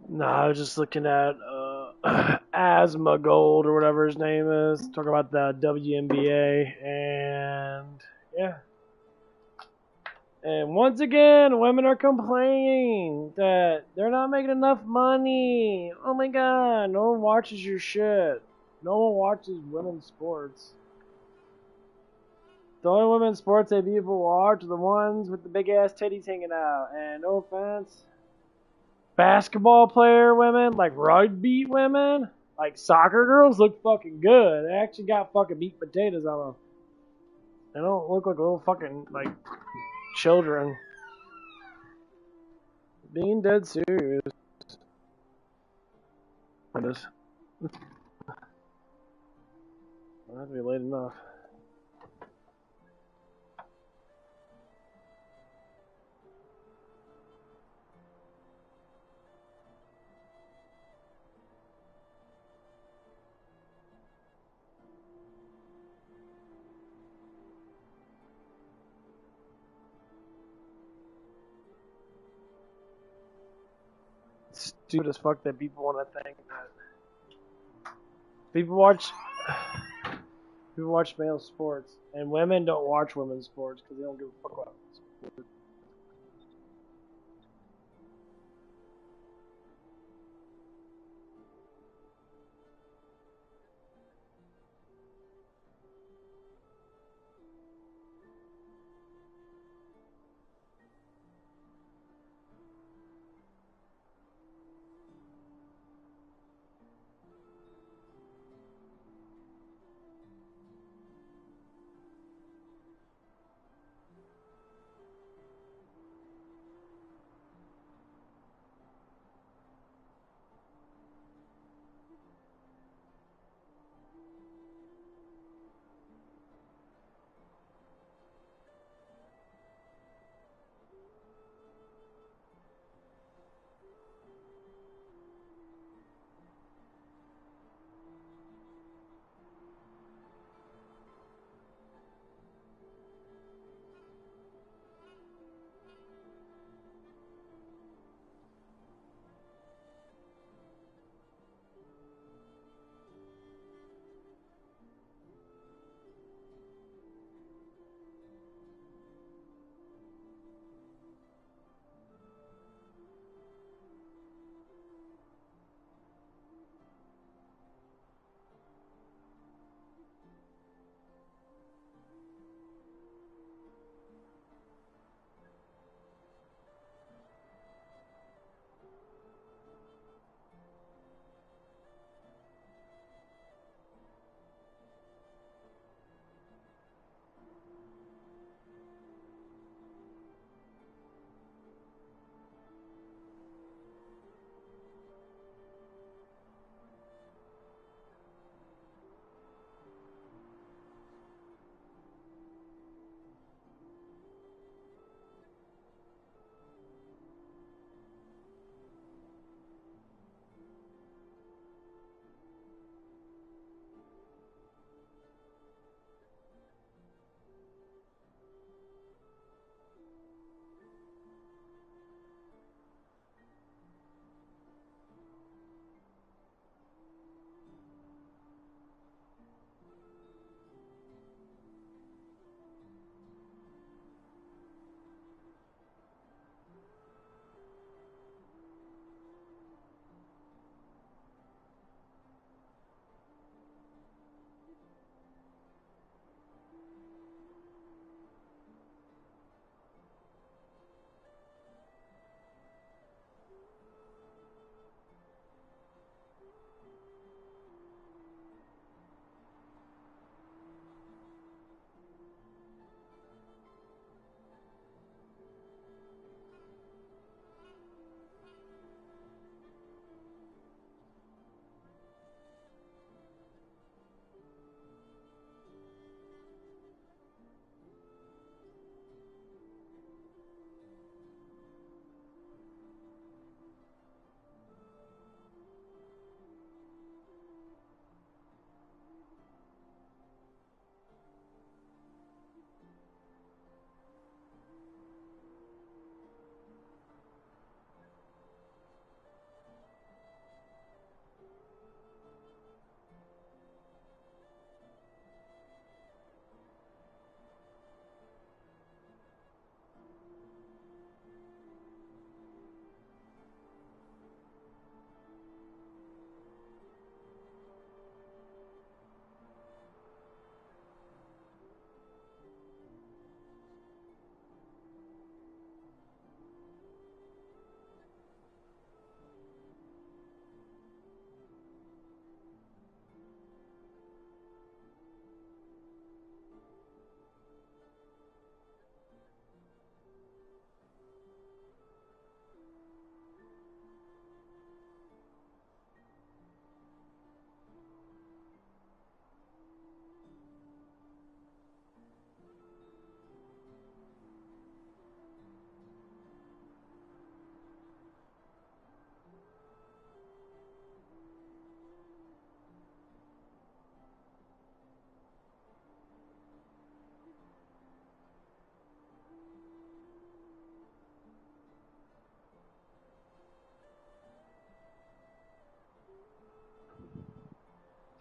No, I was just looking at Asthma Gold or whatever his name is. Talk about the WNBA and yeah. And once again, women are complaining that they're not making enough money. Oh my god, no one watches your shit. No one watches women's sports. The only women's sports that people watch are the ones with the big ass titties hanging out. And no offense, basketball player women, like rugby women, like soccer girls look fucking good. They actually got fucking meat potatoes on them. They don't look like little fucking like children. Being dead serious. I just I'll have to be late enough. It's stupid as fuck that people want to think that people watch people watch male sports and women don't watch women's sports because they don't give a fuck about sports.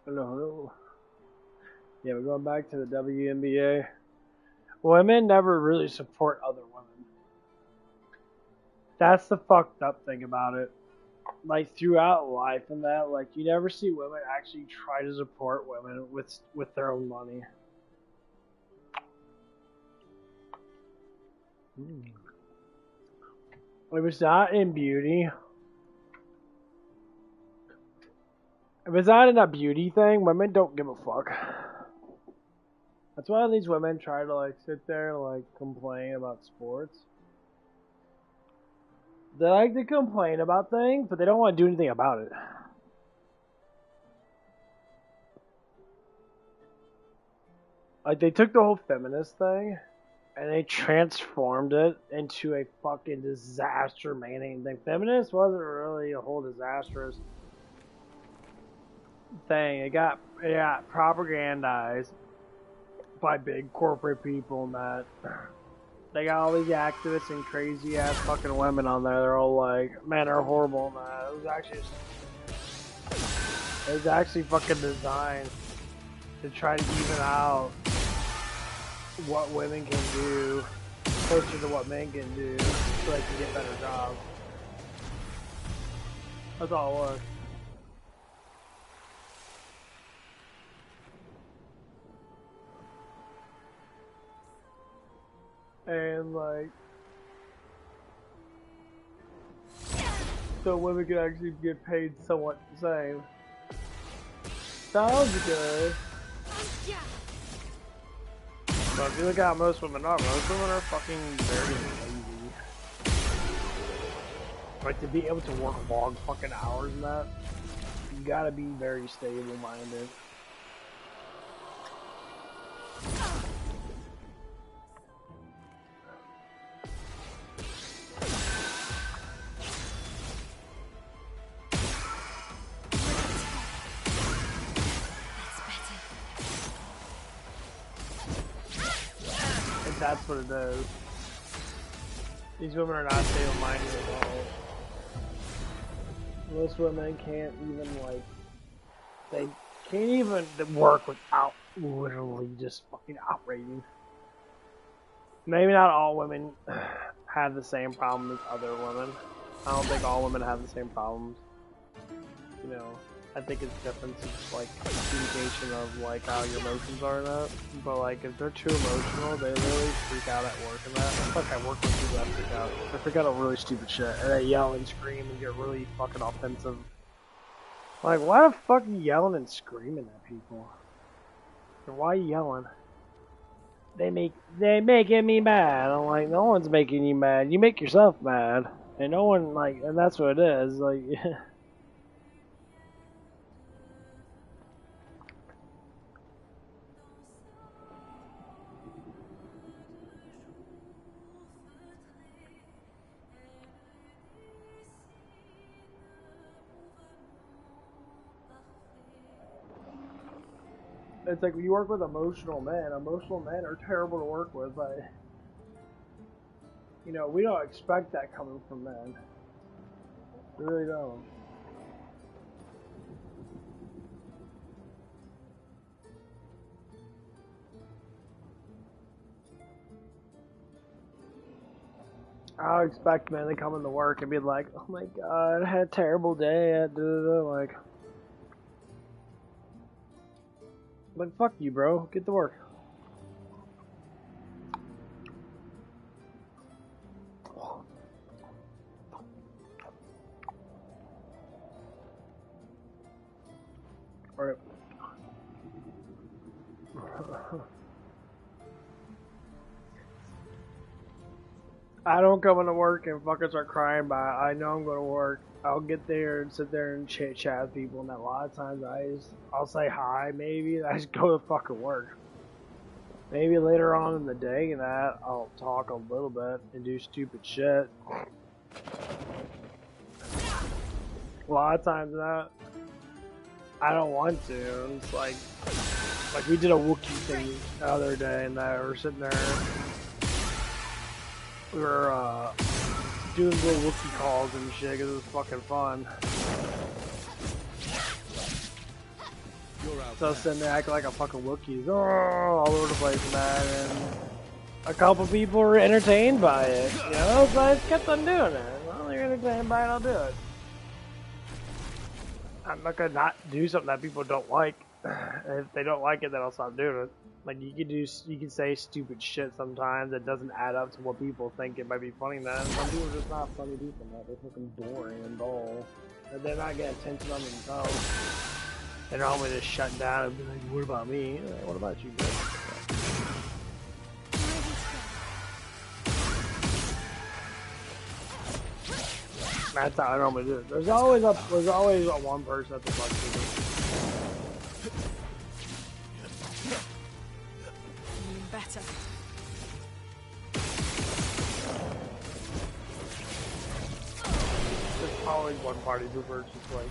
Hello. Yeah, we're going back to the WNBA. Women never really support other women. That's the fucked up thing about it. Like throughout life and that, like you never see women actually try to support women with their own money. If it's not in beauty, if it's not in a beauty thing, women don't give a fuck. That's why these women try to like sit there and like complain about sports. They like to complain about things, but they don't want to do anything about it. Like they took the whole feminist thing and they transformed it into a fucking disaster manning thing. Feminist wasn't really a whole disastrous thing. It got propagandized by big corporate people and that. They got all these activists and crazy ass fucking women on there. They're all like, men are horrible and that. It was actually fucking designed to try to even out what women can do closer to what men can do so they can get better jobs. That's all it was. And like, so women could actually get paid somewhat the same. Sounds good. But if you look at how most women are fucking very lazy. Like to be able to work long fucking hours and that, you gotta be very stable minded. That's what it is. These women are not stable-minded at all. Most women can't even, like, they can't even work without literally just fucking outrageing. Maybe not all women have the same problem as other women. I don't think all women have the same problems. You know, I think it's different. It's like communication of like how your emotions are and that. But like if they're too emotional, they really freak out at work and that. It's like I work with people that freak out. They freak out at really stupid shit and they yell and scream and get really fucking offensive. Like why the fuck are you yelling and screaming at people? And why are you yelling? They making me mad. I'm like, no one's making you mad. You make yourself mad. And no one like, and that's what it is. Like it's like when you work with emotional men are terrible to work with, but you know, we don't expect that coming from men. We really don't. I don't expect men to come into work and be like, oh my god, I had a terrible day, like, fuck you, bro. Get to work. Alright. I don't come into work and fuckers are crying by I know I'm going to work. I'll get there and sit there and chit chat with people, and a lot of times I'll say hi maybe, and I just go to fucking work. Maybe later on in the day and that I'll talk a little bit and do stupid shit. A lot of times that I don't want to. It's like we did a Wookiee thing the other day, and that we were sitting there. We were doing little Wookiee calls and shit because it was fucking fun. So sitting there acting like a fucking Wookiees, all over the place, man. And a couple people were entertained by it, you know, so I just kept on doing it. Well, you're entertained by it, I'll do it. I'm not gonna not do something that people don't like. If they don't like it, then I'll stop doing it. Like you can say stupid shit sometimes that doesn't add up to what people think it might be funny. Then some people are just not funny people. Man. They're fucking boring and dull, and they're not getting attention on themselves. And they're always just shutting down and be like, "What about me? Like, what about you?" That's how I normally do it. There's always one person at the fuck with me. Better. There's always one party pooper just like,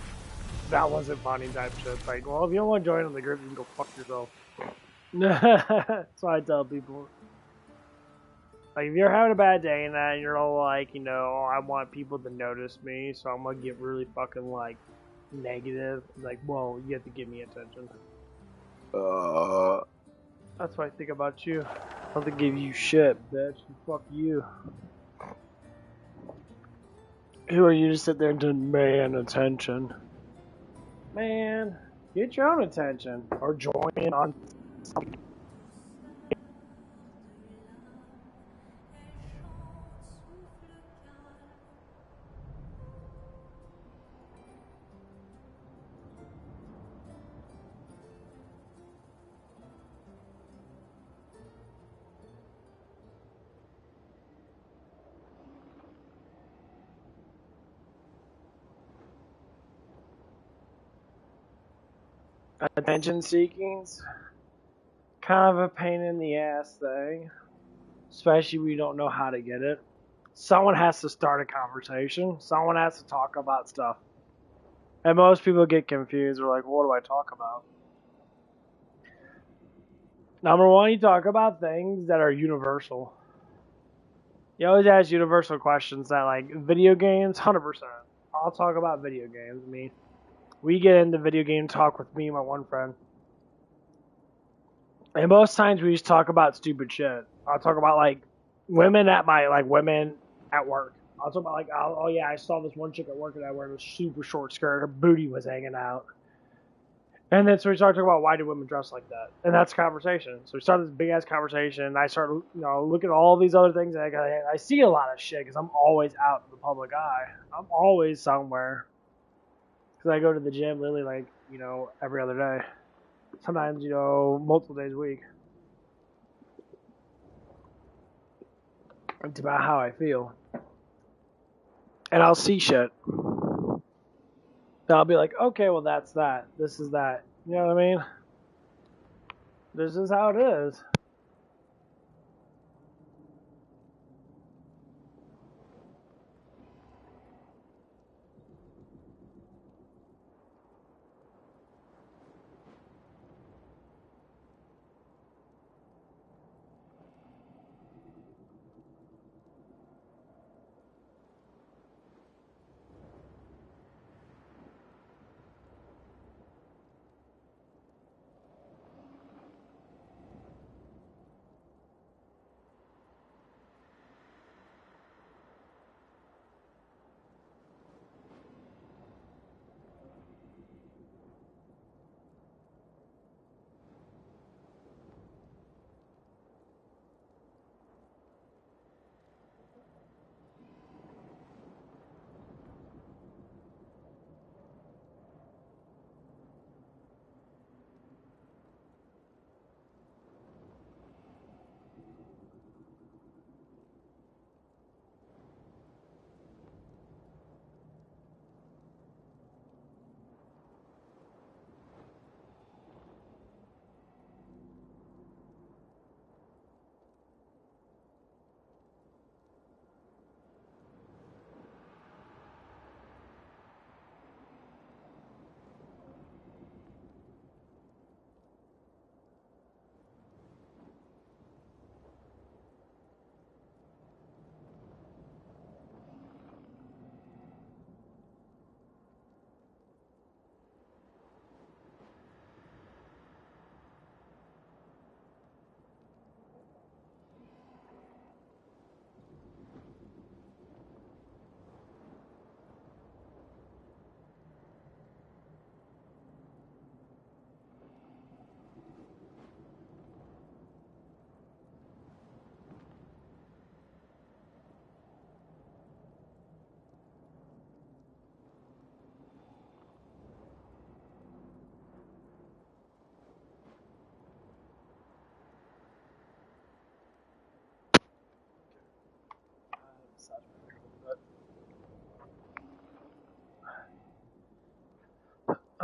that wasn't funny type shit. It's like, well, if you don't want to join on the group, you can go fuck yourself. That's what I tell people. Like, if you're having a bad day and that, you're all like, you know, I want people to notice me, so I'm gonna get really fucking, like, negative. Like, well, you have to give me attention. That's what I think about you. I have to give you shit, bitch. Fuck you. Who are you to sit there and demand attention? Man, get your own attention. Or join in on something. Attention seeking's kind of a pain in the ass thing, especially when you don't know how to get it. Someone has to start a conversation. Someone has to talk about stuff. And most people get confused. They're like, what do I talk about? Number one, you talk about things that are universal. You always ask universal questions that, like, video games, 100%. I'll talk about video games. I mean, we get into video game talk with me and my one friend. And most times we just talk about stupid shit. I'll talk about, like, women at work. I'll talk about, like, oh yeah, I saw this one chick at work that I wear a super short skirt. Her booty was hanging out. And then so we started talking about why do women dress like that, and that's conversation. So we started this big ass conversation. And I started, looking at all these other things, and I see a lot of shit because I'm always out in the public eye. I'm always somewhere because I go to the gym literally like every other day, sometimes multiple days a week. It's about how I feel, and I'll see shit. I'll be like, okay, well, that's that. This is that. You know what I mean? This is how it is.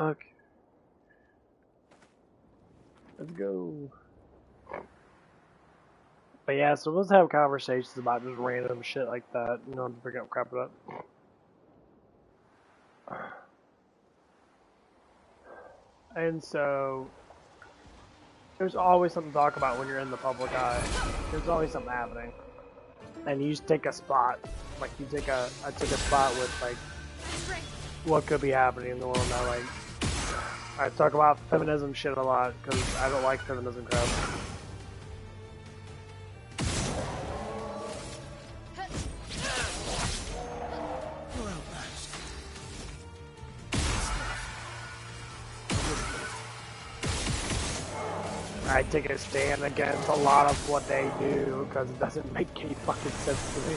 Okay. Let's go. But yeah, so let's have conversations about just random shit like that. You know, to bring up crap it up. And so, there's always something to talk about when you're in the public eye. There's always something happening. And you just take a spot. Like, I take a spot with, like, what could be happening in the world now. Like, I talk about feminism shit a lot, because I don't like feminism crap. I take a stand against a lot of what they do because it doesn't make any fucking sense to me.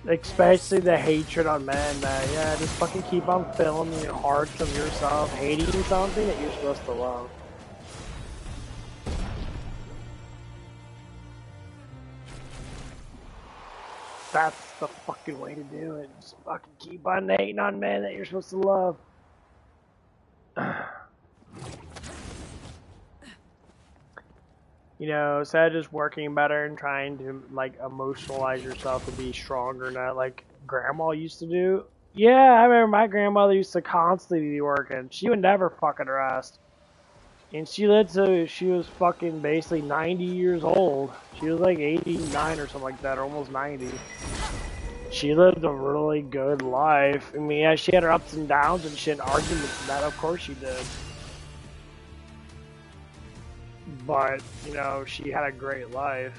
Especially the hatred on men that, yeah, just fucking keep on filling your hearts of yourself, hating something that you're supposed to love. That's the fucking way to do it. Just fucking keep on hating on men that you're supposed to love. You know, instead of just working better and trying to, like, emotionalize yourself to be stronger, not like grandma used to do. Yeah, I remember my grandmother used to constantly be working. She would never fucking rest. And she lived to, she was fucking basically 90 years old. She was like 89 or something like that, or almost 90. She lived a really good life. I mean, yeah, she had her ups and downs and shit, arguments and that, of course she did. But, you know, she had a great life.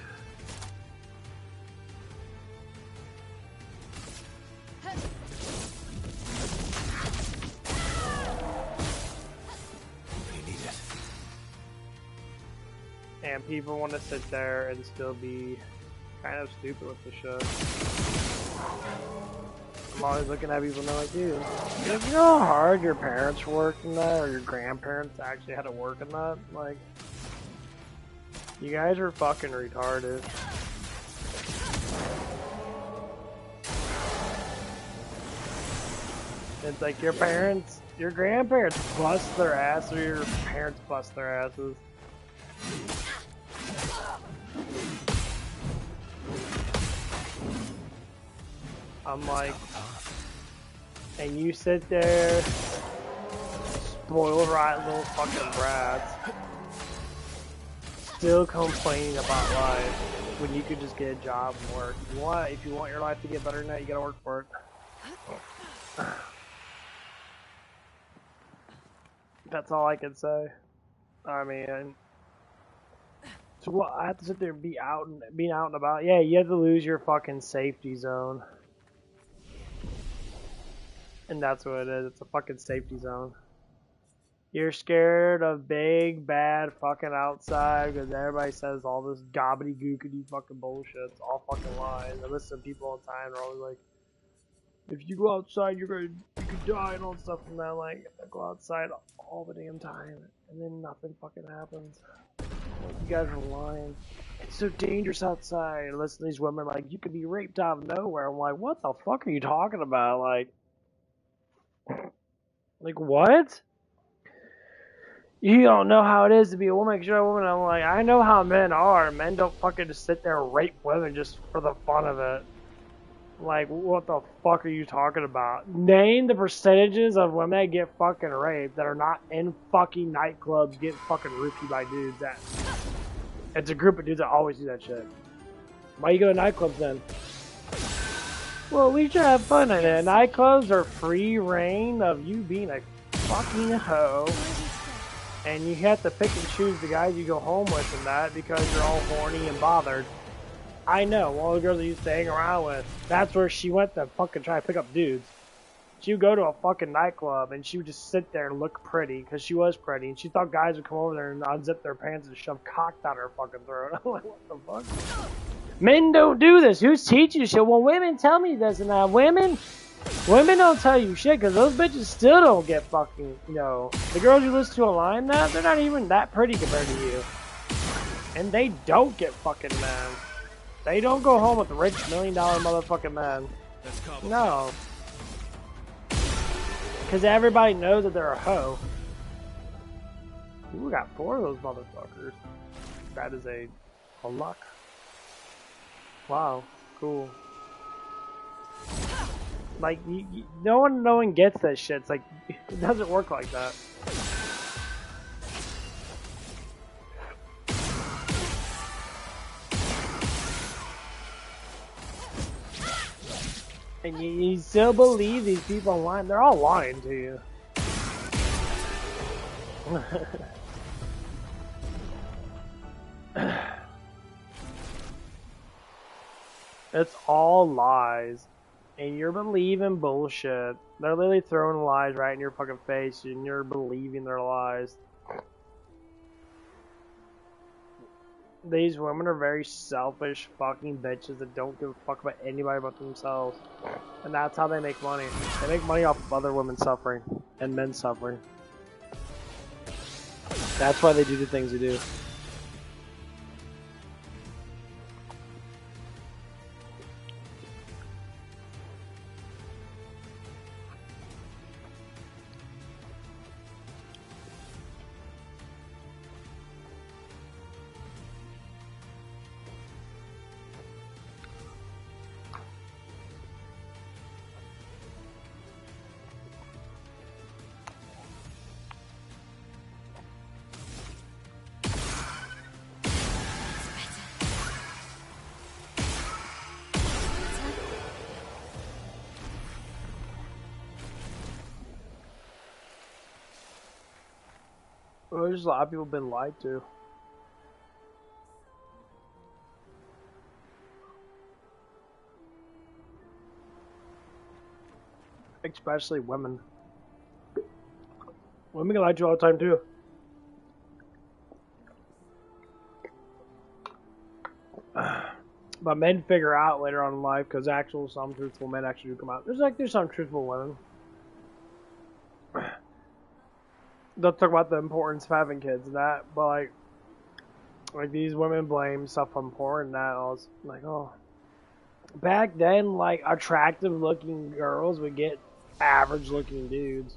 And people want to sit there and still be kind of stupid with the shit. I'm always looking at people and they're like, dude, you know how hard your parents worked in that, or your grandparents actually had to work in that? Like, you guys are fucking retarded. It's like your parents, your grandparents bust their ass, or your parents bust their asses. I'm like, and you sit there, spoiled rotten little fucking brats, still complaining about life when you could just get a job and work. If you want your life to get better than that, you gotta work for it. That's all I can say. I mean, so what? I have to sit there and be out and about. Yeah, you have to lose your fucking safety zone. And that's what it is. It's a fucking safety zone. You're scared of big, bad fucking outside because everybody says all this gobbity-gookity fucking bullshit. It's all fucking lies. I listen to people all the time. They're always like, if you go outside, you could die and all stuff. And then, like, I go outside all the damn time. And then nothing fucking happens. Like, you guys are lying. It's so dangerous outside. And listen to these women like, you could be raped out of nowhere. I'm like, what the fuck are you talking about? Like what? You don't know how it is to be a woman because you're a woman. I'm like, I know how men are. Men don't fucking just sit there and rape women just for the fun of it. Like, what the fuck are you talking about? Name the percentages of women that get fucking raped that are not in fucking nightclubs getting fucking roofied by dudes. It's a group of dudes that always do that shit. Why you go to nightclubs then? Well, we should have fun in it. Nightclubs are free reign of you being a fucking hoe. And you have to pick and choose the guys you go home with and that because you're all horny and bothered. I know, one of the girls I used to hang around with, that's where she went to fucking try to pick up dudes. She would go to a fucking nightclub and she would just sit there and look pretty because she was pretty. And she thought guys would come over there and unzip their pants and shove cock down her fucking throat. I'm like, what the fuck? Men don't do this. Who's teaching you shit? Well, women tell me this and that. Women don't tell you shit because those bitches still don't get fucking, you know, the girls you listen to online now, they're not even that pretty compared to you. And they don't get fucking men. They don't go home with rich $1 million motherfucking men. No. Because everybody knows that they're a hoe. Ooh, we got 4 of those motherfuckers. That is a luck. Wow, cool. Like, no one gets that shit. It's like, it doesn't work like that. And you still believe these people online? They're all lying to you. It's all lies. And you're believing bullshit. They're literally throwing lies right in your fucking face and you're believing their lies. These women are very selfish fucking bitches that don't give a fuck about anybody but themselves. And that's how they make money. They make money off of other women suffering and men suffering. That's why they do the things they do. Well, there's a lot of people been lied to. Especially women. Women get lied to all the time too. But men figure out later on in life because some truthful men actually do come out. There's some truthful women. They'll talk about the importance of having kids and that, but like these women blame stuff on porn and that. I was like, oh, back then, like attractive looking girls would get average looking dudes.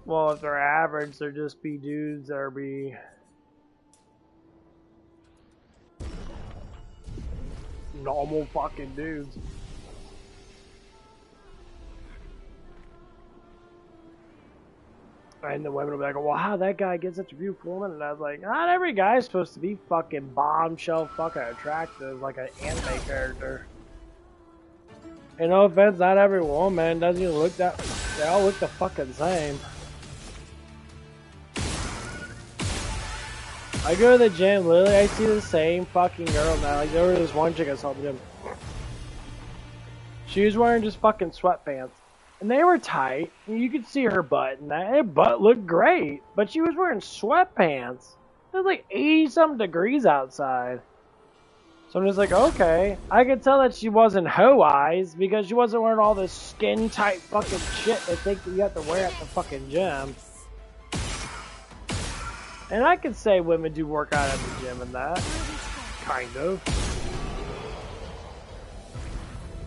Well, if they're average, they'll just be dudes that be normal fucking dudes. And the women will be like, well, how that guy gets such a beautiful woman? And I was like, not every guy's supposed to be fucking bombshell fucking attractive like an anime character. And no offense, not every woman doesn't even look that, they all look the fucking same. I go to the gym, literally I see the same fucking girl now. Like there was this one chick I saw at the gym. She was wearing just fucking sweatpants. And they were tight, and you could see her butt, and her butt looked great, but she was wearing sweatpants. It was like 80-something degrees outside. So I'm just like, okay. I could tell that she wasn't hoe eyes, because she wasn't wearing all this skin-tight fucking shit they think that you have to wear at the fucking gym. And I could say women do work out at the gym and that. Kind of.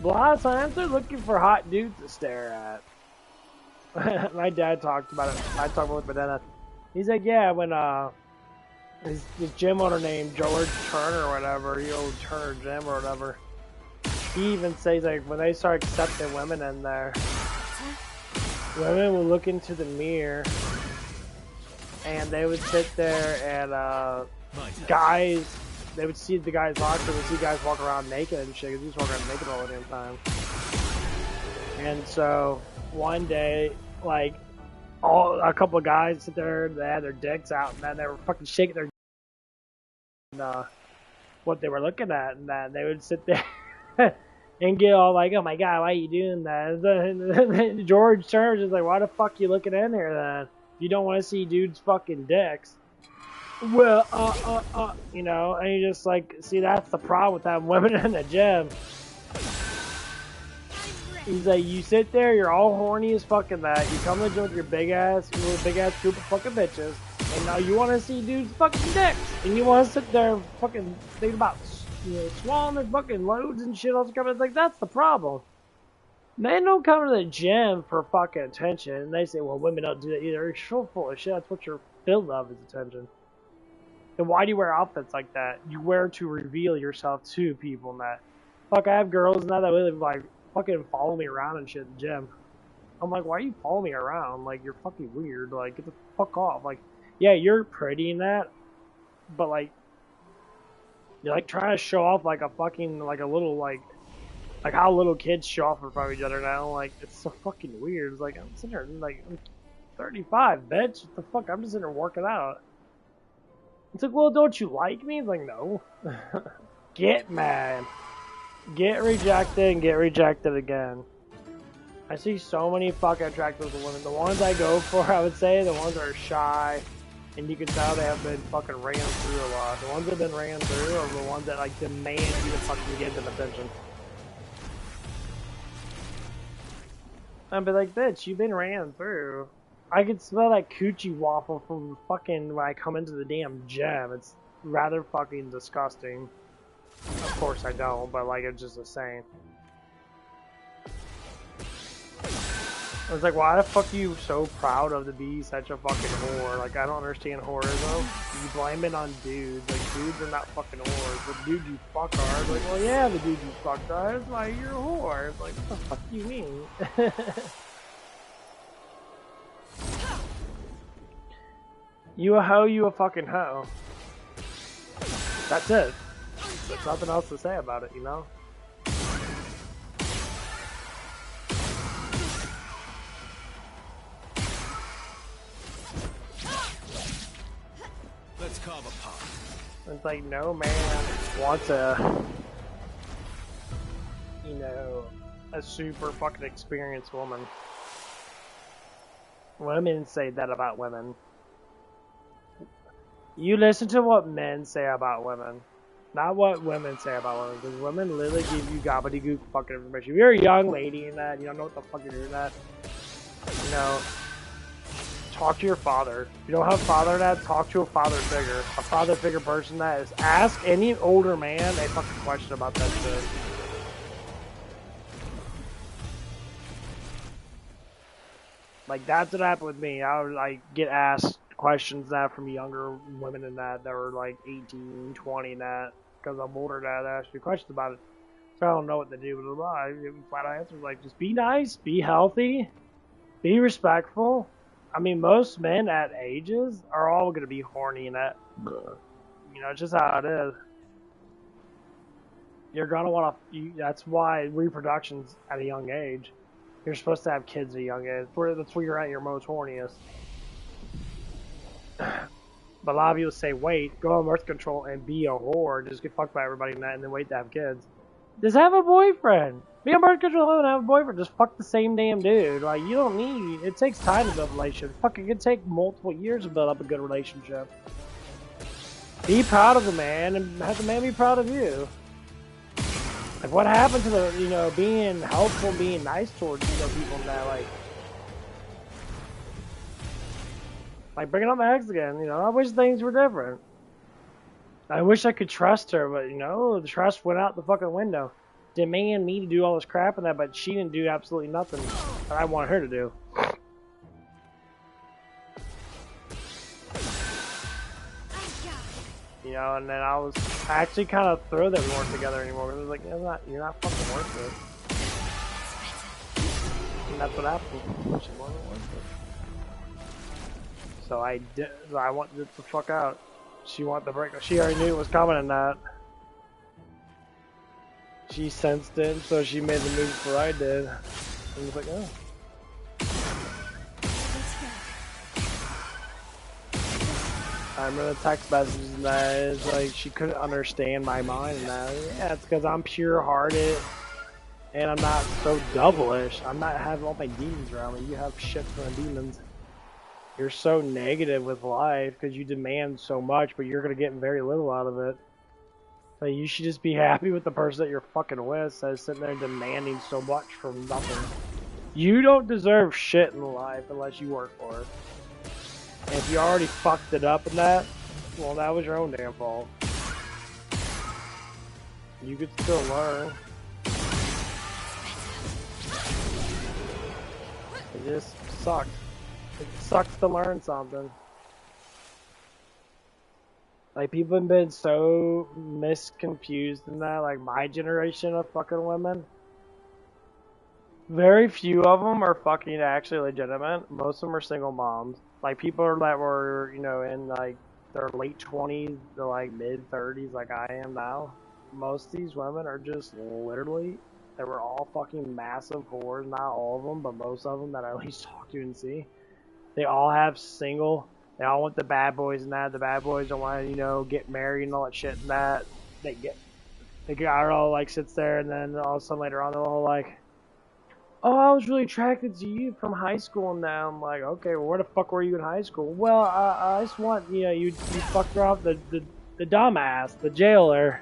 A lot of times they're looking for hot dudes to stare at. My dad talked about it. I talked with my dad. He's like, yeah, when this gym owner named George Turner or whatever, he old Turner Gym or whatever. He even says like when they start accepting women in there, women will look into the mirror and they would sit there and guys. They would see the guys locker, they would see guys walk around naked and shit, because he's walking around naked all the damn time. And so, one day, like, a couple of guys sit there, they had their dicks out, and then they were fucking shaking their what they were looking at, and then they would sit there and get all like, oh my god, why are you doing that? And George Turner's just like, why the fuck you looking in here then? You don't want to see dudes fucking dicks. Well, you know, and you just like, see, that's the problem with having women in the gym. He's like, you sit there, you're all horny as fucking that. You come to the gym with your big ass group of fucking bitches, and now you want to see dudes fucking dicks, and you want to sit there and fucking think about, you know, swallowing their fucking loads and shit all the time. It's like, that's the problem. Men don't come to the gym for fucking attention. And they say, well, women don't do that either. You're so full of shit. That's what you're filled of is attention. Then why do you wear outfits like that? You wear to reveal yourself to people and that. Fuck, I have girls now that really like fucking follow me around and shit at the gym. I'm like, why do you follow me around? Like, you're fucking weird. Like, get the fuck off. Like, yeah, you're pretty in that, but like, you're like trying to show off like a fucking, like a little, like how little kids show off in front of each other now. Like, it's so fucking weird. It's like, I'm sitting here, like, I'm 35, bitch. What the fuck? I'm just sitting here working out. It's like, well, don't you like me? It's like, no. Get mad. Get rejected and get rejected again. I see so many fucking attractive women. The ones I go for, I would say, the ones that are shy, and you can tell they have been fucking ran through a lot. The ones that have been ran through are the ones that like demand you to fucking give them attention. I'd be like, bitch, you've been ran through. I can smell that coochie waffle from fucking when I come into the damn gym. It's rather fucking disgusting. Of course I don't, but like it's just a saying. I was like, why the fuck are you so proud of to be such a fucking whore? Like, I don't understand whorism. You blame it on dudes. Like, dudes are not fucking whores. The dude you fuck are. It's like, well, yeah, the dude you fucked are. It's like, you're a whore. It's like, what the fuck do you mean? You a hoe, you a fucking hoe. That's it. There's nothing else to say about it, you know? Let's carve a path. It's like, no man wants a, you know, a super fucking experienced woman. Women say that about women. You listen to what men say about women, not what women say about women, because women literally give you gobbledygook fucking information. If you're a young lady in that, you don't know what the fuck you're doing that, you know, talk to your father. If you don't have a father in that, talk to a father figure. A father figure person that is, ask any older man a fucking question about that shit. Like, that's what happened with me. I would, like, get asked questions that from younger women in that were, like, 18, 20 and that, because I'm older than that, I ask me questions about it. So I don't know what to do, blah, blah, blah. I give them flat answers, like, just be nice, be healthy, be respectful. I mean, most men at ages are all going to be horny in that. You know, it's just how it is. You're going to want to, that's why reproduction's at a young age. You're supposed to have kids at a young age. That's where you're at your most horniest. But a lot of people say, wait, go on birth control and be a whore. Just get fucked by everybody in that and then wait to have kids. Just have a boyfriend. Be on birth control and have a boyfriend. Just fuck the same damn dude. Like, you don't need, it takes time to build a relationship. Fuck, it can take multiple years to build up a good relationship. Be proud of the man and have the man be proud of you. Like, what happened to the, you know, being helpful, being nice towards, you know, people that, like bringing up my ex again, you know, I wish things were different. I wish I could trust her, but, you know, the trust went out the fucking window. Demand me to do all this crap and that, but she didn't do absolutely nothing that I wanted her to do. You know, and then I actually kind of thrilled that we weren't together anymore. It was like, you're not fucking worth it. And that's what happened. She wasn't worth it. So I wanted it to fuck out. She wanted the break. She already knew it was coming in that. She sensed it, so she made the move before I did. And was like, oh. I remember the text messages and that is like she couldn't understand my mind and that. Yeah, it's because I'm pure-hearted and I'm not so devilish. I'm not having all my demons around me. You have shit from the demons. You're so negative with life because you demand so much, but you're gonna get very little out of it. Like, you should just be happy with the person that you're fucking with, instead of sitting there demanding so much from nothing. You don't deserve shit in life unless you work for it. And if you already fucked it up in that, well, that was your own damn fault. You could still learn. It just sucked. It sucks to learn something. Like, people have been so misconfused in that, like, my generation of fucking women. Very few of them are fucking actually legitimate. Most of them are single moms. Like, people that were, you know, in, like, their late 20s to, like, mid-30s, like I am now. Most of these women are just literally, they were all fucking massive whores. Not all of them, but most of them that I at least talk to and see. They all have single. They all want the bad boys and that. The bad boys don't want to, you know, get married and all that shit and that. They got all, like, sits there and then all of a sudden later on they're all like, oh, I was really attracted to you from high school and now. I'm like, okay, well, where the fuck were you in high school? Well, I just want, you know, you fucked her off the dumbass, the jailer.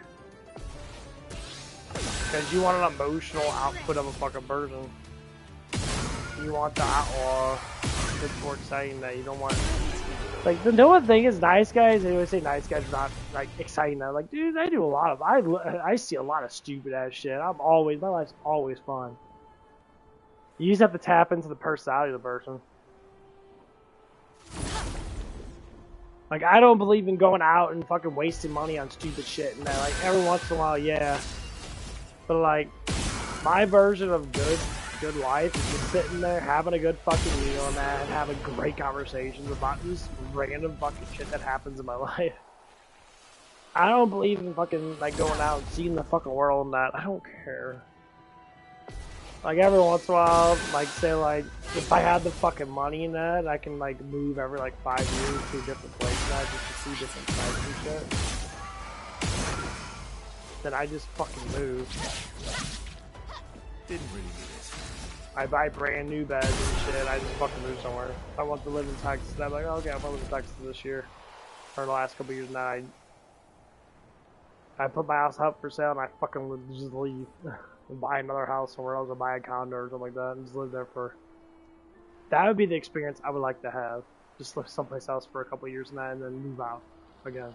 Because you want an emotional output of a fucking person. You want the outlaw. It's more exciting that you don't want. Like, the no one thing is nice guys. They always say nice guys are not, like, exciting. I'm like, dude, I do a lot of. I see a lot of stupid ass shit. My life's always fun. You just have to tap into the personality of the person. Like, I don't believe in going out and fucking wasting money on stupid shit and that. Like, every once in a while, yeah. But, like, my version of good life is just sitting there, having a good fucking meal and that, and having great conversations about just random fucking shit that happens in my life. I don't believe in fucking, like, going out and seeing the fucking world and that. I don't care. Like, every once in a while, like, say, like, if I had the fucking money in that, I can, like, move every, like, 5 years to a different place and that, just to see different sites and shit. Then I just fucking move. Didn't really need it. I buy brand new beds and shit, I just fucking move somewhere. If I want to live in Texas, and I'm like, oh, okay, I want to live in Texas this year. Or the last couple of years now, I put my house up for sale and I fucking would just leave. And buy another house somewhere else or buy a condo or something like that and just live there for. That would be the experience I would like to have. Just live someplace else for a couple of years and that and then move out again.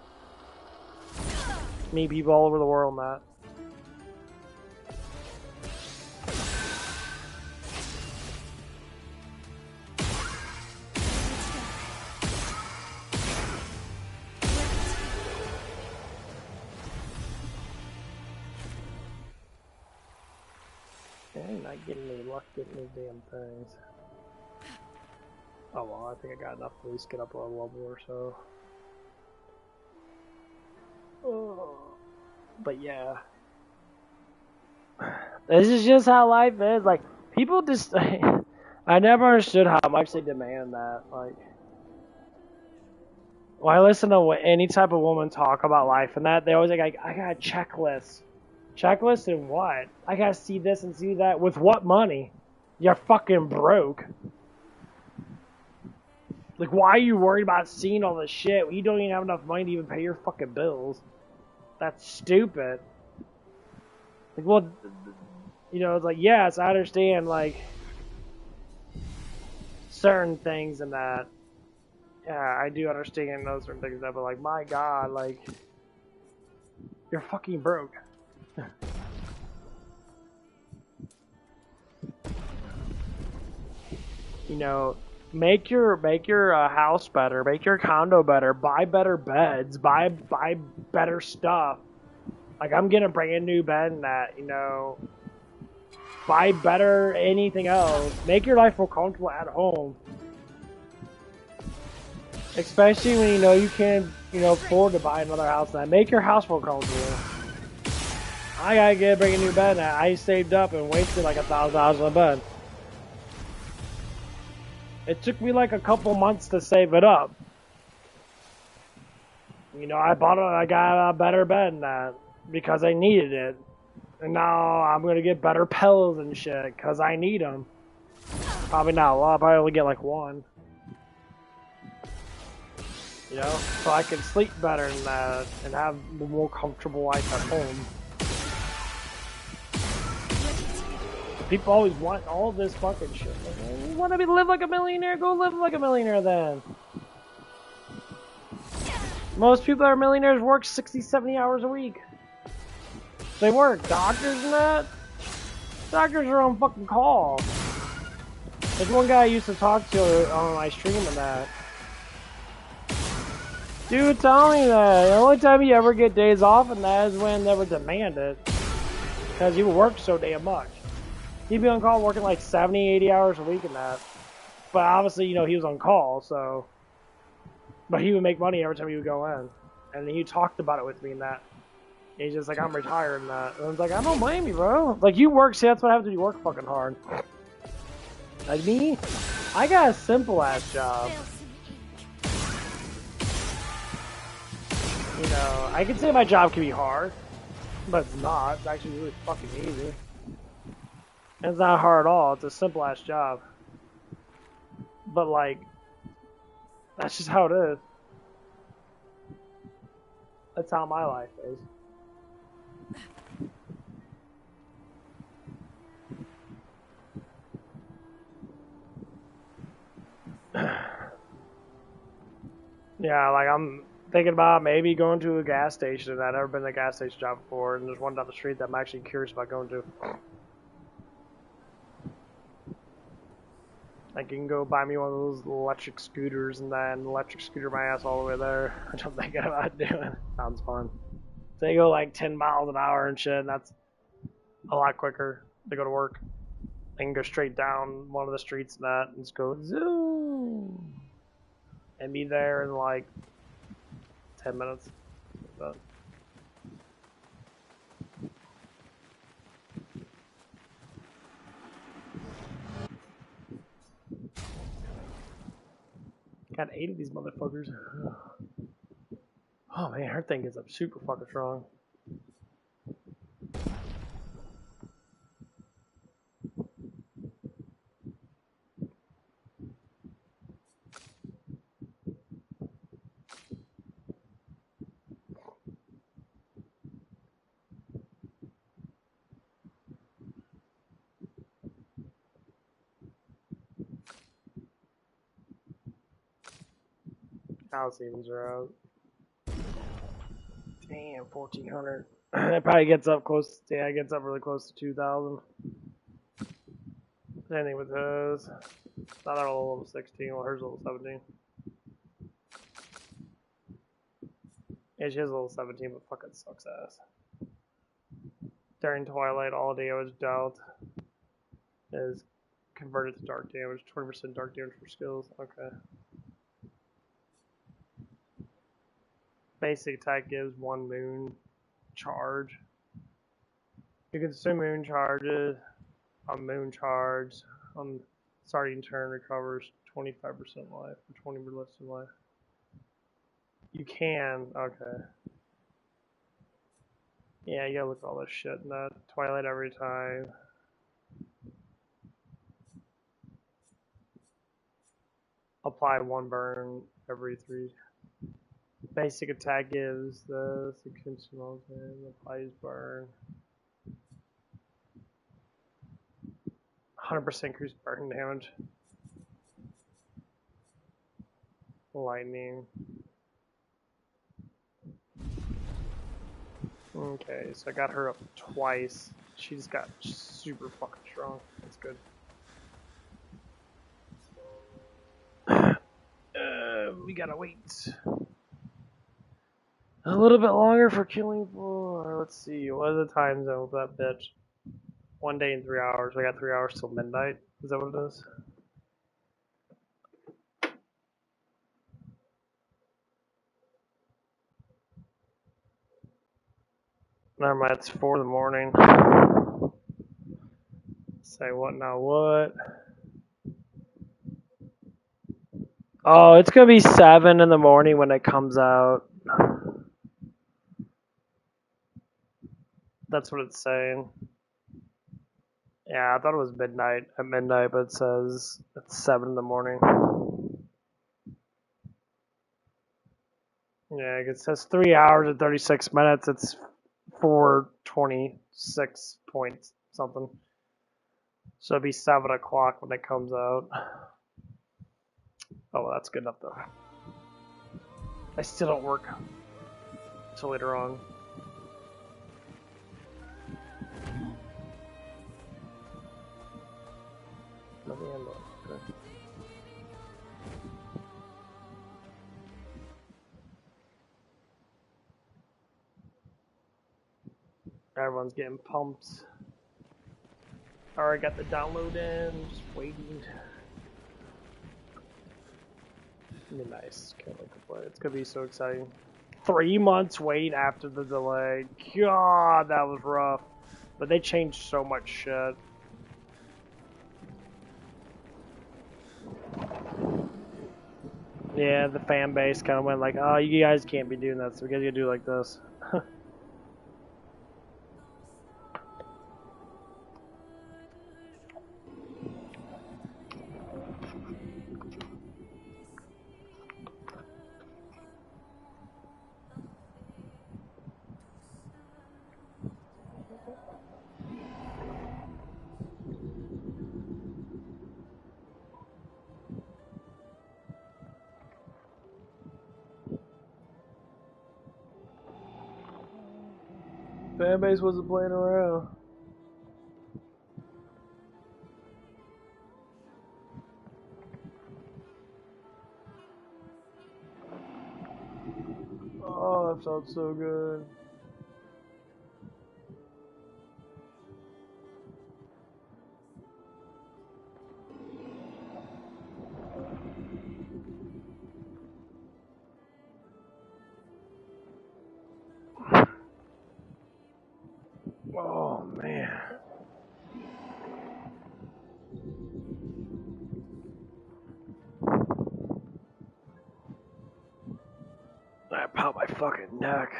Meet people all over the world and that. I'm not getting any luck getting these damn things. Oh well, I think I got enough to at least get up a level or so. Oh. But yeah. This is just how life is. Like, people just... I never understood how much they demand that. Like, when I listen to any type of woman talk about life and that, they always like, I got a checklist. Checklist in what? I gotta see this and see that. With what money? You're fucking broke. Like, why are you worried about seeing all this shit? You don't even have enough money to even pay your fucking bills. That's stupid. Like, well, you know, it's like, yes, I understand, like, certain things and that. Yeah, I do understand those certain things, but, like, my God, like, you're fucking broke. You know, make your house better, make your condo better, buy better beds, buy better stuff. Like, I'm getting a brand new bed and that, you know, buy better anything else. Make your life more comfortable at home. Especially when you know you can't, you know, afford to buy another house. Now, make your house more comfortable. I gotta get a brand new bed now. I saved up and wasted like $1,000 on a bed. It took me like a couple months to save it up. You know, I got a better bed than that because I needed it. And now I'm gonna get better pillows and shit because I need them. Probably not a lot, I'll probably only get like one. You know, so I can sleep better than that and have a more comfortable life at home. People always want all this fucking shit. Like, you want to live like a millionaire? Go live like a millionaire then. Most people that are millionaires work 60, 70 hours a week. They work. Doctors and that. Doctors are on fucking call. There's one guy I used to talk to on my stream and that. Dude, tell me that. The only time you ever get days off and that is when they were demanded. Because you work so damn much. He'd be on call working like 70, 80 hours a week and that. But obviously, you know, he was on call, so. But he would make money every time he would go in. And he talked about it with me and that. And he's just like, I'm retired and that. And I was like, I don't blame you, bro. Like, you work, see, that's what happens when you work fucking hard. Like me, I got a simple ass job. You know, I can say my job can be hard, but it's not. It's actually really fucking easy. And it's not hard at all. It's a simple ass job. But like, that's just how it is. That's how my life is. Yeah, like I'm thinking about maybe going to a gas station. I've never been to a gas station job before, and there's one down the street that I'm actually curious about going to. Like, you can go buy me one of those electric scooters and then electric scooter my ass all the way there, which I'm thinking about doing. Sounds fun. They go like 10 miles an hour and shit, and that's a lot quicker to go to work. I can go straight down one of the streets and that, and just go zoom, and be there in like 10 minutes. But got 8 of these motherfuckers. Oh man, her thing gets up super fucking strong. House evens are out. Damn, 1400. It probably gets up close. Yeah, it gets up really close to 2000. Same thing with hers. Not at all level 16. Well, hers level 17. Yeah, she has a level 17, but fucking sucks ass. During Twilight, all damage dealt is converted to dark damage. 20% dark damage for skills. Okay. Basic attack gives 1 moon charge. You consume moon charges on moon charge. On starting turn recovers 25% life or 20% life. You can, okay. Yeah, you gotta look at all this shit. Not Twilight every time. Apply 1 burn every 3. Basic attack gives the consumables and applies burn. 100% increased burn damage. Lightning. Okay, so I got her up twice. She just got super fucking strong. That's good. We gotta wait a little bit longer for killing for. Let's see, what is the time zone for that bitch? 1 day and 3 hours. We got 3 hours till midnight. Is that what it is? Never mind, it's 4 in the morning. Say what now? What? Oh, it's gonna be 7 in the morning when it comes out. That's what it's saying. Yeah, I thought it was midnight at midnight, but it says it's 7 in the morning. Yeah, it says 3 hours and 36 minutes. It's 4:26 point something. So it'll be 7 o'clock when it comes out. Oh, well, that's good enough though. I still don't work until later on. Nothing in there. Okay. Everyone's getting pumped. Alright, got the download in, just waiting. It'll be nice. Can't wait to play. It's gonna be so exciting. 3 months wait after the delay. God, that was rough. But they changed so much shit. Yeah, the fan base kind of went like, oh, you guys can't be doing that, so we gotta do it like this. Fan base wasn't playing around. Oh, that felt so good. Oh, man. I popped my fucking neck.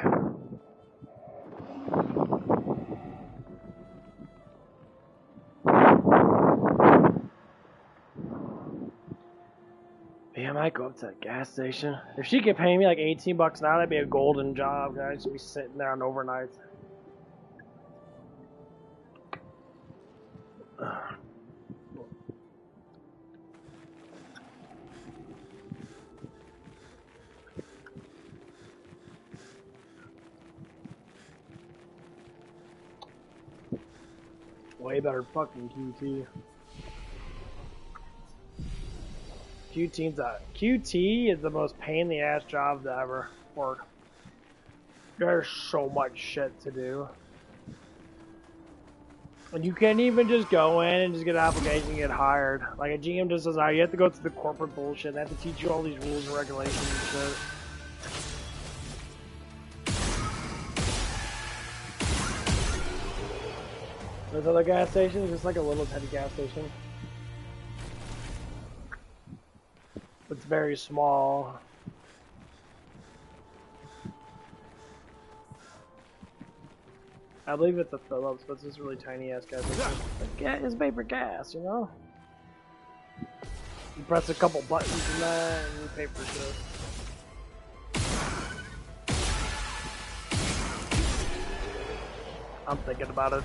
Yeah, I might go up to the gas station. If she could pay me like 18 bucks an hour, that'd be a golden job, guys. I'd be sitting there on overnights. Way better fucking QT. QT is the most pain in the ass job to ever work. There's so much shit to do. And you can't even just go in and just get an application and get hired. Like a GM just says, you have to go through the corporate bullshit. They have to teach you all these rules and regulations and shit. This other gas station is just like a little tiny gas station. It's very small. I believe it's a Phillips, but it's this really tiny ass gas station. It's made for gas, you know? You press a couple buttons and that, and you pay for shit. I'm thinking about it.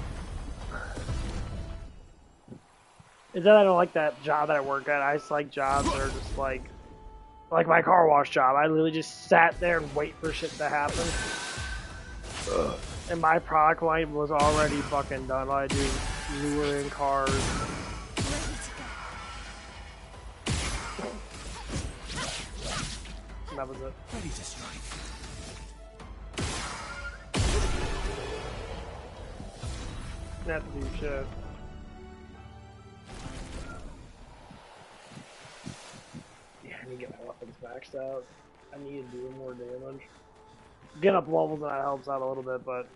Is that I don't like that job that I work at. I just like jobs that are just like my car wash job. I literally just sat there and wait for shit to happen. Ugh. And my product line was already fucking done. All I do is lure in cars. And that was it. Ready to strike. Not to do shit. Yeah, I need to get my weapons maxed out. I need to do more damage. Get up levels and that helps out a little bit, but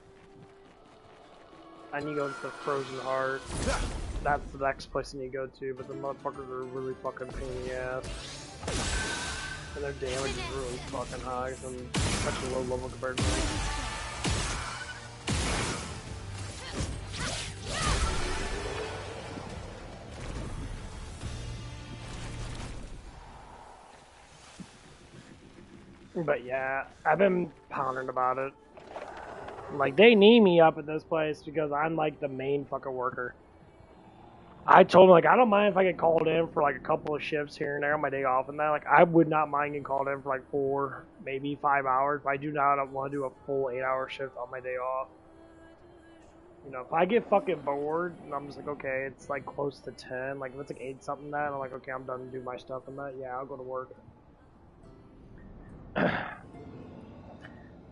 I need to go into the Frozen Heart. That's the next place I need to go to, but the motherfuckers are really fucking pain in the ass. And their damage is really fucking high, so I'm such a low level compared to me. But yeah, I've been pondering about it. Like, they need me up at this place because I'm like the main fucking worker. I told them, like, I don't mind if I get called in for like a couple of shifts here and there on my day off and that. Like, I would not mind getting called in for like 4, maybe 5 hours, but I do not want to do a full 8-hour shift on my day off. You know, if I get fucking bored and I'm just like, okay, it's like close to 10, like if it's like 8 something that, I'm like, okay, I'm done to do my stuff and that, yeah, I'll go to work.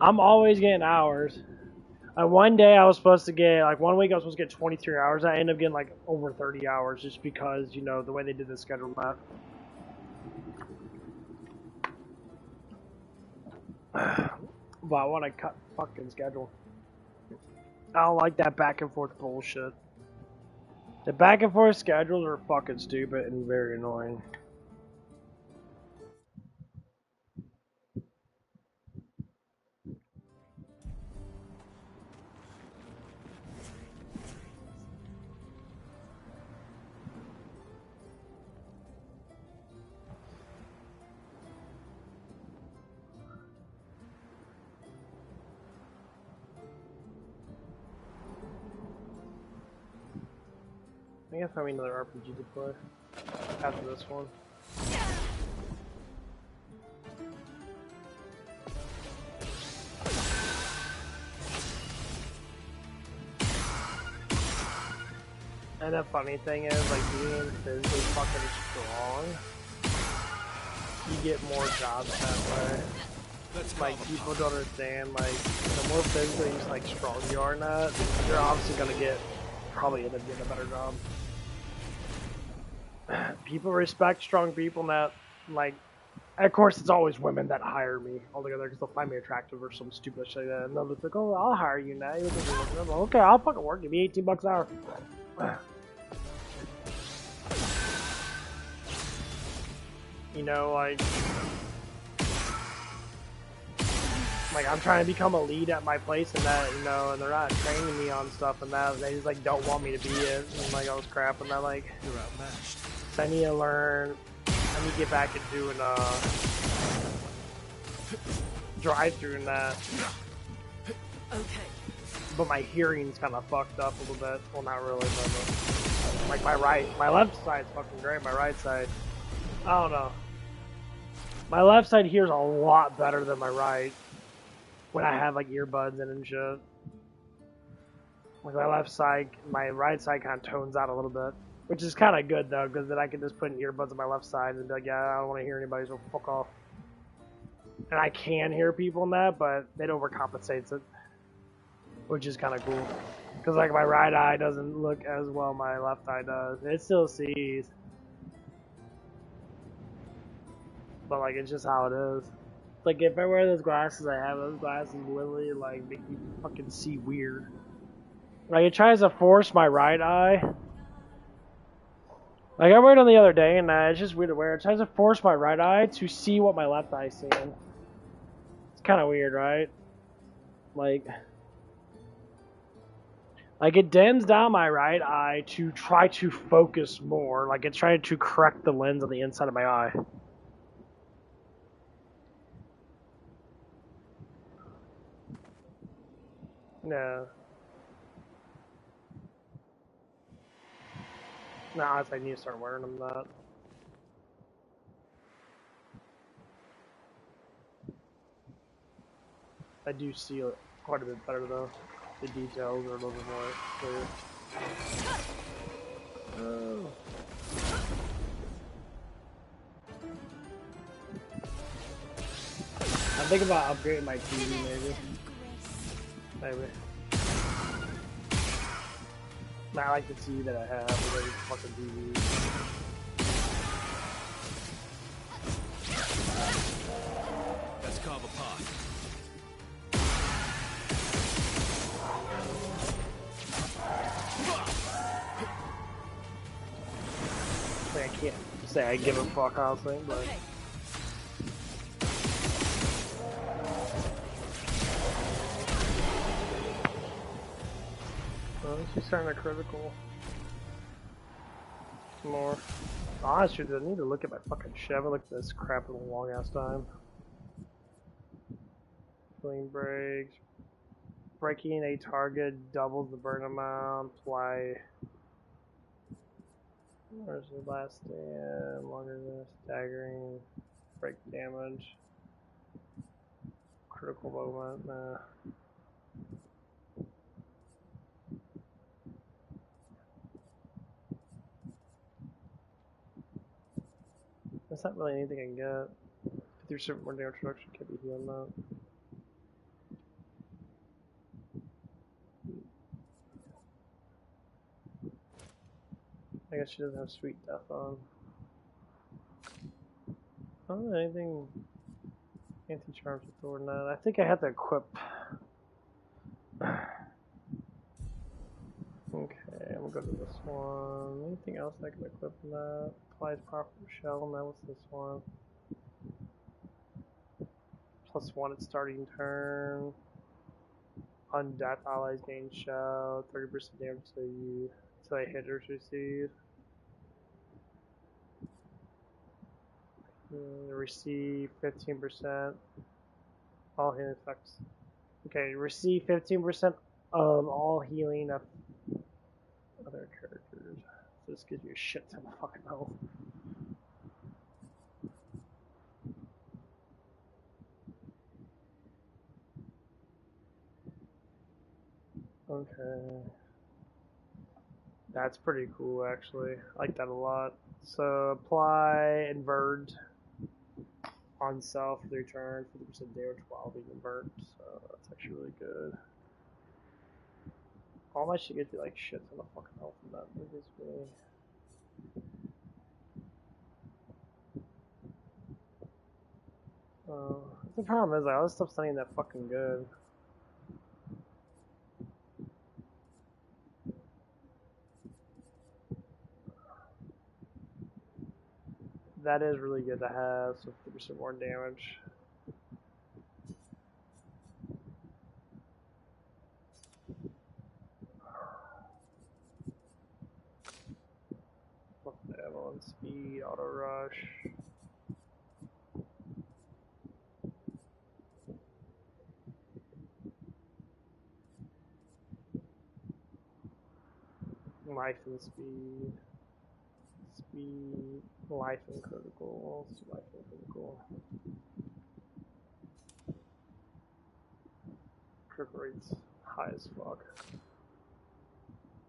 I'm always getting hours. One day I was supposed to get, like 1 week I was supposed to get 23 hours. I ended up getting like over 30 hours just because, you know, the way they did the schedule math. But I want to cut the fucking schedule. I don't like that back and forth bullshit. The back and forth schedules are fucking stupid and very annoying. I think I'll find me another RPG to play after this one. And the funny thing is, like, being physically fucking strong, you get more jobs that way. Like, people don't understand, like, the more physically like strong you are in that, you're obviously gonna probably end up getting a better job. People respect strong people and that, like, of course it's always women that hire me altogether because they'll find me attractive or some stupid shit like that, and they'll just like, oh, I'll hire you now. Like, okay, I'll fucking work. Give me 18 bucks an hour. You know, like I'm trying to become a lead at my place and that, you know, and they're not training me on stuff and that. They just like don't want me to be it and like all this crap and that, like, You're outmatched. so I need to learn. I need to get back and doing drive-through and that. Okay. But my hearing's kind of fucked up a little bit. Well, not really, but like my left side's fucking great. My right side, I don't know. My left side hears a lot better than my right when I have like earbuds in and shit. Like my right side kind of tones out a little bit, which is kind of good though, because then I can just put in earbuds on my left side and be like, yeah, I don't want to hear anybody, so fuck off. And I can hear people in that, but it overcompensates it, which is kind of cool. Because like my right eye doesn't look as well my left eye does. It still sees. But like it's just how it is. Like if I wear those glasses I have, those glasses literally like make me fucking see weird. Like it tries to force my right eye. Like I wear it on the other day and it's just weird to wear. It tries to force my right eye to see what my left eye's seeing. It's kind of weird, right? Like it dims down my right eye to try to focus more. Like it's trying to correct the lens on the inside of my eye. No. No, I need to start wearing them that. I do see it quite a bit better though. The details are a little bit more clear. Oh. I'm thinking about upgrading my TV maybe. Maybe. I like the TV that I have, but it's fucking TV. Let's carve a path. Like I can't say I give a fuck, honestly, but. Okay. Well, she's starting to critical. Some more. Honestly, I need to look at my fucking shit. I haven't looked at this crap in a long ass time. Clean brakes. Breaking a target doubles the burn amount. Fly. Where's the last stand? Longer than staggering. Break damage. Critical moment. Nah. There's not really anything I can get. 50% more damage reduction can't be healing that. I guess she doesn't have Sweet Death on. I don't know anything anti-charms with Thor now. I think I have to equip. Okay, I'm gonna go to this one. Anything else I can equip in that? Applies powerful shell. Now what's this one? +1 at starting turn. Undeath allies gain shell. 30% damage till a hitters receive. Receive 15%. All healing effects. Okay, receive 15% of all healing of other characters. So this gives you a shit ton of fucking health. Okay. That's pretty cool, actually. I like that a lot. So apply invert on self for the return, 50% damage while being invert. So that's actually really good. All my shit gives me like shit ton of fucking health in that. That gives me. The problem is like all this stuff's not even that fucking good. That is really good to have, so 50% more damage. Fuck the ammo and speed, auto rush. Life and speed. Speed, life and critical. Life and critical. Critical rate's high as fuck.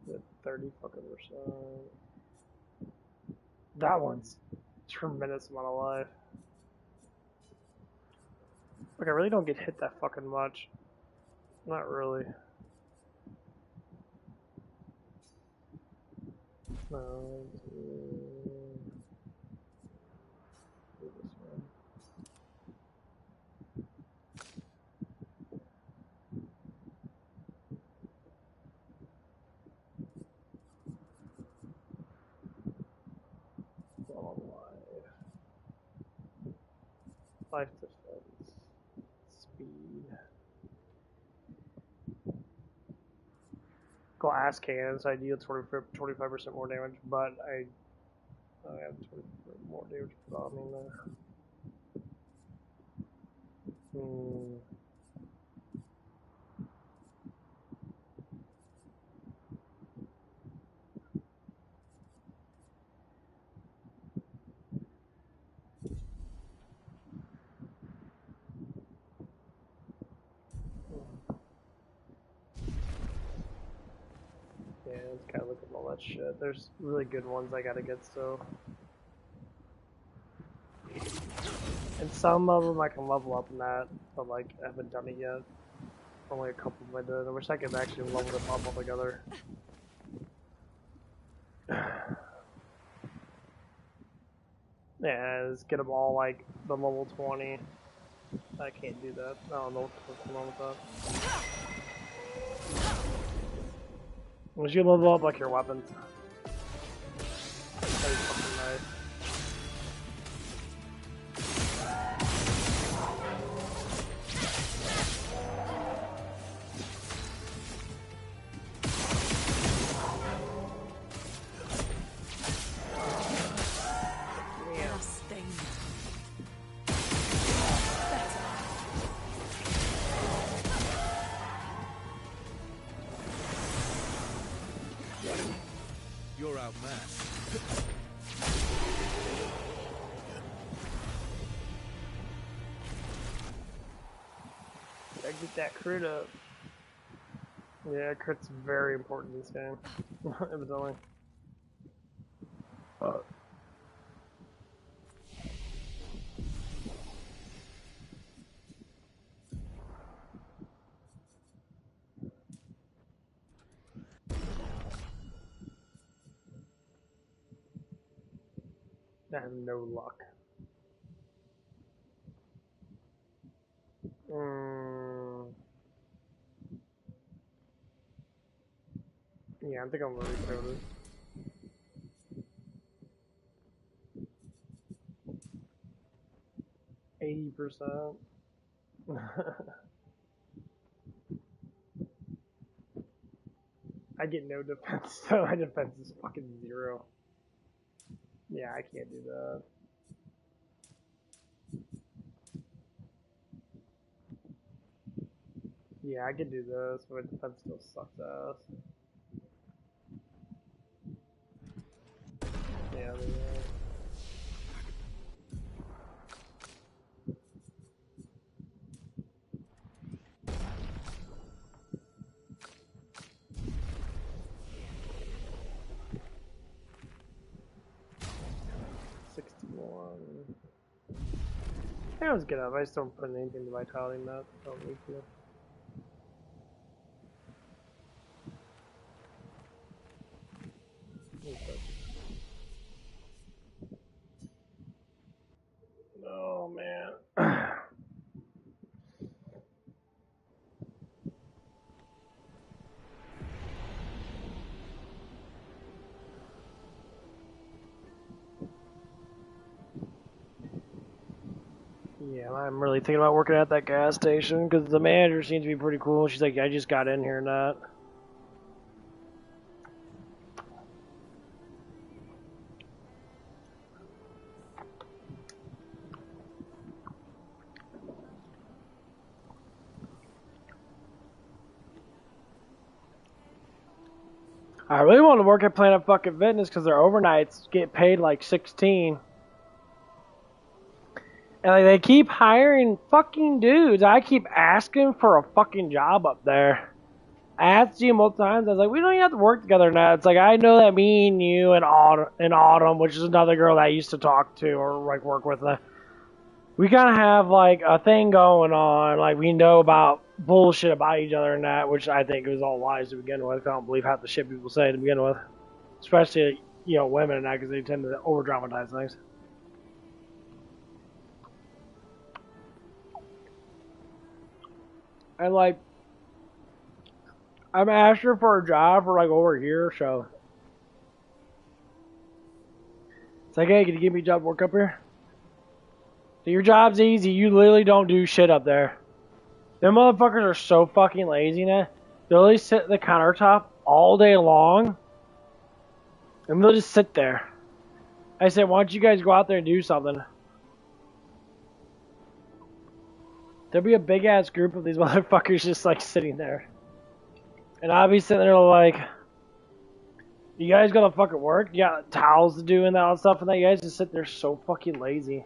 At 30 fucking percent. That one's tremendous amount of life. Like I really don't get hit that fucking much. Not really. No. Do this one. Long life. Life defense. Speed. Glass cannons. I deal 25% more damage, but I have 20% more damage put on me there. Yeah, let's gotta look at all that shit. There's really good ones I gotta get still. And some of them I can level up in that, but like I haven't done it yet. Only a couple of them I did. I wish I could actually level them up altogether. Yeah, just get them all like the level 20. I can't do that. I don't know what's going on with that. Once you level up like your weapons. That is fucking nice. You're outmatched. Gotta get that crit up. Yeah, crit's very important in this game. Evidently. I have no luck. Yeah, I think I'm really coded. %. I get no defense, so my defense is fucking 0. Yeah, I can't do that. Yeah, I can do this, but my defense still sucks ass. Yeah, there you go. I was good up. I just don't put anything to vitality map. Don't need to. Oh man. Yeah, I'm really thinking about working at that gas station because the manager seems to be pretty cool. She's like, I just got in here and that. I really want to work at Planet fucking Fitness because their overnights get paid like 16. And like, they keep hiring fucking dudes. I keep asking for a fucking job up there. I asked you multiple times. I was like, we don't even have to work together now. It's like, I know that me and you and Autumn, which is another girl that I used to talk to or like work with, we kind of have like a thing going on. Like, we know about bullshit about each other and that, which I think was all lies to begin with. I don't believe half the shit people say to begin with. Especially, you know, women and that, because they tend to over dramatize things. And like, I'm asking for a job for like over here, so it's like, hey, can you give me a job work up here? So your job's easy. You literally don't do shit up there. Them motherfuckers are so fucking lazy now. They'll literally sit at the countertop all day long, and they'll just sit there. I said, why don't you guys go out there and do something? There'll be a big ass group of these motherfuckers just like sitting there. And I'll be sitting there like, you guys gotta fucking work? You got towels to do and all that stuff and that. You guys just sit there so fucking lazy.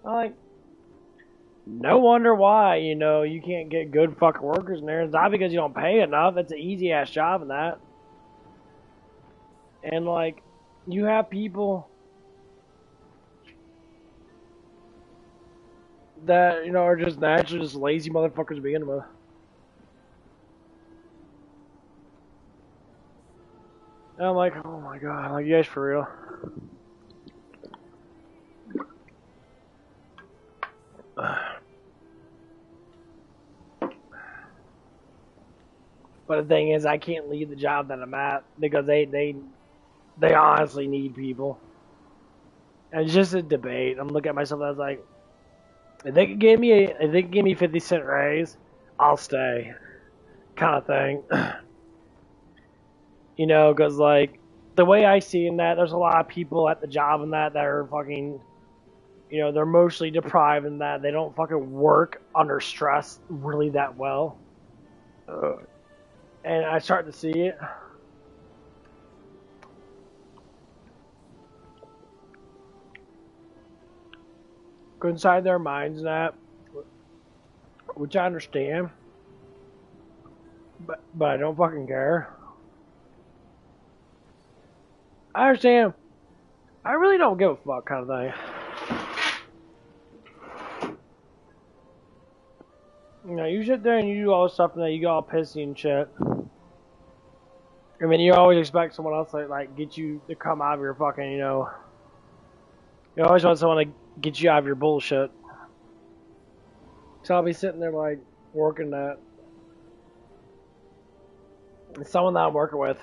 I'm like, no wonder why, you know, you can't get good fucking workers in there. It's not because you don't pay enough. It's an easy ass job and that. And like, you have people that, you know, are just naturally just lazy motherfuckers to begin with. And I'm like, oh my god, like, you guys for real? But the thing is, I can't leave the job that I'm at because they honestly need people. And it's just a debate. I'm looking at myself and I was like, if they could give me 50-cent raise, I'll stay, kind of thing. You know, because like the way I see in that, there's a lot of people at the job in that are fucking, you know, they're emotionally deprived in that they don't fucking work under stress really that well. And I start to see it. Go inside their minds and that, which I understand, but I don't fucking care. I understand. I really don't give a fuck, kind of thing. You know, you sit there and you do all this stuff and then you get all pissy and shit. I mean, you always expect someone else to like get you to come out of your fucking, you know, You always want someone to get you out of your bullshit. So I'll be sitting there like working that. And someone that I'm working with,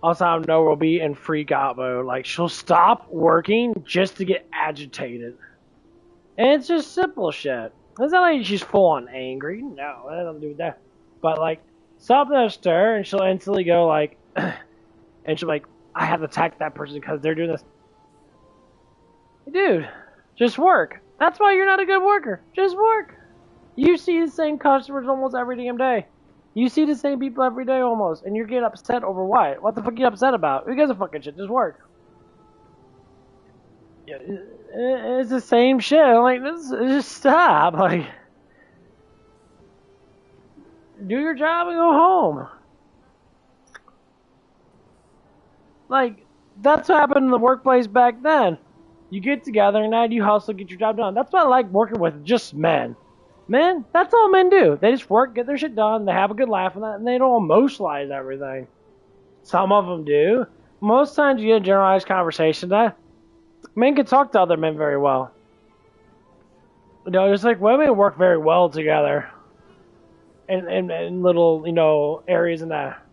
also I know will be in freak out mode. Like she'll stop working just to get agitated. And it's just simple shit. It's not like she's full on angry. No, that doesn't do with that. But like something will stir and she'll instantly go like and she'll be like, I have to attack that person because they're doing this. Dude, just work. That's why you're not a good worker. Just work. You see the same customers almost every damn day. You see the same people every day almost, and you're getting upset over what? What the fuck are you upset about? Who gives a fucking shit? Just work. Yeah, it's the same shit. I'm like, just stop. Like, do your job and go home. Like, that's what happened in the workplace back then. You get together and now you hustle, get your job done. That's what I like working with just men. Men, that's all men do. They just work, get their shit done, they have a good laugh on that, and they don't emotionalize everything. Some of them do. Most times you get a generalized conversation that men can talk to other men very well. You know, just like women work very well together in little, you know, areas in that.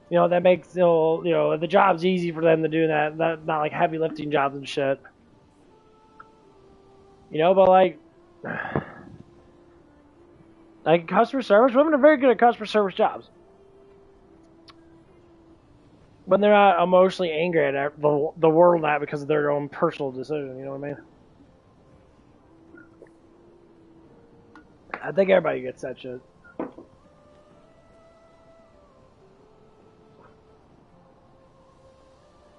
You know, that makes, you know, the job's easy for them to do that. Not like heavy lifting jobs and shit. You know, but like customer service, women are very good at customer service jobs. When they're not emotionally angry at the world at because of their own personal decision, you know what I mean? I think everybody gets that shit.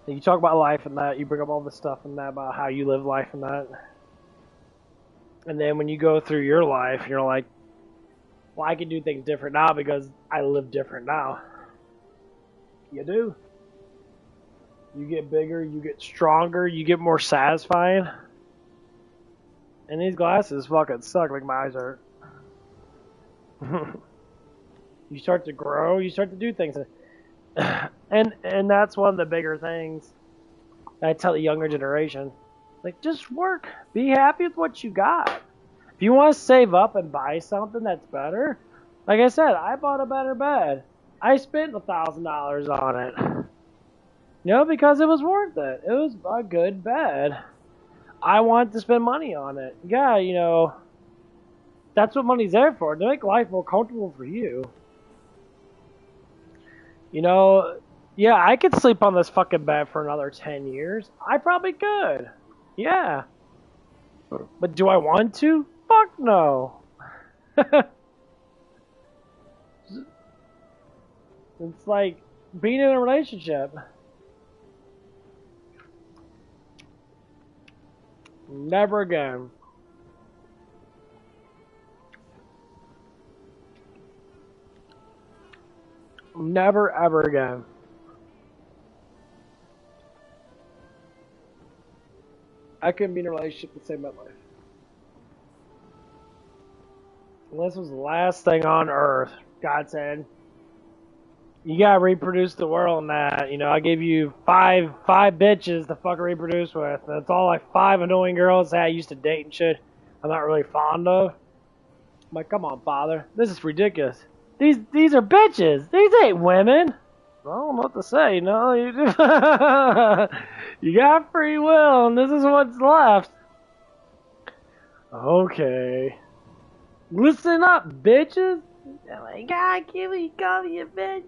You talk about life and that, you bring up all this stuff and that about how you live life and that. And then when you go through your life, you're like, well, I can do things different now because I live different now. You do. You get bigger, you get stronger, you get more satisfying. And these glasses fucking suck, like my eyes hurt. You start to grow, you start to do things. And that's one of the bigger things I tell the younger generation. Like, just work. Be happy with what you got. If you want to save up and buy something that's better, like I said, I bought a better bed. I spent $1,000 on it. You know, because it was worth it. It was a good bed. I wanted to spend money on it. Yeah, you know, that's what money's there for, to make life more comfortable for you. You know, yeah, I could sleep on this fucking bed for another 10 years. I probably could. Yeah. But do I want to? Fuck no. It's like being in a relationship. Never again. Never ever again. I couldn't be in a relationship to save my life. Unless it was the last thing on earth. God said, you gotta reproduce the world and that. You know, I gave you five bitches to fucking reproduce with. That's all like 5 annoying girls that I used to date and shit I'm not really fond of. I'm like, come on, father. This is ridiculous. These are bitches. These ain't women. I don't know what to say. No, you do. You got free will, and this is what's left. Okay. Listen up, bitches. I'm like, God, can we call me a bitch?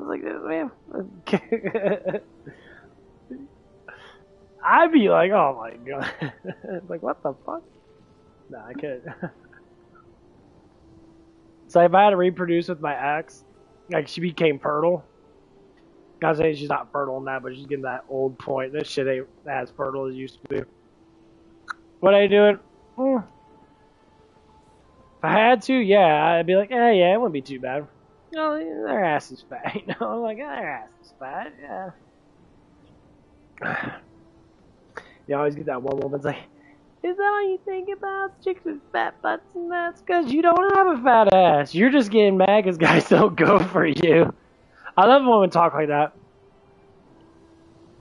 Like, man. I'd be like, oh my god. Like, what the fuck? Nah, I can't. So if I had to reproduce with my ex, like she became fertile. I was saying she's not fertile in that, but she's getting that old point. This shit ain't as fertile as it used to be. Would I do it? If I had to, yeah, I'd be like, yeah, it wouldn't be too bad. You know, their ass is fat. You know, I'm like, their ass is fat, yeah. You always get that one woman's like, is that all you think about? Chicks with fat butts and that's because you don't have a fat ass. You're just getting mad because guys don't go for you. I love when women talk like that.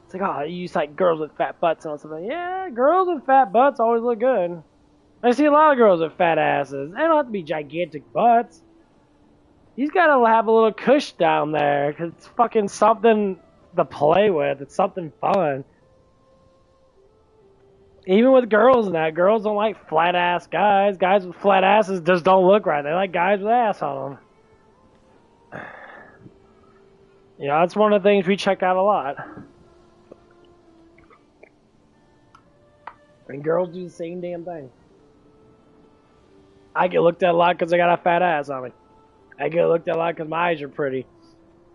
It's like, oh, you use like girls with fat butts and all something. Yeah, girls with fat butts always look good. I see a lot of girls with fat asses. They don't have to be gigantic butts. He's got to have a little cush down there, because it's fucking something to play with. It's something fun. Even with girls and that, girls don't like flat ass guys. Guys with flat asses just don't look right. They like guys with ass on them. You know, that's one of the things we check out a lot. And girls do the same damn thing. I get looked at a lot because I got a fat ass on me. I get looked at a lot because my eyes are pretty.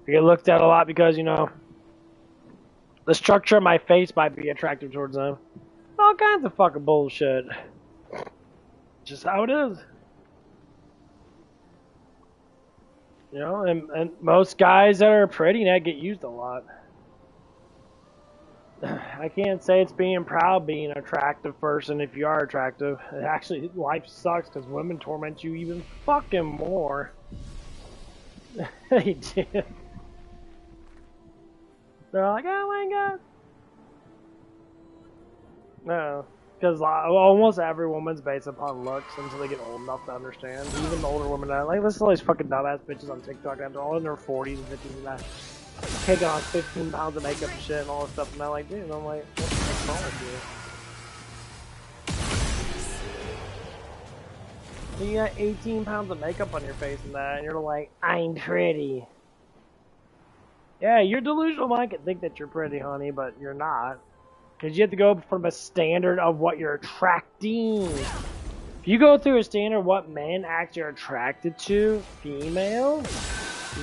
I get looked at a lot because, you know, the structure of my face might be attractive towards them. All kinds of fucking bullshit. Just how it is. You know, and most guys that are pretty now get used a lot. I can't say it's being proud being an attractive person if you are attractive. Actually, life sucks because women torment you even fucking more. They do. They're like, oh my god. No, because almost every woman's based upon looks until they get old enough to understand. Even the older women, like, listen to all these fucking dumbass bitches on TikTok after all in their 40s and 50s and that. Taking on 15 pounds of makeup and shit and all this stuff, and I'm like, dude, I'm like, what's wrong with you? You got 18 pounds of makeup on your face and that, and you're like, I'm pretty. Yeah, your delusional mind can think that you're pretty, honey, but you're not. Because you have to go from a standard of what you're attracting. If you go through a standard of what men actually are attracted to, female,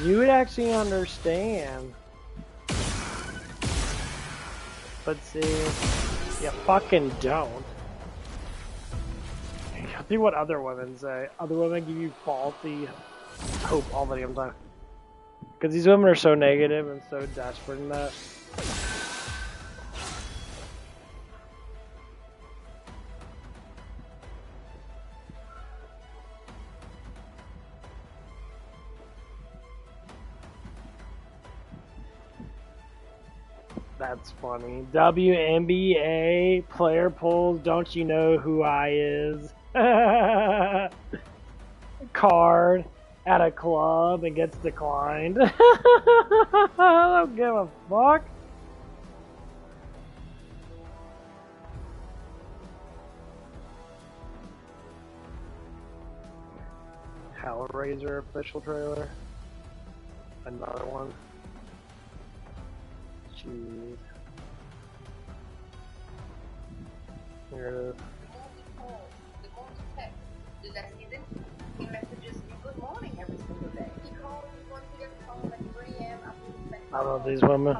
you would actually understand. But see, you fucking don't. See what other women say. Other women give you faulty hope all the damn time. Because these women are so negative and so desperate in that. That's funny. WNBA player pulls Don't You Know Who I Is card at a club and gets declined. I don't give a fuck. Hellraiser official trailer. Another one. Jeez. Here it is. The text. Did I see this? He messages me good morning every single day. He calls me once he gets home at 3 a.m. I love these women.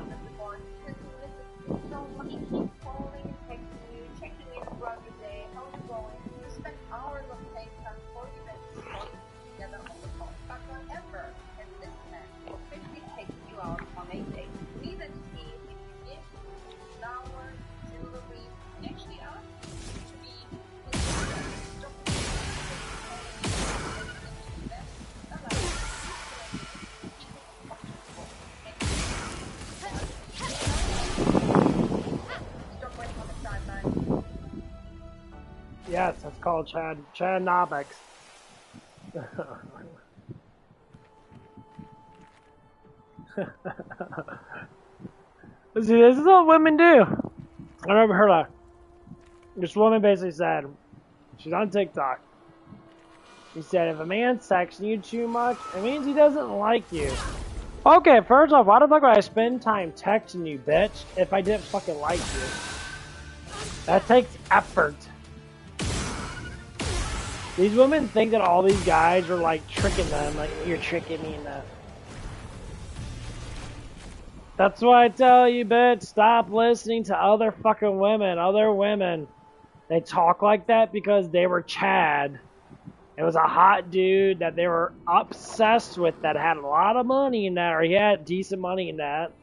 So much. He keeps calling and texting you, checking in throughout the day. How's it going? You spend hours on FaceTime before you even together on the phone. But whenever, and this man officially takes you out on a date, neither to see if you give downward, silvery, actually ask you to be Yes, that's called Chad Knobex. See, this is what women do. I remember her. This woman basically said, she's on TikTok. She said, if a man's texting you too much, it means he doesn't like you. Okay, first off, why the fuck would I spend time texting you, bitch, if I didn't fucking like you? That takes effort. These women think that all these guys are like tricking them, like, you're tricking me enough. That's why I tell you, bitch, stop listening to other fucking women, other women. They talk like that because they were Chad. It was a hot dude that they were obsessed with that had a lot of money in that, or he had decent money in that.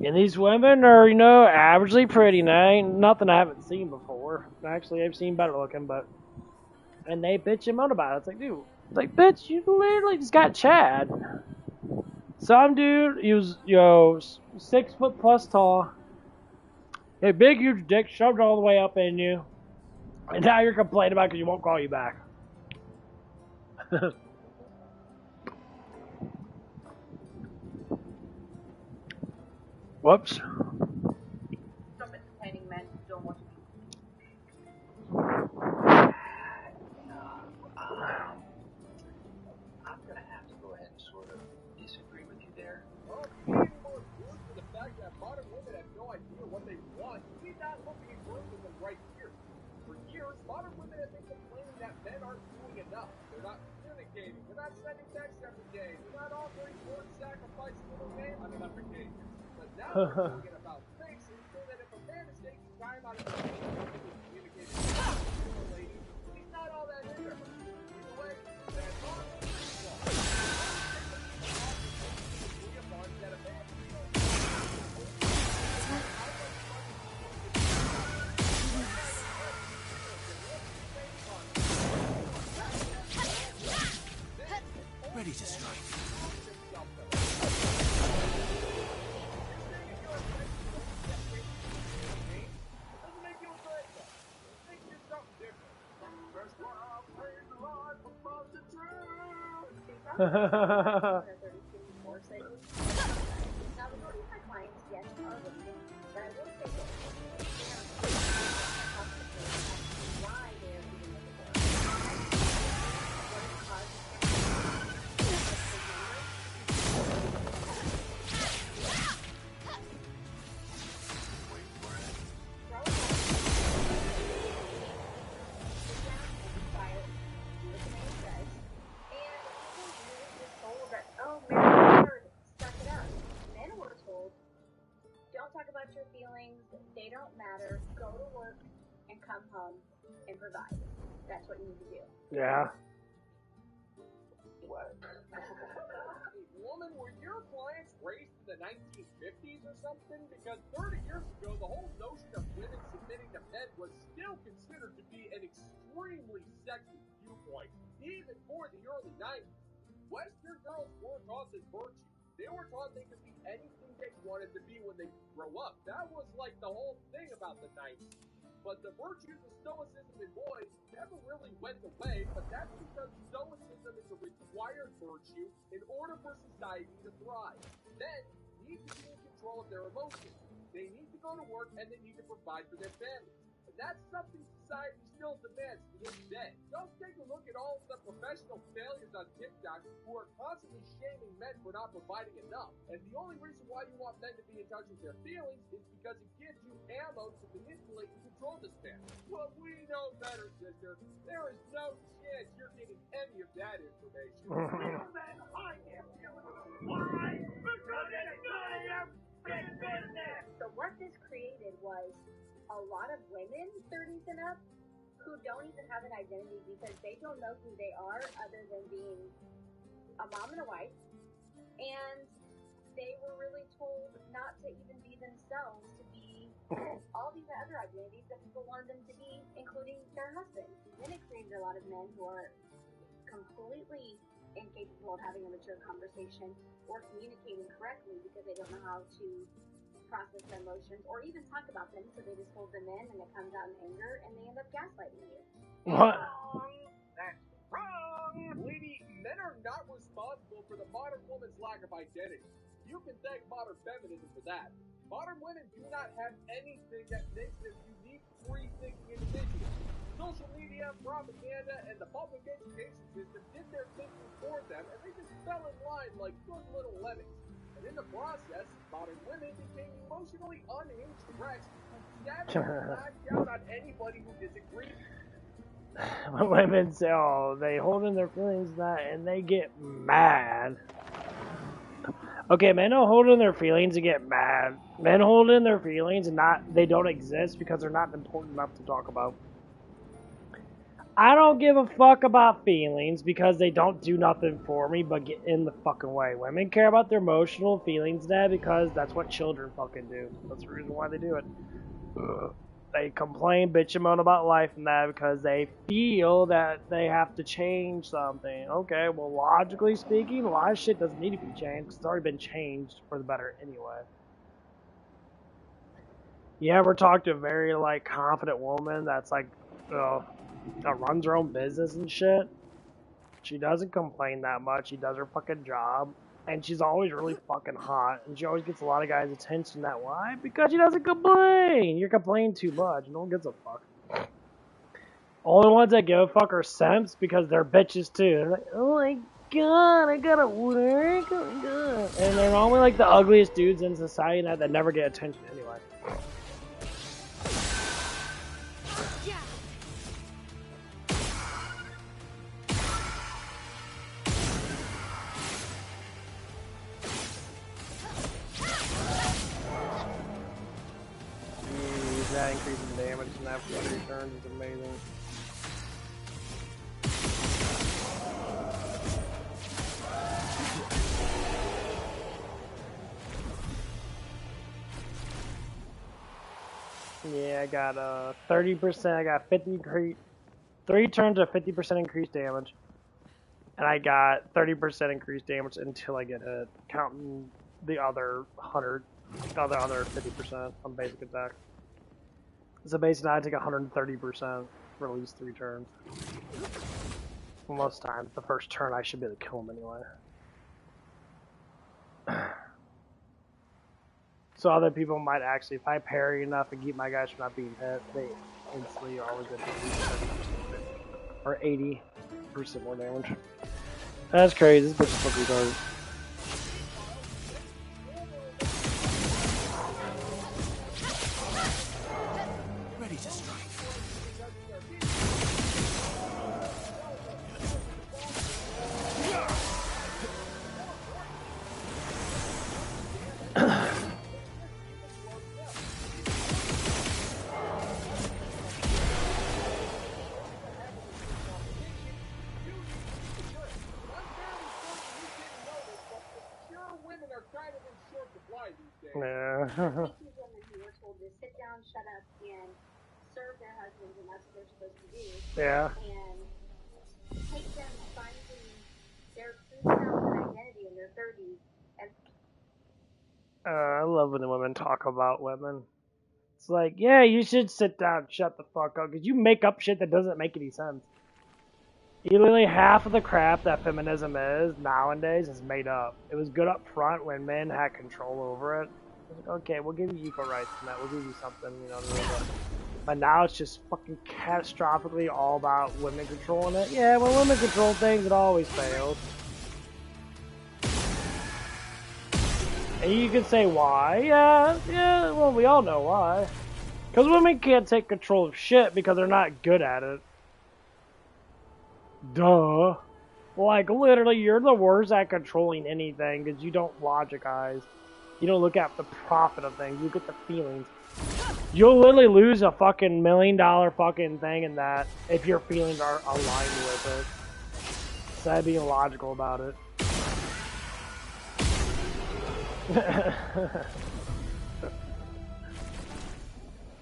And these women are, you know, averagely pretty now. Ain't nothing I haven't seen before. Actually, I've seen better looking, but... And they bitch him out about it. It's like, dude, it's like, bitch, you literally just got Chad. Some dude, he was, 6 foot plus tall. A big, huge dick shoved all the way up in you. And now you're complaining about it because you won't call you back. Whoops. Stop entertaining men who don't want to be. I'm gonna have to go ahead and sort of disagree with you there. Well, even more proof for the fact that modern women have no idea what they want. We're not looking at work with them right here. For years, modern women have been complaining that men aren't doing enough. They're not communicating. They're not sending texts every day. They're not offering more sacrifices for their man on enough occasions. But now they're doing it about fixing so that if a man is taking time out of his day to communicate with a lady, he's not all that into her. Either way, that's all. Ready to strike. Now, the majority of my clients, yes, are listening, but I will say this. Why they are doing it before. What is causing your feelings, they don't matter. Go to work and come home and provide. That's what you need to do. Yeah. What? Woman, were your clients raised in the 1950s or something? Because 30 years ago, the whole notion of women submitting to men was still considered to be an extremely sexy viewpoint, even for the early 90s. Western girls weren't taught this virtue. They were taught they could be anything they wanted to be when they grow up. That was like the whole thing about the 90s. But the virtues of stoicism in boys never really went away, but that's because stoicism is a required virtue in order for society to thrive. Men need to be in control of their emotions. They need to go to work and they need to provide for their families. And that's something society still demands to this day. Just take a look at all of the professional failures on TikTok who are constantly shaming men for not providing enough. And the only reason why you want men to be in touch with their feelings is because it gives you ammo to manipulate and control this man. Well, we know better, sister. There is no chance you're getting any of that information. Men, I am feeling why? Because it's none of your big business! So what this created was a lot of women 30s and up who don't even have an identity because they don't know who they are other than being a mom and a wife, and they were really told not to even be themselves, to be all these other identities that people wanted them to be, including their husband. Then it created a lot of men who are completely incapable of having a mature conversation or communicating correctly because they don't know how to process their emotions or even talk about them, so they just hold them in and it comes out in anger and they end up gaslighting you. What? That's wrong! Lady, men are not responsible for the modern woman's lack of identity. You can thank modern feminism for that. Modern women do not have anything that makes them unique, free-thinking individuals. Social media, propaganda, and the public education system did their thinking for them, and they just fell in line like good little lemmings. And in the process, modern women became emotionally unhinged wrecks who stabbed and knocked out on anybody who disagreed. Women say, oh, they hold in their feelings and they get mad. Okay, men don't hold in their feelings and get mad. Men hold in their feelings and they don't exist because they're not important enough to talk about. I don't give a fuck about feelings because they don't do nothing for me but get in the fucking way. Women care about their emotional feelings, Dad, because that's what children fucking do. That's the reason why they do it. They complain, bitch and moan about life and that because they feel that they have to change something. Okay, well, logically speaking, a lot of shit doesn't need to be changed because it's already been changed for the better anyway. You ever talk to a very, like, confident woman that's, like, that runs her own business and shit? She doesn't complain that much. She does her fucking job. And she's always really fucking hot. And she always gets a lot of guys' attention that why? Because she doesn't complain. You're complaining too much. No one gives a fuck. Only ones that give a fuck are simps because they're bitches too. They're like, oh my god, I gotta work. Oh my god. And they're only like the ugliest dudes in society that never get attention anyway. That increases damage and after 3 turns is amazing. Yeah, I got 30%, I got 50 increase, 3 turns of 50% increased damage. And I got 30% increased damage until I get hit, counting the other 50% on basic attack. So basically, I take 130% for at least 3 turns. Well, most times, the first turn I should be able to kill him anyway. So other people might actually, if I parry enough and keep my guys from not being hit, they instantly are always going to do 30% or 80% more damage. That's crazy. This bitch is fucking retarded. Ready to strike. Yeah. women who were told to sit down, shut up, and serve their husbands, and that's what they're supposed to do. Yeah. And take them finding their true self and identity in their 30s. And I love when the women talk about women. It's like, yeah, you should sit down, shut the fuck up, because you make up shit that doesn't make any sense. Literally half of the crap that feminism is nowadays is made up. It was good up front when men had control over it. Like, okay, we'll give you equal rights and that. We'll give you something, you know. But now it's just fucking catastrophically all about women controlling it. Yeah, when women control things, it always fails. And you can say why. Yeah, well, we all know why. Because women can't take control of shit because they're not good at it. Duh. Like, literally, you're the worst at controlling anything because you don't logicize. You don't look at the profit of things. You look at the feelings. You'll literally lose a fucking $1 million fucking thing in that if your feelings are aligned with it. Instead of being logical about it.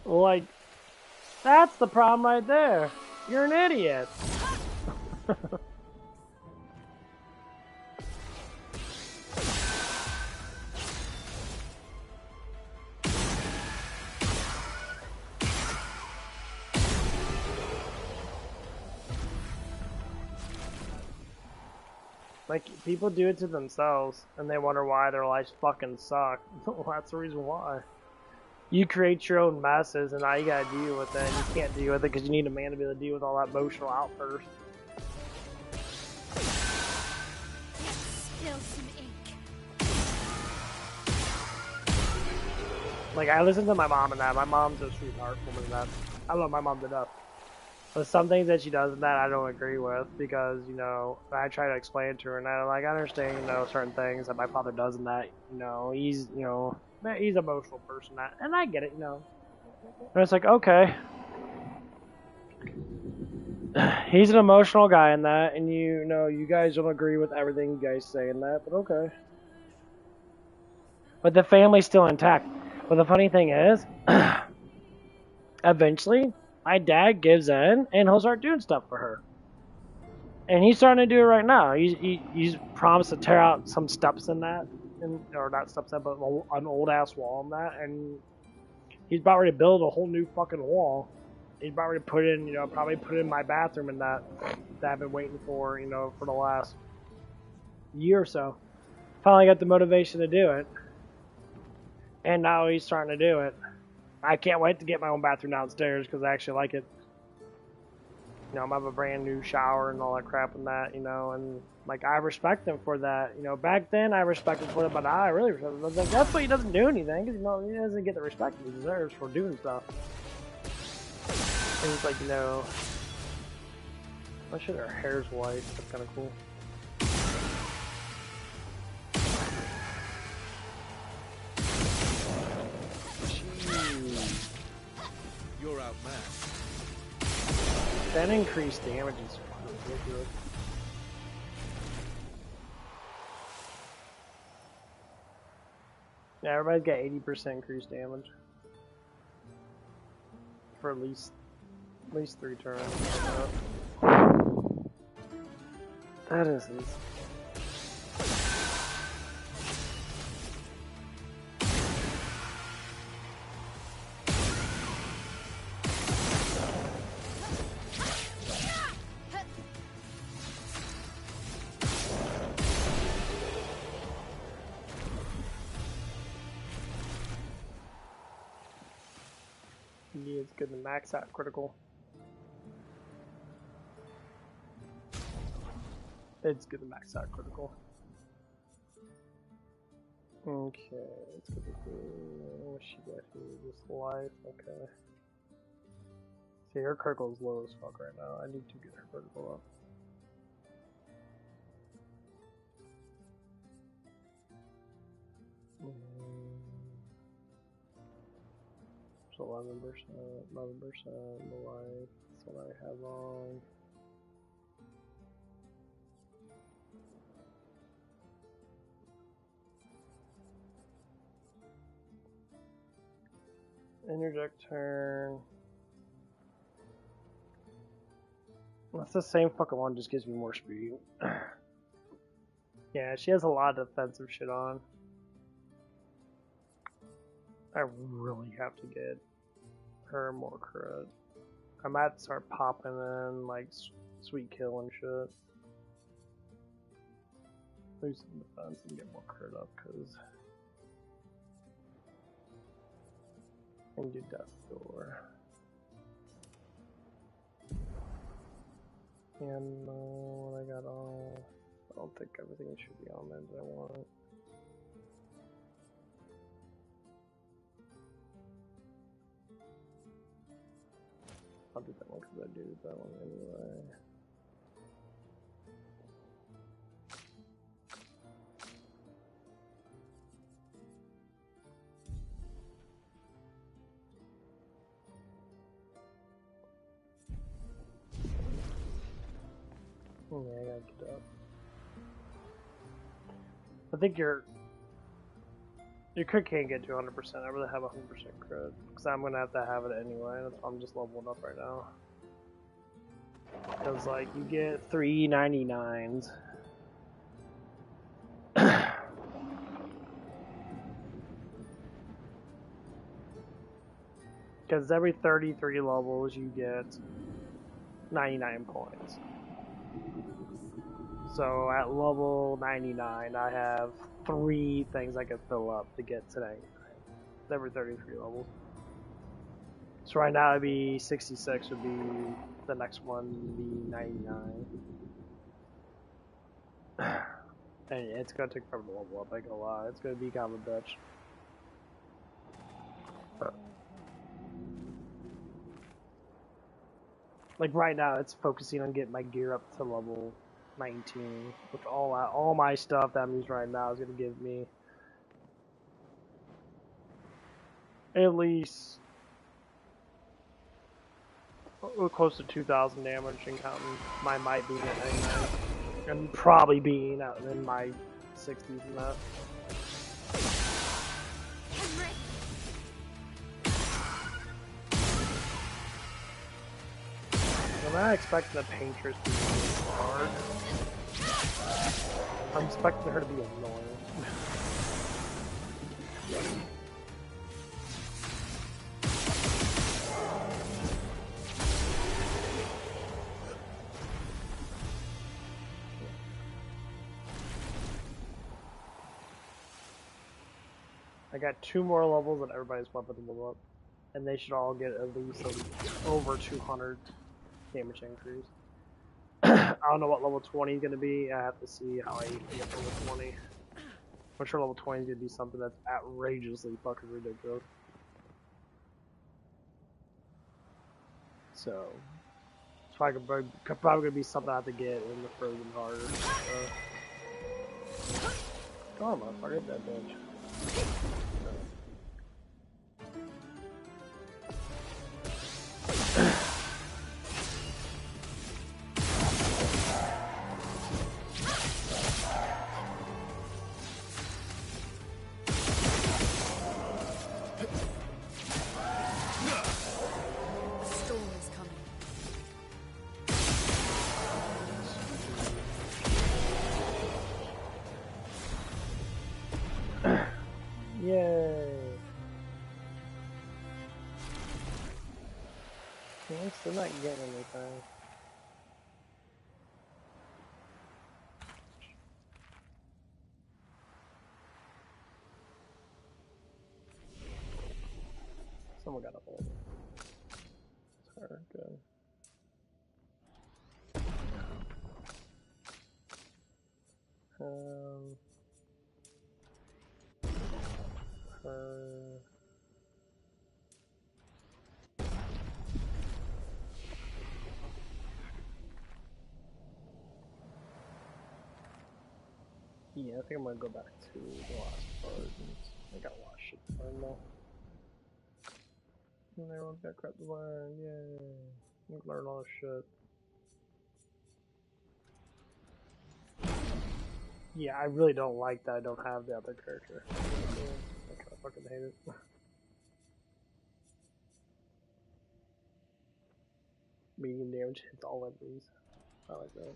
Like, that's the problem right there. You're an idiot. Like, people do it to themselves, and they wonder why their lives fucking suck. Well, that's the reason why. You create your own messes, and now you gotta deal with it, and you can't deal with it because you need a man to be able to deal with all that emotional outburst. Spill some ink. Like, I listen to my mom and that. My mom's a sweetheart woman and that. I love my mom to death. But some things that she does and that I don't agree with because, you know, I try to explain it to her and that, like, I understand, you know, certain things that my father does and that, you know, he's, you know, he's an emotional person, that, and I get it, you know. And it's like, okay. He's an emotional guy in that, and you know, you guys don't agree with everything you guys say in that, but okay. But the family's still intact. But the funny thing is, eventually, my dad gives in and he'll start doing stuff for her. And he's starting to do it right now. He's promised to tear out some steps in that, or not steps in, but an old ass wall in that, and he's about ready to build a whole new fucking wall. He's about ready to put in, probably put in my bathroom in that I've been waiting for, for the last year or so. Finally got the motivation to do it, and now he's starting to do it. I can't wait to get my own bathroom downstairs because I actually like it. I have a brand new shower and all that crap and that, and like I respect him for that. Back then I respected him for that, but I really respect him. Like, that's why he doesn't do anything, because he doesn't get the respect he deserves for doing stuff. And he's like, I should her hair's white. That's kind of cool. Jeez. You're outmatched. That increased damage is really good. Yeah, everybody's got 80% increased damage for at least 3 turns. That is easy. Yeah, it's good to max out critical. It's good to max out critical. Okay, let's get this. What she got here? This life, okay. See, her critical is low as fuck right now. I need to get her critical up. So 11%, the life. That's what I have on. Interject turn. That's the same fucking one, just gives me more speed. Yeah, she has a lot of defensive shit on. I really have to get her more crit. I might start popping in like sweet kill and shit. Lose some defense and get more crit up, cause I can do Death Door. And what I got on, I don't think everything should be on there that I want. I'll do that one because I do that one anyway. Yeah, I gotta get up. I think your crit can't get to 100%. I really have 100% crit because I'm gonna have to have it anyway. That's why I'm just leveling up right now. Because like you get 399s. Because every 33 levels you get 99 points. So at level 99, I have 3 things I can fill up to get to 99. Every 33 levels. So right now it'd be 66 would be the next one would be 99. And it's gonna take forever to level up, I ain't gonna lie. It's gonna be kind of a bitch. Like right now it's focusing on getting my gear up to level 19, which all my stuff that I'm using right now is gonna give me at least close to 2,000 damage and counting my might being at 99 and probably being out in my 60s and that. I'm not expecting the paintress to be hard. I'm expecting her to be annoying. I got 2 more levels and everybody's weapon will up. And they should all get at least over 200 damage increase. I don't know what level 20 is going to be. I have to see how I get level 20. I'm sure level 20 is going to be something that's outrageously fucking ridiculous. So, it's probably going to be something I have to get in the frozen harder. Come on, motherfucker, get that bitch. They're not getting anything. Someone got a hold. It's her, good. Her. Yeah, I think I'm gonna go back to the last part. I got a lot of shit to learn though. And everyone's got crap to learn, yay. I'm gonna learn all this shit. Yeah, I really don't like that I don't have the other character. I kinda fucking hate it. Medium damage hits all enemies. I like that.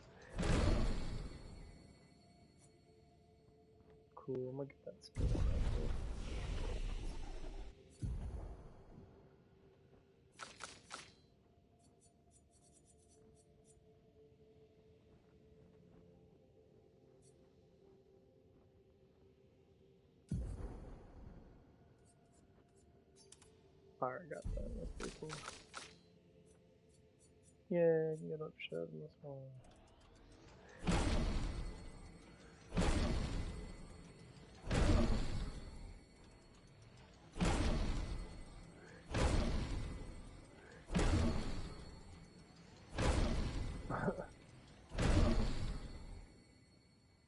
Cool, I'm gonna get that skill on that too. Alright, got that. That's pretty cool. Yeah, I can get up shit in this one.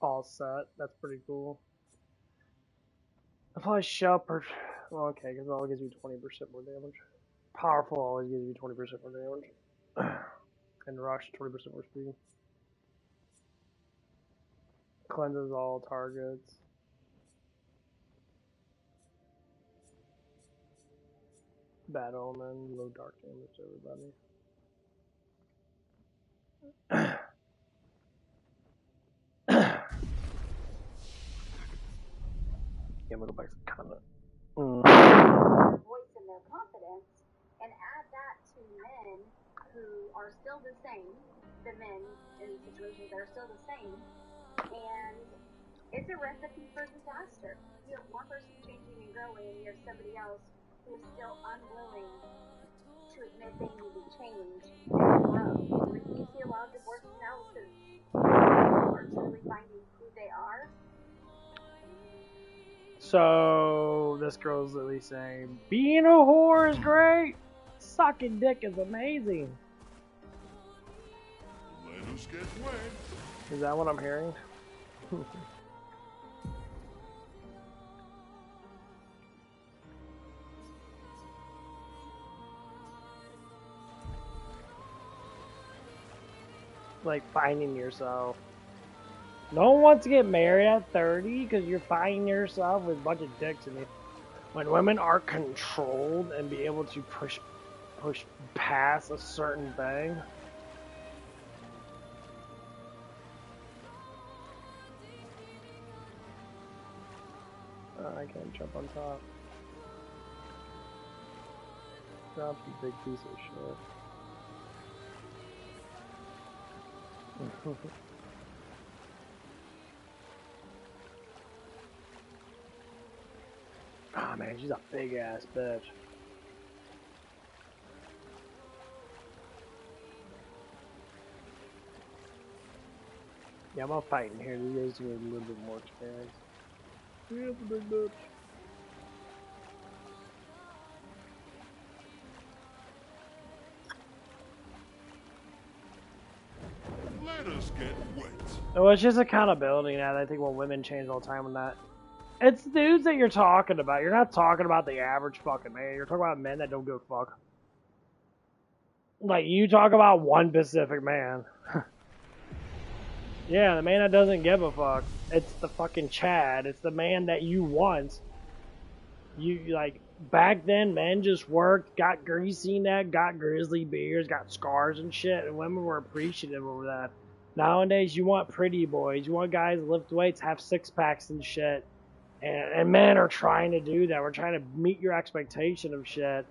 All set. That's pretty cool. I probably shall well, okay, because it always gives you 20% more damage. Powerful always gives you 20% more damage. And rush 20% more speed. Cleanses all targets. Bad omen, low dark damage to everybody. Yeah, I'm gonna go back to the comment. Voice in their confidence, and add that to men who are still the same, the men in situations that are still the same, and it's a recipe for disaster. You have one person changing and growing, and you have somebody else who is still unwilling to admit they need to change and grow. You see a lot of divorces now because people are truly finding who they are. So this girl's at least saying, being a whore is great. Sucking dick is amazing. Let us get wet. Is that what I'm hearing? Like finding yourself. No one wants to get married at 30 because you're finding yourself with a bunch of dicks in you. When women are controlled and be able to push past a certain thing, I can't jump on top. Drop, you big piece of shit. Oh man, she's a big ass bitch. Yeah, I'm all fighting here. These guys need a little bit more experience. Yeah, it's a big bitch. Let us get wet. Oh, it's just accountability now. I think when women change all the time on that. It's dudes that you're talking about. You're not talking about the average fucking man. You're talking about men that don't give a fuck. Like, you talk about one specific man. Yeah, the man that doesn't give a fuck. It's the fucking Chad. It's the man that you want. You, like, back then, men just worked, got greasy neck, got grizzly beards, got scars and shit, and women were appreciative over that. Nowadays, you want pretty boys. You want guys that lift weights, have six-packs and shit. And men are trying to do that. We're trying to meet your expectation of shit.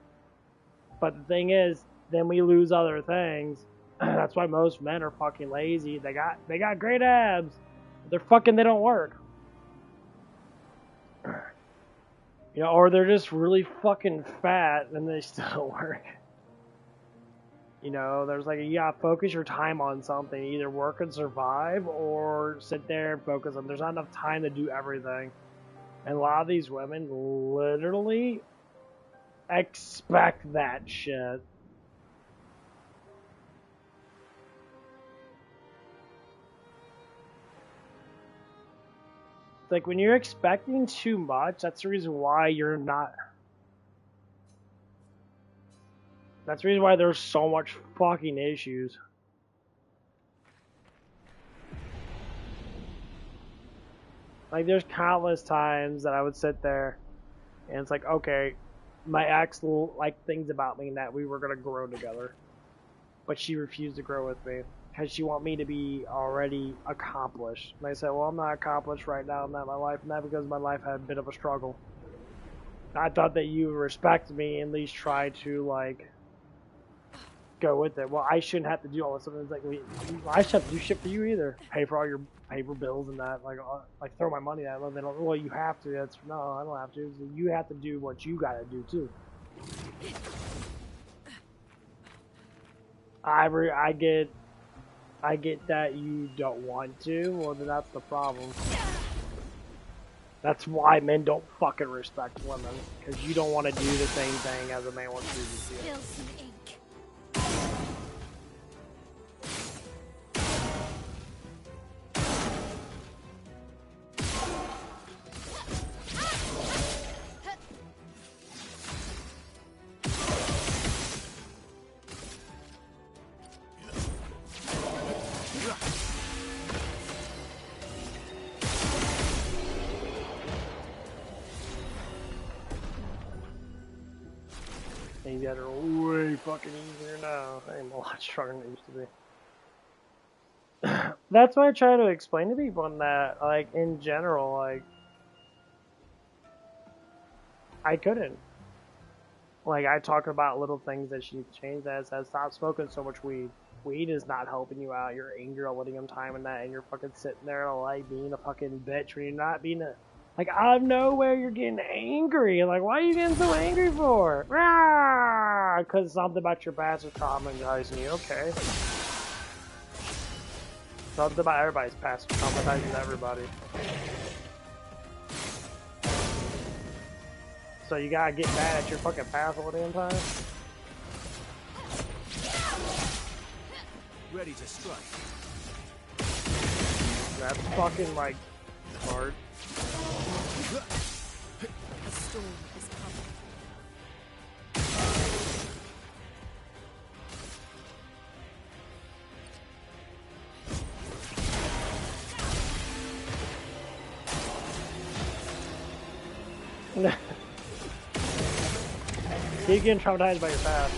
But the thing is, then we lose other things. That's why most men are fucking lazy. They got great abs. They're fucking, they don't work. You know, or they're just really fucking fat and they still don't work. You know, there's like, you gotta focus your time on something. Either work and survive or sit there and focus on. There's not enough time to do everything. And a lot of these women literally expect that shit. Like, when you're expecting too much, that's the reason why you're not. That's the reason why there's so much fucking issues. Like, there's countless times that I would sit there and it's like, okay, my ex liked things about me and that we were going to grow together. But she refused to grow with me because she wanted me to be already accomplished. And I said, well, I'm not accomplished right now in my life, and that because my life had a bit of a struggle. I thought that you would respect me and at least try to, like, go with it. Well, I shouldn't have to do all this stuff. It's like, I shouldn't have to do shit for you either. Pay for all your paper bills and that. Like throw my money at them. They don't, well, you have to. That's, no, I don't have to. So you have to do what you gotta do, too. I get that you don't want to. Well, then that's the problem. That's why men don't fucking respect women, because you don't want to do the same thing as a man wants to do to you. Spill some ink. These guys are way fucking easier now. I'm a lot stronger than they used to be. That's why I try to explain to people in that, like, in general, like, I couldn't. Like, I talk about little things that she needs to change. That says, stop smoking so much weed. Weed is not helping you out. You're angry at letting him time in that, and you're fucking sitting there, like, being a fucking bitch when you're not being a. Like, out of nowhere, you're getting angry. Like, why are you getting so angry for? Because something about your past is traumatizing you. Okay. Something about everybody's past is traumatizing everybody. So you gotta get mad at your fucking past all the damn time? Ready to strike. That's fucking, like, hard. A storm is coming. Keep getting traumatized by your past.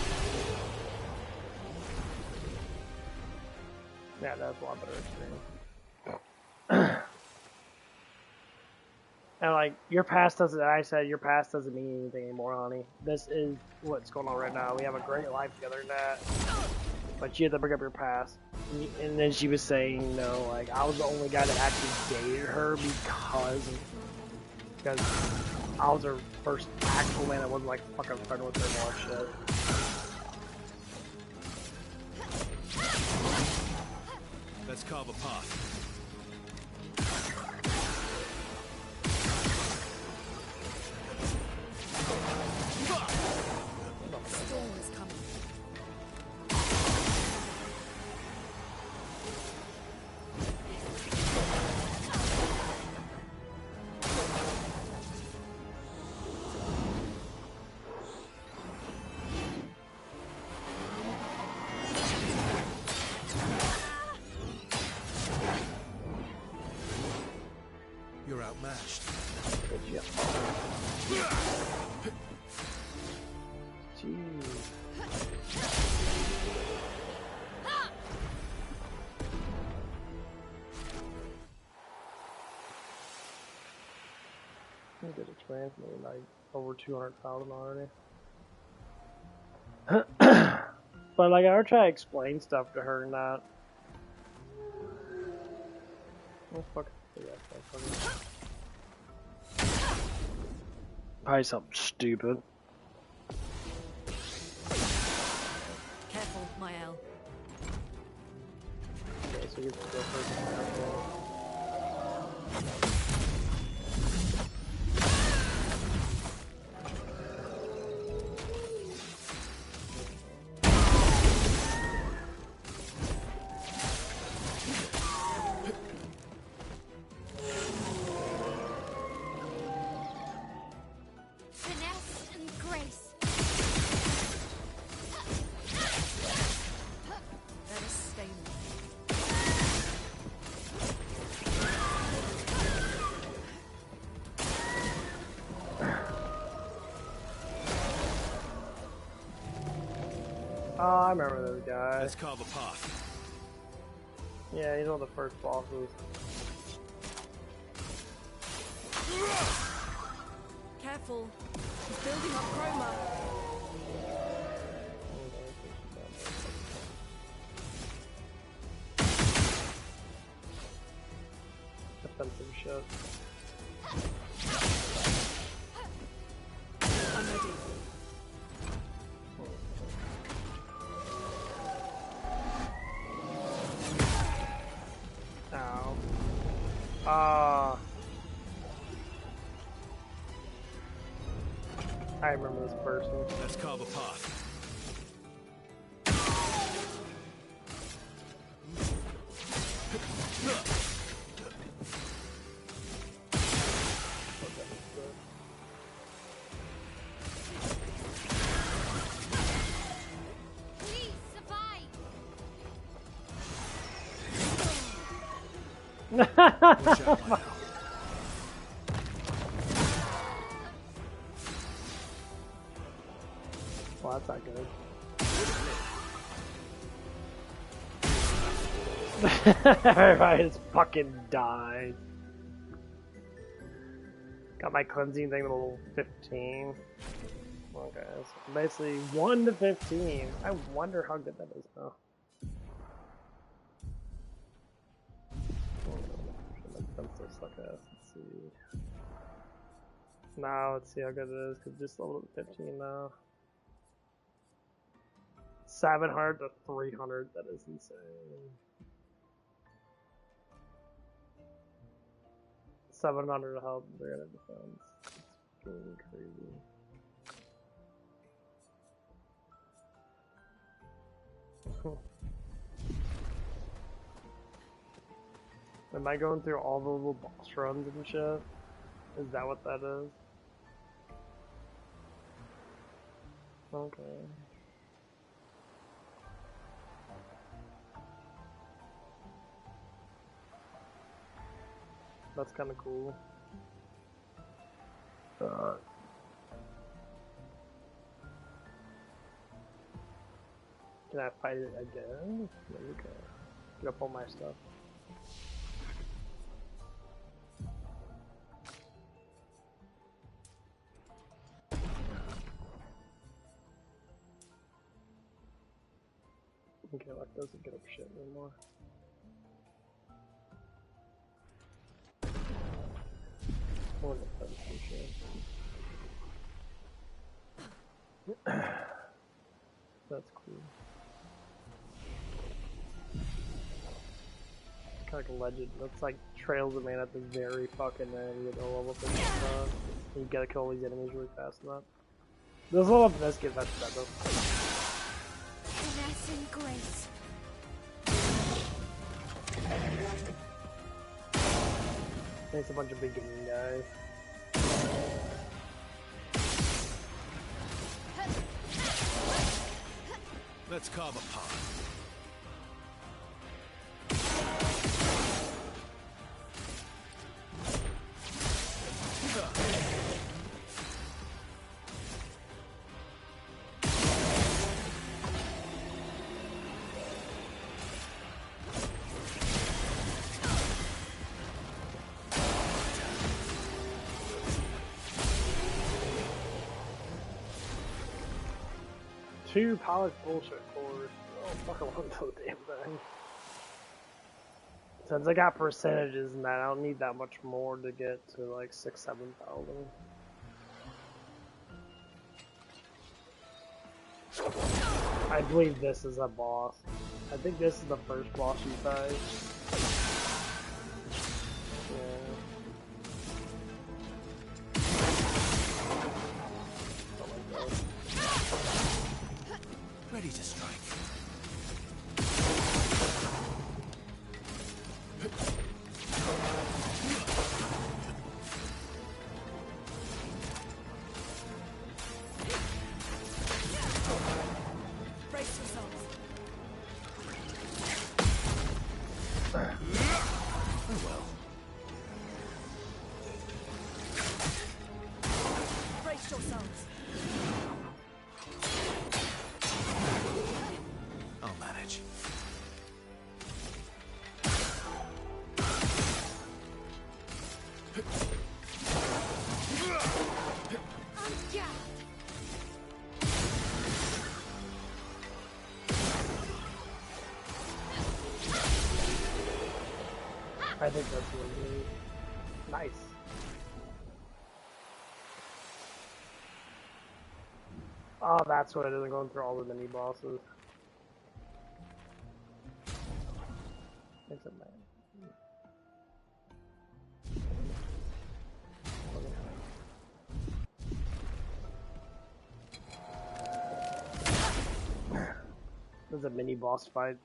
Yeah, that's a lot better experience. And like, your past doesn't, I said, your past doesn't mean anything anymore, honey. This is what's going on right now. We have a great life together and that. But you have to bring up your past. And then she was saying, you know, like, I was the only guy that actually dated her because I was her first actual man that wasn't like fucking friend with her and all that shit. Let's carve a path. Storm is coming. You're outmatched. Jeez. I did a transmitting like over 200,000 already. But like I would try to explain stuff to her and that. Oh fuck. Probably something stupid. Careful, Mael. Okay, so you get to go first. Finesse and grace. Let us stay more. Oh, I remember those guys. Let's carve a path. Yeah, he's one of the first bosses. Careful. He's building up chroma. Defensive shit. I'm ready. Ow. I remember this person. Let's carve a path. Please survive. Watch out, my hell. Well, that's not good. Everybody just fucking died. Got my cleansing thing to level 15. Okay, so basically 1 to 15. I wonder how good that is now. Let's see. Now let's see how good it is, because just leveled up 15 now. 700 to 300, that is insane. 700 health, 300 defense. It's really crazy. Am I going through all the little boss runs and shit? Is that what that is? Okay. That's kind of cool. Can I fight it again? Maybe we can. Get up all my stuff. Okay, like doesn't get up shit anymore. More defense and shit. That's cool. It's kind of like a legend. That's like trails a man at the very fucking end. You get to level up and stuff. You gotta kill all these enemies really fast and that. This level up in this game, that's bad though. Finesse and grace. There's a bunch of beginning guys. Let's carve a path. Two polished bullshit cores. Oh, fuck, I want those damn thing. Since I got percentages and that, I don't need that much more to get to like 6,000-7,000. I believe this is a boss. I think this is the first boss you fight. Yeah. Something like that. Ready to strike. Brace yourselves. Oh well. Brace yourselves. I'll manage. Yeah. I think that's really nice. Oh, that's what it is. Going through all the mini bosses. It's a man. There's a mini boss fight.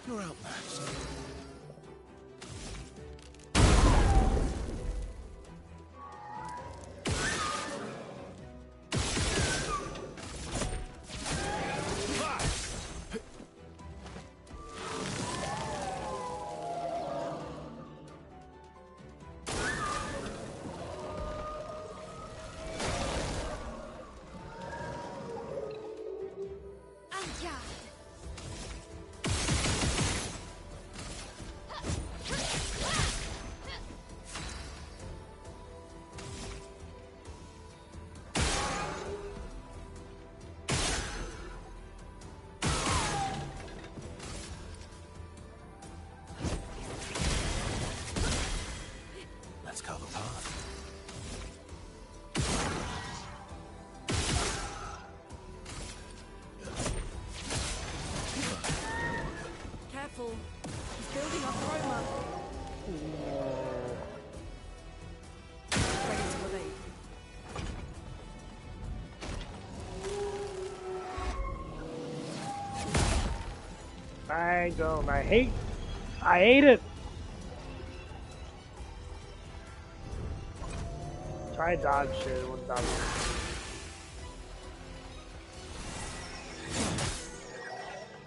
You're outmatched. Let's carve a path. Careful. He's building up Roma. Ready to evade. I don't. I hate it. Try dodge shit with dodge.